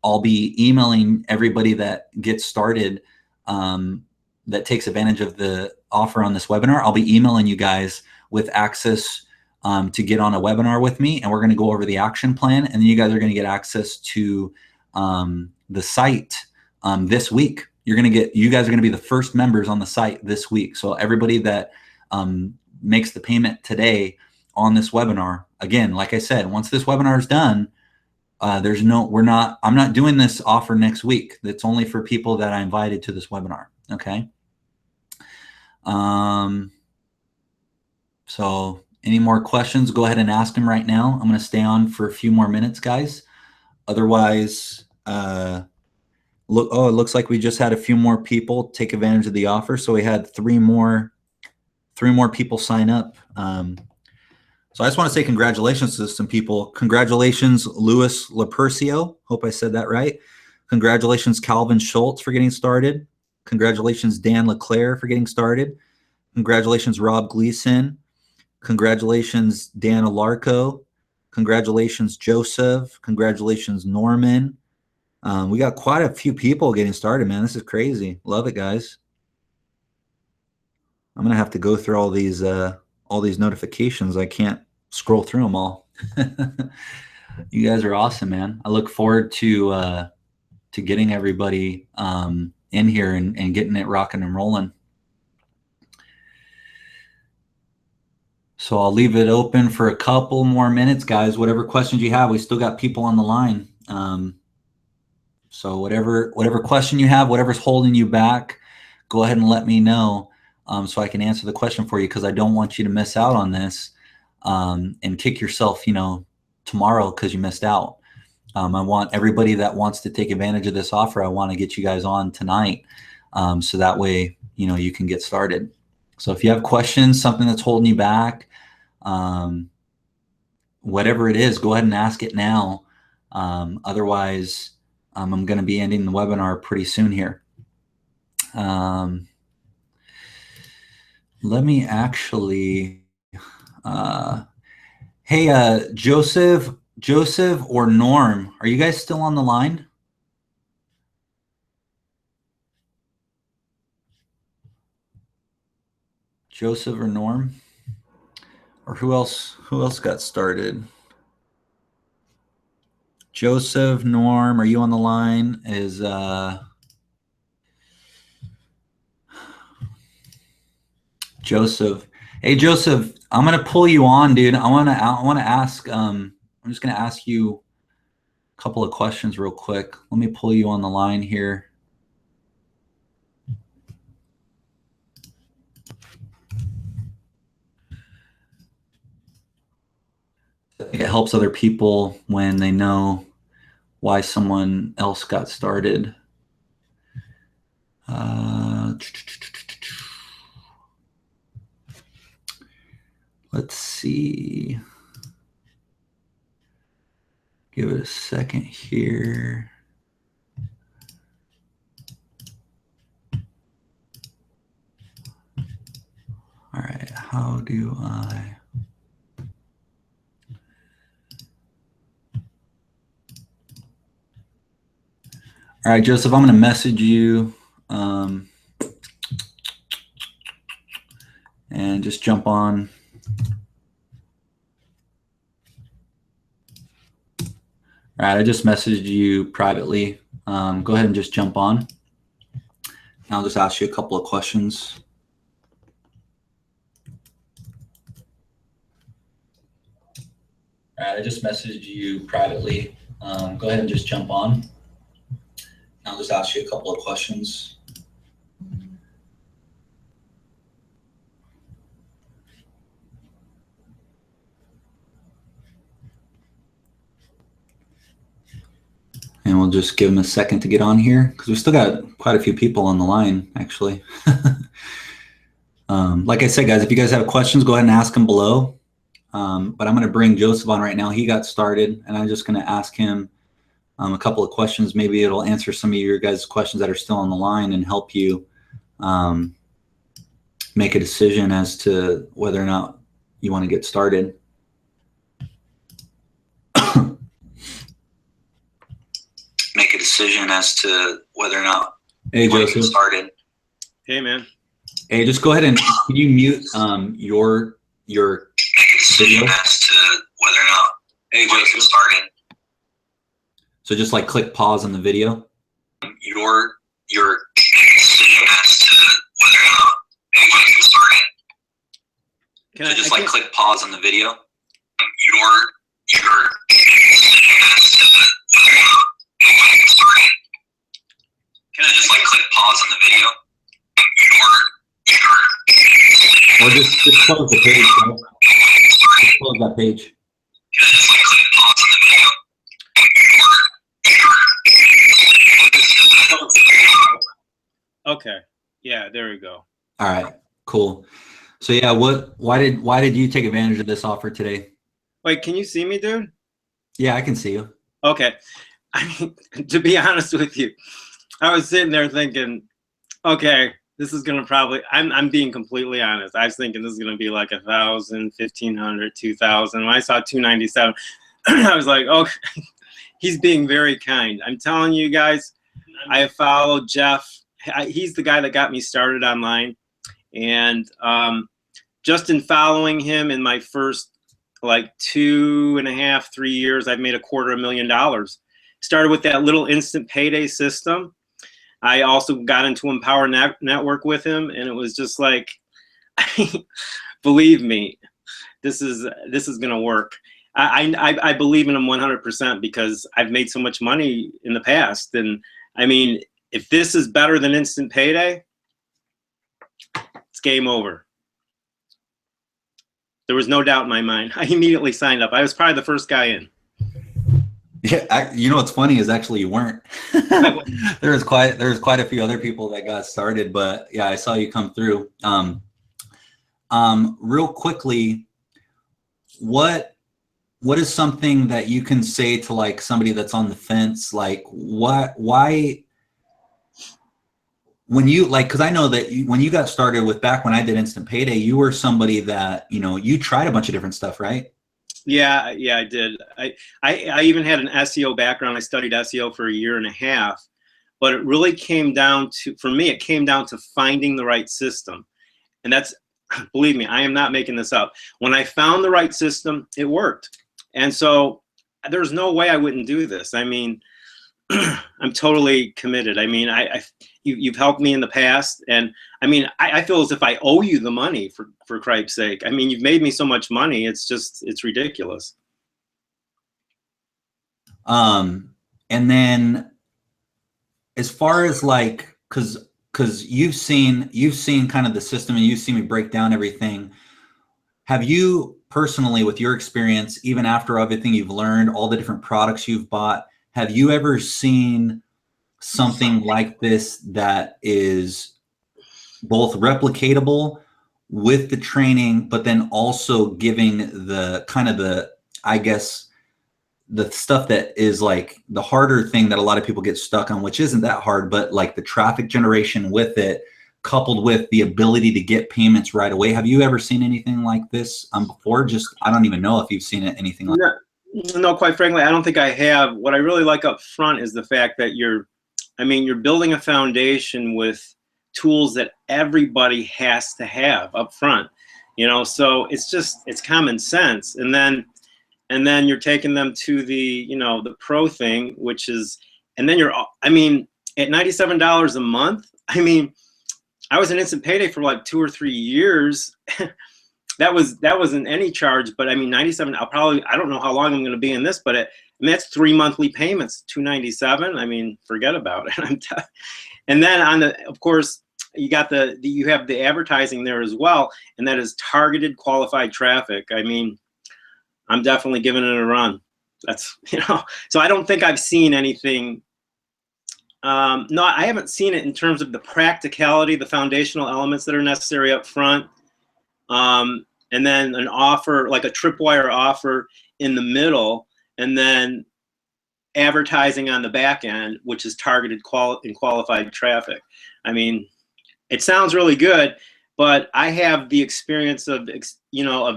I'll be emailing everybody that gets started that takes advantage of the offer on this webinar. I'll be emailing you guys with access to get on a webinar with me, and we're going to go over the action plan, and then you guys are going to get access to the site this week. You guys are going to be the first members on the site this week. So everybody that makes the payment today on this webinar, again, like I said, once this webinar is done, I'm not doing this offer next week. That's only for people that I invited to this webinar. Okay. So any more questions, go ahead and ask them right now. I'm going to stay on for a few more minutes, guys. Otherwise, it looks like we just had a few more people take advantage of the offer. So we had three more people sign up. So I just want to say congratulations to some people. Congratulations, Louis Lapercio. Hope I said that right. Congratulations, Calvin Schultz, for getting started. Congratulations, Dan LeClaire, for getting started. Congratulations, Rob Gleason. Congratulations, Dan Alarco. Congratulations, Joseph. Congratulations, Norman. We got quite a few people getting started, man. This is crazy. Love it, guys. I'm gonna have to go through all these notifications. I can't scroll through them all. You guys are awesome, man. I look forward to getting everybody in here and getting it rocking and rolling. So I'll leave it open for a couple more minutes, guys. Whatever questions you have, we still got people on the line. So whatever question you have, whatever's holding you back, go ahead and let me know so I can answer the question for you, because I don't want you to miss out on this and kick yourself, tomorrow because you missed out. I want everybody that wants to take advantage of this offer, I want to get you guys on tonight so that way, you can get started. So if you have questions, something that's holding you back, whatever it is, go ahead and ask it now. Otherwise, I'm going to be ending the webinar pretty soon here. Let me actually, hey, Joseph or Norm, are you guys still on the line? Joseph or Norm, or who else got started? Joseph, Norm, are you on the line? Is Joseph? Hey, Joseph, I'm gonna pull you on, dude. I want to ask. I'm just gonna ask you a couple of questions real quick. Let me pull you on the line here. I think it helps other people when they know why someone else got started. Let's see. Give it a second here. All right, how do I? All right, Joseph, I'm going to message you and just jump on. All right, I just messaged you privately. Go ahead and just jump on. I'll just ask you a couple of questions. All right, I just messaged you privately. Go ahead and just jump on. I'll just ask you a couple of questions. And we'll just give them a second to get on here because we still got quite a few people on the line, actually. Like I said, guys, if you guys have questions, go ahead and ask them below. But I'm going to bring Joseph on right now. He got started, and I'm just going to ask him a couple of questions. Maybe it'll answer some of your guys' questions that are still on the line and help you make a decision as to whether or not you want to get started. Make a decision as to whether or not you want to get started. Hey, man. Hey, just go ahead and can you mute your video? As to whether or not you want to get started. So just like click pause on the video. Your decision as to whether or not you want to get started. So just like click pause on the video. Your decision as to whether or not you want to get started. Can I just like click pause on the video? Or just close the page, bro. Just close that page. Okay. Yeah, there we go. All right, cool. So yeah, why did you take advantage of this offer today? Wait, can you see me, dude? Yeah, I can see you. Okay. I mean, to be honest with you, I was sitting there thinking, okay, this is gonna probably. I'm being completely honest. I was thinking this is gonna be like 1,000, 1,500, 2,000. When I saw 297, I was like, oh, he's being very kind. I'm telling you guys, I have followed Jeff. He's the guy that got me started online, and just in following him in my first like 2.5, 3 years, I've made $250,000. Started with that little instant payday system. I also got into Empower Network with him, and it was just like, believe me, this is gonna work. I believe in him 100% because I've made so much money in the past, and I mean, if this is better than instant payday, it's game over. There was no doubt in my mind. I immediately signed up. I was probably the first guy in. Yeah, you know what's funny is actually you weren't. There was quite a few other people that got started, but yeah, I saw you come through. Real quickly, what is something that you can say to like somebody that's on the fence? Like, why? When you like, because I know that when you got started with back when I did Instant Payday, you were somebody that you tried a bunch of different stuff, right? Yeah, I did. I even had an SEO background. I studied SEO for 1.5 years, but it really came down to, for me, it came down to finding the right system. And that's, believe me, I am not making this up. When I found the right system, it worked. And so there's no way I wouldn't do this. I mean, I'm totally committed. I mean, you've helped me in the past, and I mean, I feel as if I owe you the money for Christ's sake. I mean, you've made me so much money. It's ridiculous. And then as far as like, because you've seen kind of the system and you've seen me break down everything. Have you personally, with your experience, even after everything you've learned, all the different products you've bought, have you ever seen something like this that is both replicatable with the training, but then also giving the kind of the, I guess, the stuff that is like the harder thing that a lot of people get stuck on, which isn't that hard, but like the traffic generation with it, coupled with the ability to get payments right away? Have you ever seen anything like this before? Just, I don't even know if you've seen it, anything like that. No, quite frankly, I don't think I have. What I really like up front is the fact that you're building a foundation with tools that everybody has to have up front, so it's common sense. And then you're taking them to the, the pro thing, which is, and then at $97 a month, I was an Instant Payday for like 2 or 3 years. That wasn't any charge, but 97. I don't know how long I'm going to be in this, but that's 3 monthly payments, $297. Forget about it. And then of course, you have the advertising there as well, and that is targeted qualified traffic. I'm definitely giving it a run. That's, so I don't think I've seen anything. No, I haven't seen it in terms of the practicality, the foundational elements that are necessary up front. And then an offer, like a tripwire offer in the middle, and then advertising on the back end, which is targeted and qualified traffic. It sounds really good, but I have the experience of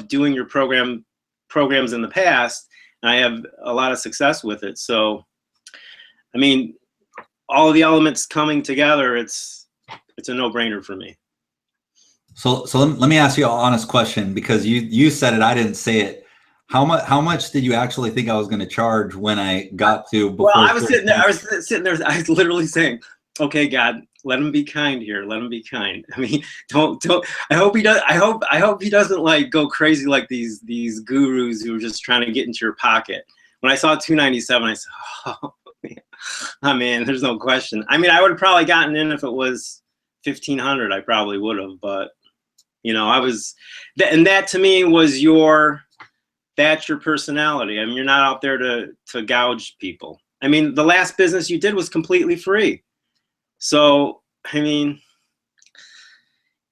doing your programs in the past, and I have a lot of success with it. So, all of the elements coming together, it's a no-brainer for me. So let me ask you an honest question, because you said it, I didn't say it. How much did you actually think I was going to charge when I got to? Well, I was sitting there. I was literally saying, "Okay, God, let him be kind here. Let him be kind." Don't. I hope he does. I hope he doesn't like go crazy like these gurus who are just trying to get into your pocket. When I saw $297, I said, "Oh man, there's no question." I would have probably gotten in if it was 1,500, I probably would have, but you know, and that to me was that's your personality. I mean, you're not out there to gouge people. I mean, the last business you did was completely free. So, I mean,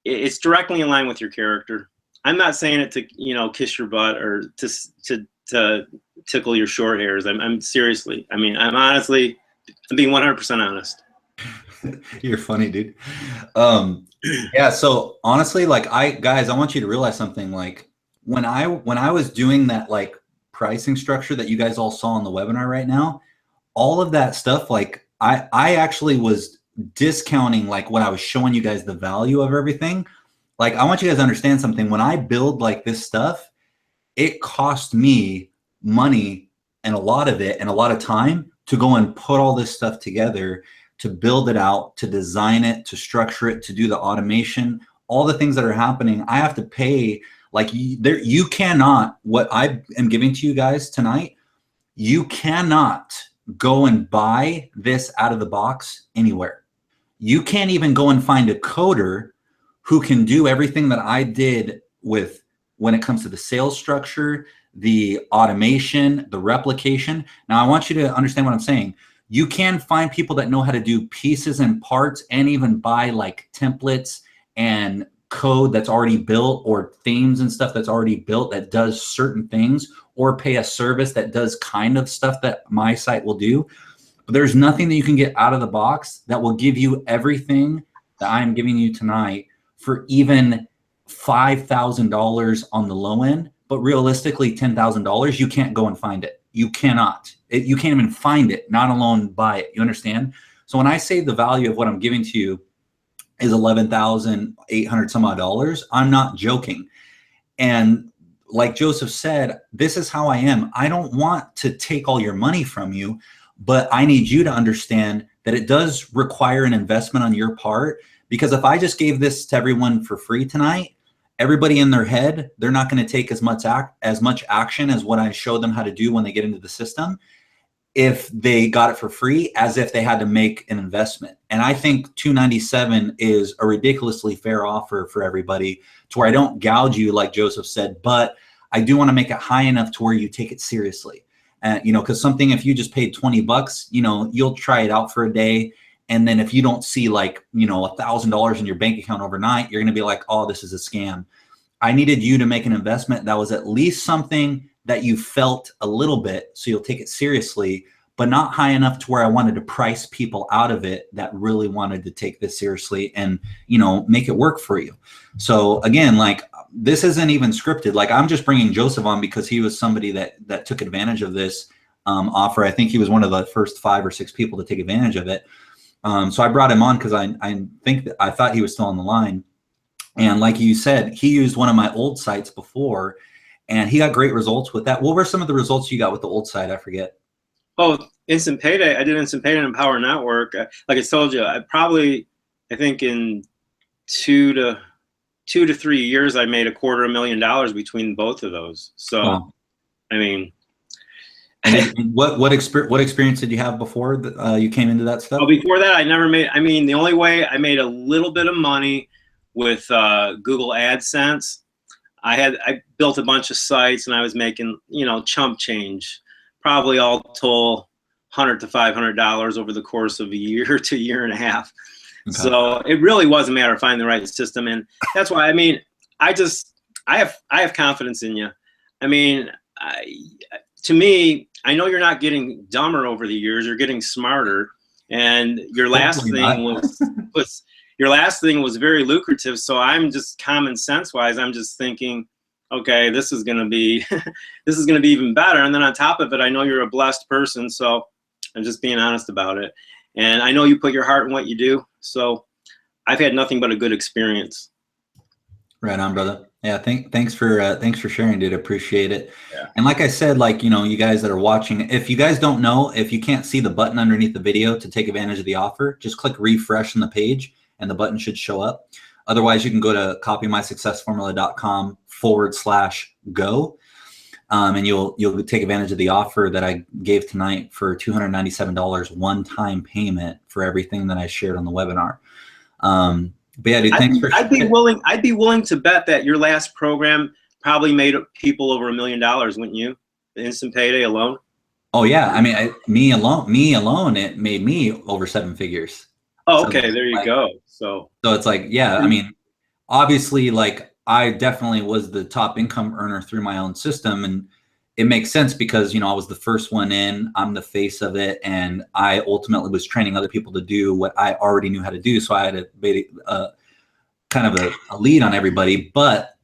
it's directly in line with your character. I'm not saying it to, you know, kiss your butt or to tickle your short hairs. I'm seriously, I mean, I'm being 100% honest. You're funny, dude. Yeah. So honestly, like guys, I want you to realize something. Like when I was doing that, like pricing structure that you guys all saw on the webinar right now, all of that stuff, like I actually was discounting like what I was showing you guys the value of everything. Like I want you guys to understand something. When I build like this stuff, it cost me money and a lot of it and a lot of time to go and put all this stuff together, to build it out, to design it, to structure it, to do the automation, all the things that are happening. I have to pay, like you cannot, what I am giving to you guys tonight, you cannot go and buy this out of the box anywhere. You can't even go and find a coder who can do everything that I did with when it comes to the sales structure, the automation, the replication. Now I want you to understand what I'm saying. You can find people that know how to do pieces and parts and even buy like templates and code that's already built or themes and stuff that's already built that does certain things, or pay a service that does kind of stuff that my site will do. But there's nothing that you can get out of the box that will give you everything that I'm giving you tonight for even $5,000 on the low end. But realistically, $10,000, you can't go and find it. You cannot. You can't even find it, not alone buy it. You understand? So when I say the value of what I'm giving to you is $11,800 some odd dollars, I'm not joking. And like Joseph said, this is how I am. I don't want to take all your money from you, but I need you to understand that it does require an investment on your part. Because if I just gave this to everyone for free tonight, everybody in their head, they're not going to take as much action as what I show them how to do when they get into the system if they got it for free, as if they had to make an investment. And I think $297 is a ridiculously fair offer for everybody, to where I don't gouge you like Joseph said, but I do want to make it high enough to where you take it seriously. You know, because something, if you just paid $20, you know, you'll try it out for a day. And then if you don't see like, you know, $1,000 in your bank account overnight, you're going to be like, oh, this is a scam. I needed you to make an investment that was at least something that you felt a little bit, so you'll take it seriously, but not high enough to where I wanted to price people out of it that really wanted to take this seriously and, you know, make it work for you. So again, like this isn't even scripted. Like I'm just bringing Joseph on because he was somebody that took advantage of this offer. I think he was one of the first 5 or 6 people to take advantage of it. So I brought him on because I thought he was still on the line. And like you said, he used one of my old sites before, and he got great results with that. What were some of the results you got with the old site? I forget. Oh, Instant Payday. I did Instant Payday and Power Network. Like I told you, I think in 2 to 3 years, I made $250,000 between both of those. So, wow. I mean, and what experience did you have before you came into that stuff? Well, before that, I never made. I mean, the only way I made a little bit of money with Google AdSense. I built a bunch of sites and I was making, you know, chump change, probably all told $100 to $500 over the course of a year to a year and a half. Okay. So it really was a matter of finding the right system, and that's why. I mean, I have confidence in you. I mean, to me, I know you're not getting dumber over the years. You're getting smarter, and your last thing was very lucrative. So I'm just common sense wise, I'm just thinking, okay, this is gonna be even better. And then on top of it, I know you're a blessed person, so I'm just being honest about it. And I know you put your heart in what you do. So I've had nothing but a good experience. Right on, brother. Yeah, thanks for sharing, dude. Appreciate it. Yeah. And like I said, like, you know, you guys that are watching, if you guys don't know, if you can't see the button underneath the video to take advantage of the offer, just click refresh on the page and the button should show up. Otherwise, you can go to copymysuccessformula.com/go. And you'll take advantage of the offer that I gave tonight for $297 one-time payment for everything that I shared on the webinar. But yeah, dude, thanks for. I'd be willing to bet that your last program probably made people over $1 million, wouldn't you? The instant payday alone. Oh yeah, I mean, me alone, it made me over 7 figures. Oh, So okay, there you like, go. So it's like, yeah, I mean, obviously, like I definitely was the top income earner through my own system, and it makes sense because I was the first one in, I'm the face of it, and I ultimately was training other people to do what I already knew how to do. So I had a kind of a lead on everybody. But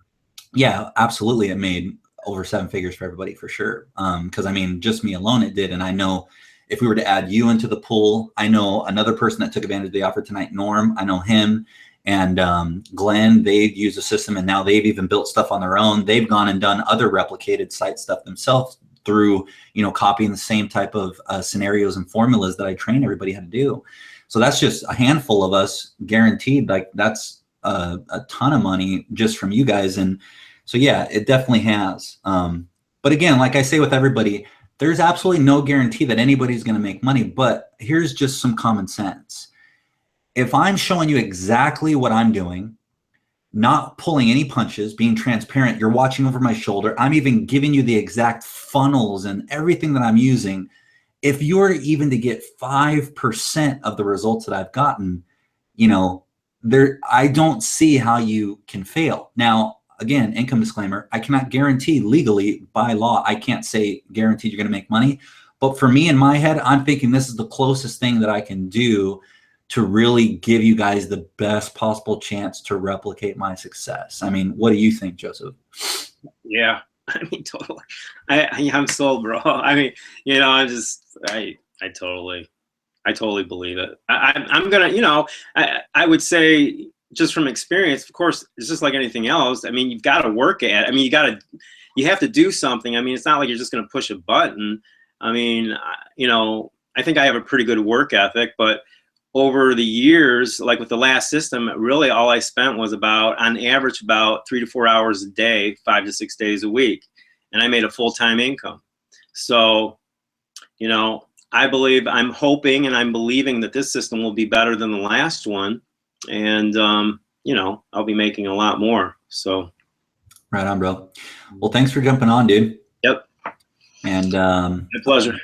yeah, absolutely, it made over 7 figures for everybody for sure. Because I mean, just me alone, it did, and I know if we were to add you into the pool, I know another person that took advantage of the offer tonight, Norm. I know him. And Glenn, they've used a system, and now they've even built stuff on their own. They've gone and done other replicated site stuff themselves through, copying the same type of scenarios and formulas that I train everybody how to do. So that's just a handful of us, guaranteed. Like that's a ton of money just from you guys. And so, yeah, it definitely has. But again, like I say with everybody, there's absolutely no guarantee that anybody's going to make money. But here's just some common sense. If I'm showing you exactly what I'm doing, not pulling any punches, being transparent, you're watching over my shoulder, I'm even giving you the exact funnels and everything that I'm using. If you're even to get 5% of the results that I've gotten, I don't see how you can fail. Now, again, income disclaimer, I cannot guarantee legally by law, I can't say guaranteed you're going to make money. But for me in my head, I'm thinking this is the closest thing that I can do to really give you guys the best possible chance to replicate my success. I mean, what do you think, Joseph? Yeah, I mean, totally. I'm sold, bro. I mean, I totally believe it. I'm gonna, I would say just from experience, of course, it's just like anything else. I mean, you've got to work at it. I mean, you have to do something. I mean, it's not like you're just gonna push a button. I mean, I think I have a pretty good work ethic, but over the years, like with the last system, really all I spent was on average, about 3 to 4 hours a day, 5 to 6 days a week. And I made a full-time income. So, I'm hoping and I'm believing that this system will be better than the last one. And, I'll be making a lot more. So. Right on, bro. Well, thanks for jumping on, dude. Yep. And my pleasure.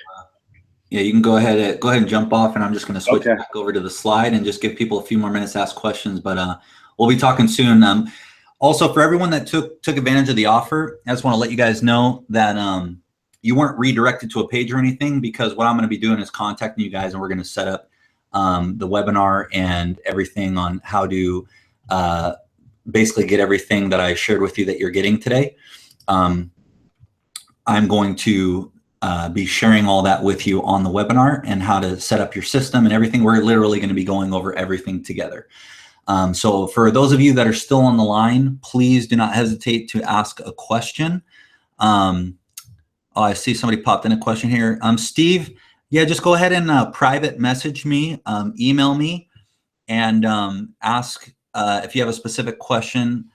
Yeah, you can go ahead and jump off, and I'm just going to switch back over to the slide and just give people a few more minutes to ask questions. But we'll be talking soon. Also, for everyone that took advantage of the offer, I just want to let you guys know that you weren't redirected to a page or anything, because what I'm going to be doing is contacting you guys, and we're going to set up the webinar and everything on how to basically get everything that I shared with you that you're getting today. I'm going to be sharing all that with you on the webinar and how to set up your system and everything. We're literally going to be going over everything together. So for those of you that are still on the line, please do not hesitate to ask a question. I see somebody popped in a question here. Steve, yeah, just go ahead and private message me, email me, and ask if you have a specific question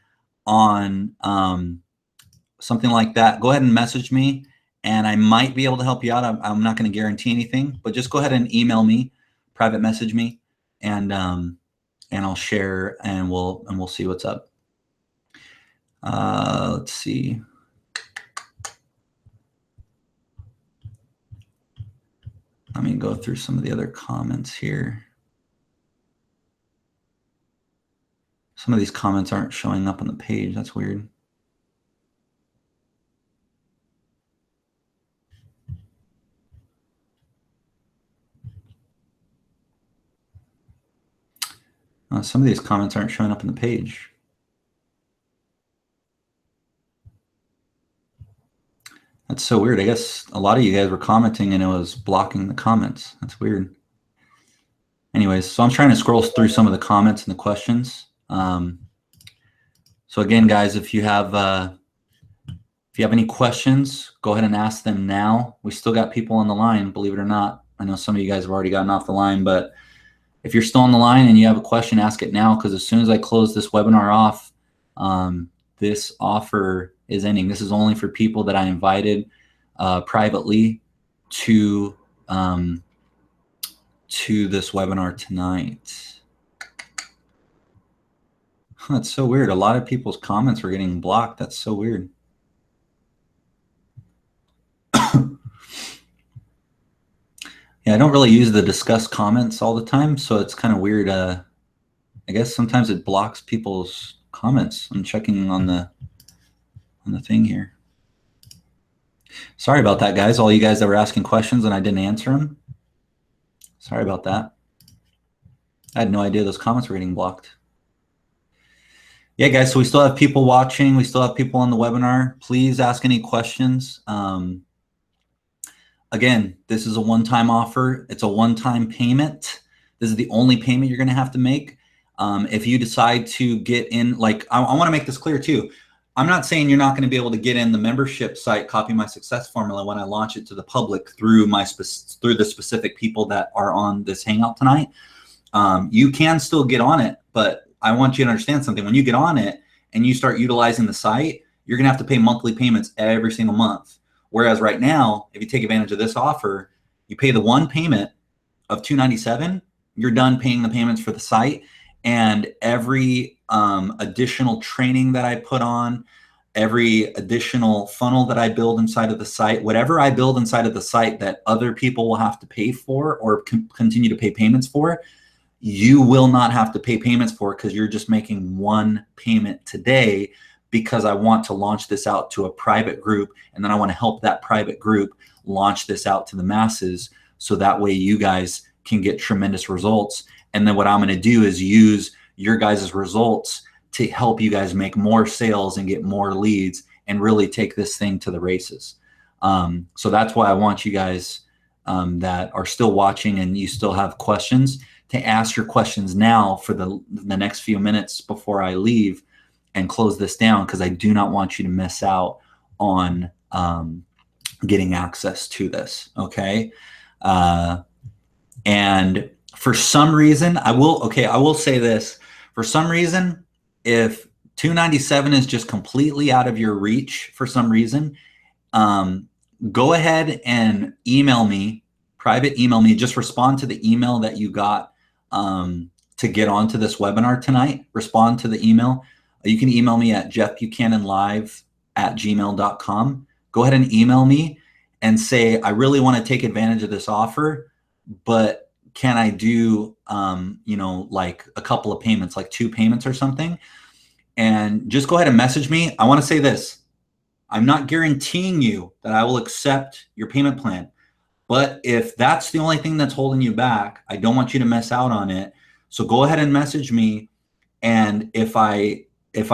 on something like that. Go ahead and message me, and I might be able to help you out. I'm not going to guarantee anything, but just go ahead and email me, private message me, and I'll share, and we'll see what's up. Let's see. Let me go through some of the other comments here. Some of these comments aren't showing up on the page. That's weird. Some of these comments aren't showing up on the page. That's so weird. I guess a lot of you guys were commenting and it was blocking the comments. That's weird. Anyways, so I'm trying to scroll through some of the comments and the questions. So again, guys, if you have any questions, go ahead and ask them now. We still got people on the line, believe it or not. I know some of you guys have already gotten off the line, but if you're still on the line and you have a question, ask it now, because as soon as I close this webinar off, this offer is ending. This is only for people that I invited privately to this webinar tonight. That's so weird. A lot of people's comments were getting blocked. That's so weird. Yeah, I don't really use the discuss comments all the time, so it's kind of weird. I guess sometimes it blocks people's comments. I'm checking on the thing here. Sorry about that, guys. All you guys that were asking questions and I didn't answer them. Sorry about that. I had no idea those comments were getting blocked. Yeah, guys, so we still have people watching. We still have people on the webinar. Please ask any questions. Again, this is a one-time offer. It's a one-time payment. This is the only payment you're going to have to make. If you decide to get in, like, I want to make this clear too. I'm not saying you're not going to be able to get in the membership site, Copy My Success Formula, when I launch it to the public through the specific people that are on this Hangout tonight. You can still get on it, but I want you to understand something. When you get on it and you start utilizing the site, you're going to have to pay monthly payments every single month. Whereas right now, if you take advantage of this offer, you pay the one payment of $297, you're done paying the payments for the site, and every additional training that I put on, every additional funnel that I build inside of the site, whatever I build inside of the site that other people will have to pay for or continue to pay payments for, you will not have to pay payments for, because you're just making one payment today, because I want to launch this out to a private group, and then I want to help that private group launch this out to the masses, so that way you guys can get tremendous results. And then what I'm going to do is use your guys' results to help you guys make more sales and get more leads and really take this thing to the races. So that's why I want you guys that are still watching and you still have questions to ask your questions now for the next few minutes before I leave and close this down, because I do not want you to miss out on getting access to this, okay? And for some reason, I will say this. For some reason, if $297 is just completely out of your reach for some reason, go ahead and email me, private email me, just respond to the email that you got to get onto this webinar tonight. Respond to the email. You can email me at jeffbuchananlive@gmail.com. Go ahead and email me and say, I really want to take advantage of this offer, but can I do, like a couple of payments, like 2 payments or something? And just go ahead and message me. I want to say this. I'm not guaranteeing you that I will accept your payment plan, but if that's the only thing that's holding you back, I don't want you to miss out on it. So go ahead and message me. And if I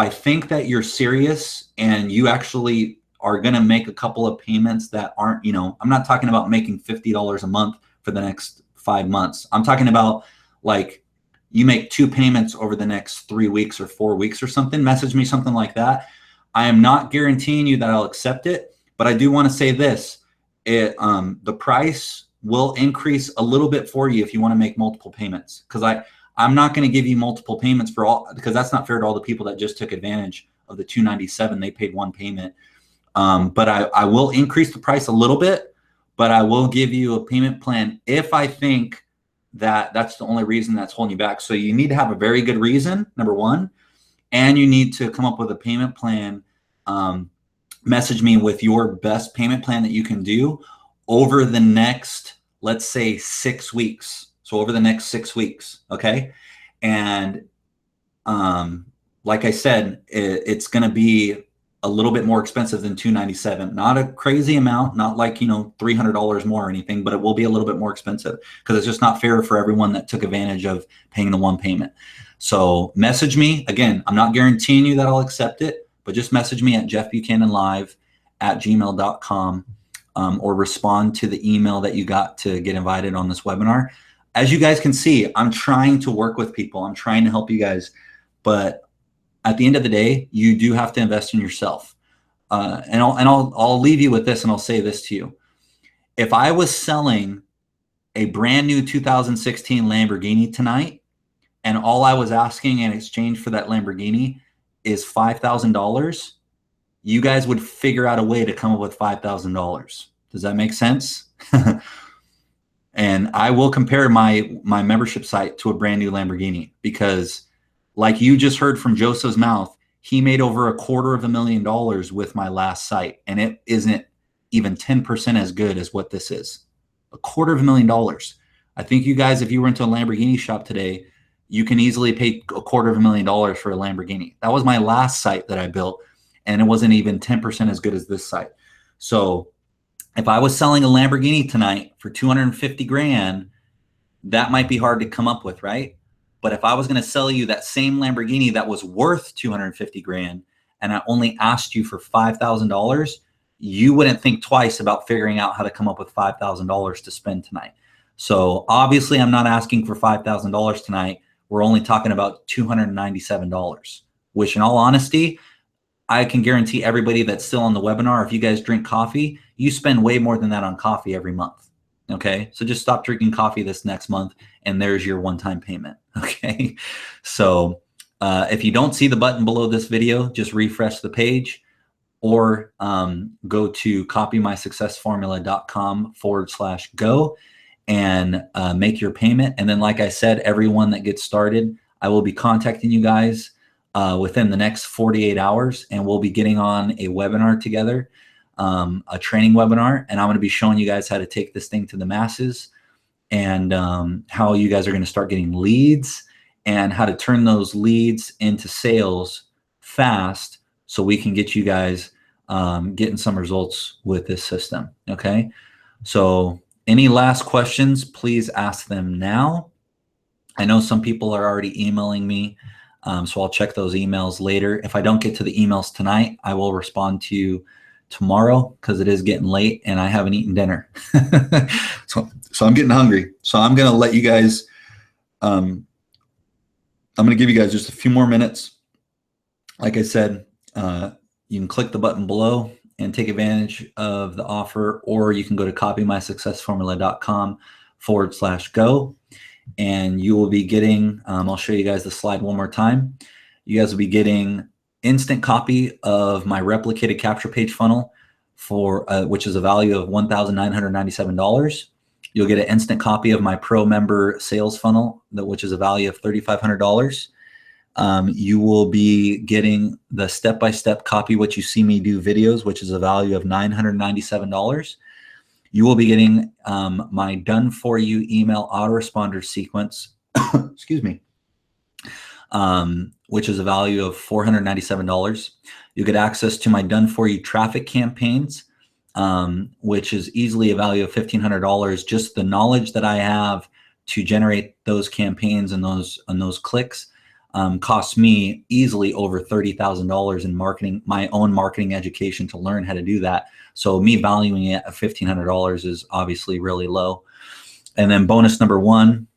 think that you're serious and you actually are going to make a couple of payments that aren't, I'm not talking about making $50 a month for the next 5 months. I'm talking about like you make 2 payments over the next 3 weeks or 4 weeks or something. Message me something like that. I am not guaranteeing you that I'll accept it, but I do want to say this. The price will increase a little bit for you if you want to make multiple payments, because I'm not going to give you multiple payments for all, because that's not fair to all the people that just took advantage of the $297. They paid 1 payment. But I will increase the price a little bit, but I will give you a payment plan if I think that that's the only reason that's holding you back. So you need to have a very good reason, number one, and you need to come up with a payment plan. Message me with your best payment plan that you can do over the next, let's say, 6 weeks. So over the next 6 weeks, okay? And like I said, it's going to be a little bit more expensive than $297. Not a crazy amount, not like, $300 more or anything, but it will be a little bit more expensive because it's just not fair for everyone that took advantage of paying the 1 payment. So message me. Again, I'm not guaranteeing you that I'll accept it, but just message me at jeffbuchananlive@gmail.com or respond to the email that you got to get invited on this webinar. As you guys can see, I'm trying to work with people. I'm trying to help you guys, but at the end of the day, you do have to invest in yourself. And I'll leave you with this, and I'll say this to you. If I was selling a brand new 2016 Lamborghini tonight, and all I was asking in exchange for that Lamborghini is $5,000, you guys would figure out a way to come up with $5,000. Does that make sense? And I will compare my membership site to a brand new Lamborghini, because like you just heard from Joseph's mouth, he made over $250,000 with my last site, and it isn't even 10% as good as what this is. $250,000. I think you guys, if you went to a Lamborghini shop today, you can easily pay $250,000 for a Lamborghini. That was my last site that I built, and it wasn't even 10% as good as this site. So if I was selling a Lamborghini tonight for 250 grand, that might be hard to come up with, right? But if I was going to sell you that same Lamborghini that was worth 250 grand and I only asked you for $5,000, you wouldn't think twice about figuring out how to come up with $5,000 to spend tonight. So obviously I'm not asking for $5,000 tonight. We're only talking about $297, which in all honesty, I can guarantee everybody that's still on the webinar, if you guys drink coffee, you spend way more than that on coffee every month. Okay, so just stop drinking coffee this next month and there's your one-time payment. Okay, so if you don't see the button below this video, just refresh the page or go to copymysuccessformula.com/go and make your payment. And then, like I said, everyone that gets started, I will be contacting you guys within the next 48 hours, and we'll be getting on a webinar together, a training webinar, and I'm going to be showing you guys how to take this thing to the masses and how you guys are going to start getting leads and how to turn those leads into sales fast so we can get you guys getting some results with this system. Okay, so any last questions, please ask them now. I know some people are already emailing me, so I'll check those emails later. If I don't get to the emails tonight, I will respond to you tomorrow because it is getting late and I haven't eaten dinner. so I'm getting hungry. So I'm going to let you guys, I'm going to give you guys just a few more minutes. Like I said, you can click the button below and take advantage of the offer, or you can go to copymysuccessformula.com/go. And you will be getting, I'll show you guys the slide one more time. You guys will be getting instant copy of my replicated capture page funnel for which is a value of $1,997. You'll get an instant copy of my pro member sales funnel, which is a value of $3,500. You will be getting the step-by-step copy what you see me do videos, which is a value of $997. You will be getting my done for you email autoresponder sequence, excuse me, which is a value of $497. You get access to my done for you traffic campaigns, which is easily a value of $1,500. Just the knowledge that I have to generate those campaigns and those clicks costs me easily over $30,000 in marketing, my own marketing education to learn how to do that. So me valuing it at $1,500 is obviously really low. And then bonus number one,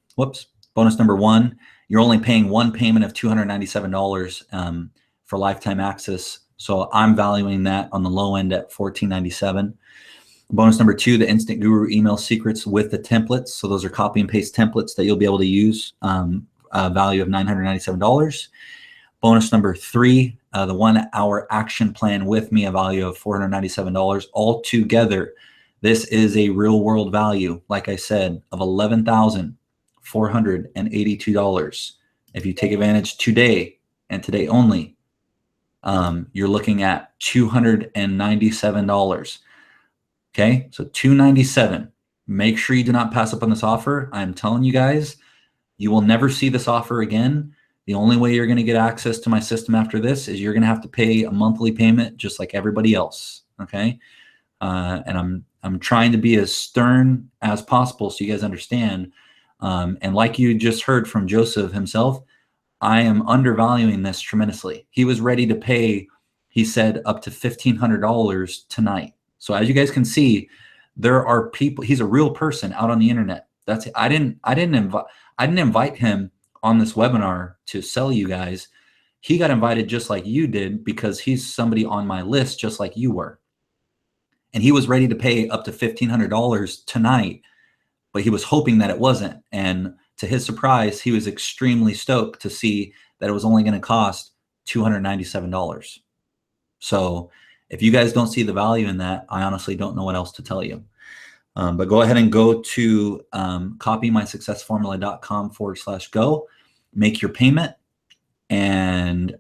you're only paying one payment of $297 for lifetime access. So I'm valuing that on the low end at $1,497. Bonus number two, the Instant Guru email secrets with the templates. So those are copy and paste templates that you'll be able to use, a value of $997. Bonus number three, the 1 hour action plan with me, a value of $497. Altogether, this is a real world value, like I said, of $11,482. If you take advantage today and today only, you're looking at $297. Okay, so $297. Make sure you do not pass up on this offer. I'm telling you guys, you will never see this offer again. The only way you're going to get access to my system after this is you're going to have to pay a monthly payment just like everybody else. Okay, and I'm trying to be as stern as possible so you guys understand. And like you just heard from Joseph himself, I am undervaluing this tremendously. He was ready to pay, he said, up to $1,500 tonight. So as you guys can see, there are people, he's a real person out on the internet. That's it. I didn't invite him on this webinar to sell you guys. He got invited just like you did because he's somebody on my list just like you were. And he was ready to pay up to $1,500 tonight, but he was hoping that it wasn't. And to his surprise, he was extremely stoked to see that it was only going to cost $297. So if you guys don't see the value in that, I honestly don't know what else to tell you. But go ahead and go to copymysuccessformula.com/go, make your payment, And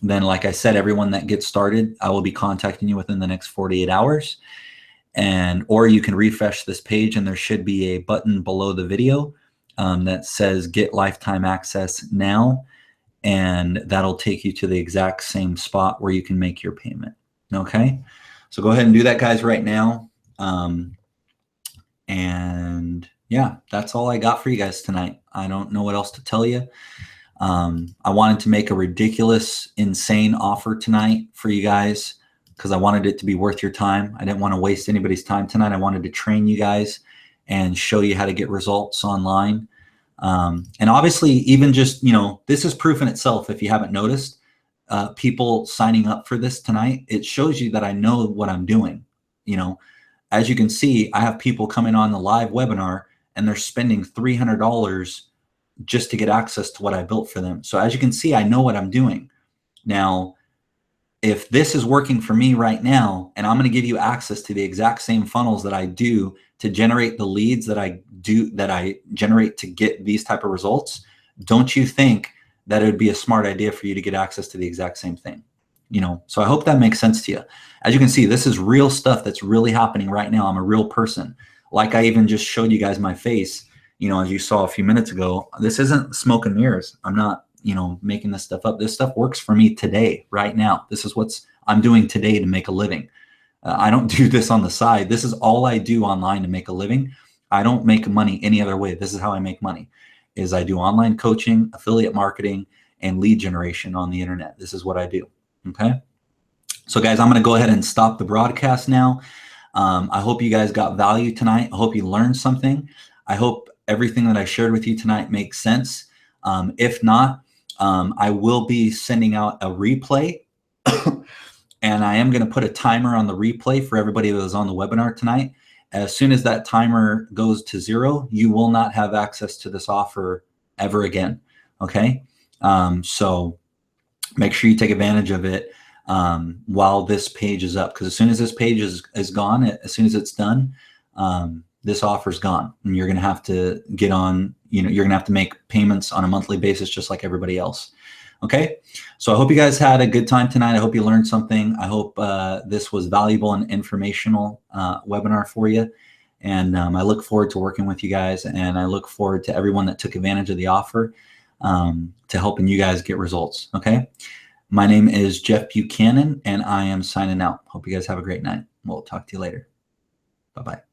then, like I said, everyone that gets started, I will be contacting you within the next 48 hours. Or you can refresh this page and there should be a button below the video that says get lifetime access now. And that'll take you to the exact same spot where you can make your payment. Okay. So go ahead and do that, guys, right now. And yeah, that's all I got for you guys tonight. I don't know what else to tell you. I wanted to make a ridiculous, insane offer tonight for you guys because I wanted it to be worth your time. I didn't want to waste anybody's time tonight. I wanted to train you guys and show you how to get results online. And obviously, even just, this is proof in itself. If you haven't noticed, people signing up for this tonight, it shows you that I know what I'm doing. As you can see, I have people coming on the live webinar and they're spending $300 just to get access to what I built for them. So as you can see, I know what I'm doing. Now, if this is working for me right now, and I'm going to give you access to the exact same funnels that I do to generate the leads that I generate to get these type of results, don't you think that it would be a smart idea for you to get access to the exact same thing? So I hope that makes sense to you. As you can see, this is real stuff that's really happening right now. I'm a real person. Like I even just showed you guys my face. As you saw a few minutes ago, this isn't smoke and mirrors. I'm not, making this stuff up. This stuff works for me today, right now. This is what I'm doing today to make a living. I don't do this on the side. This is all I do online to make a living. I don't make money any other way. This is how I make money, is I do online coaching, affiliate marketing, and lead generation on the internet. This is what I do. Okay. So guys, I'm going to go ahead and stop the broadcast now. I hope you guys got value tonight. I hope you learned something. I hope everything that I shared with you tonight makes sense. If not, I will be sending out a replay and I am going to put a timer on the replay for everybody that was on the webinar tonight. As soon as that timer goes to 0, you will not have access to this offer ever again. Okay. So make sure you take advantage of it while this page is up, because as soon as this page is gone, as soon as it's done, this offer's gone, and you're going to have to get on, you're going to have to make payments on a monthly basis just like everybody else. Okay. So I hope you guys had a good time tonight. I hope you learned something. I hope this was valuable and informational webinar for you. And I look forward to working with you guys, and I look forward to everyone that took advantage of the offer to helping you guys get results. Okay. My name is Jeff Buchanan, and I am signing out. Hope you guys have a great night. We'll talk to you later. Bye-bye.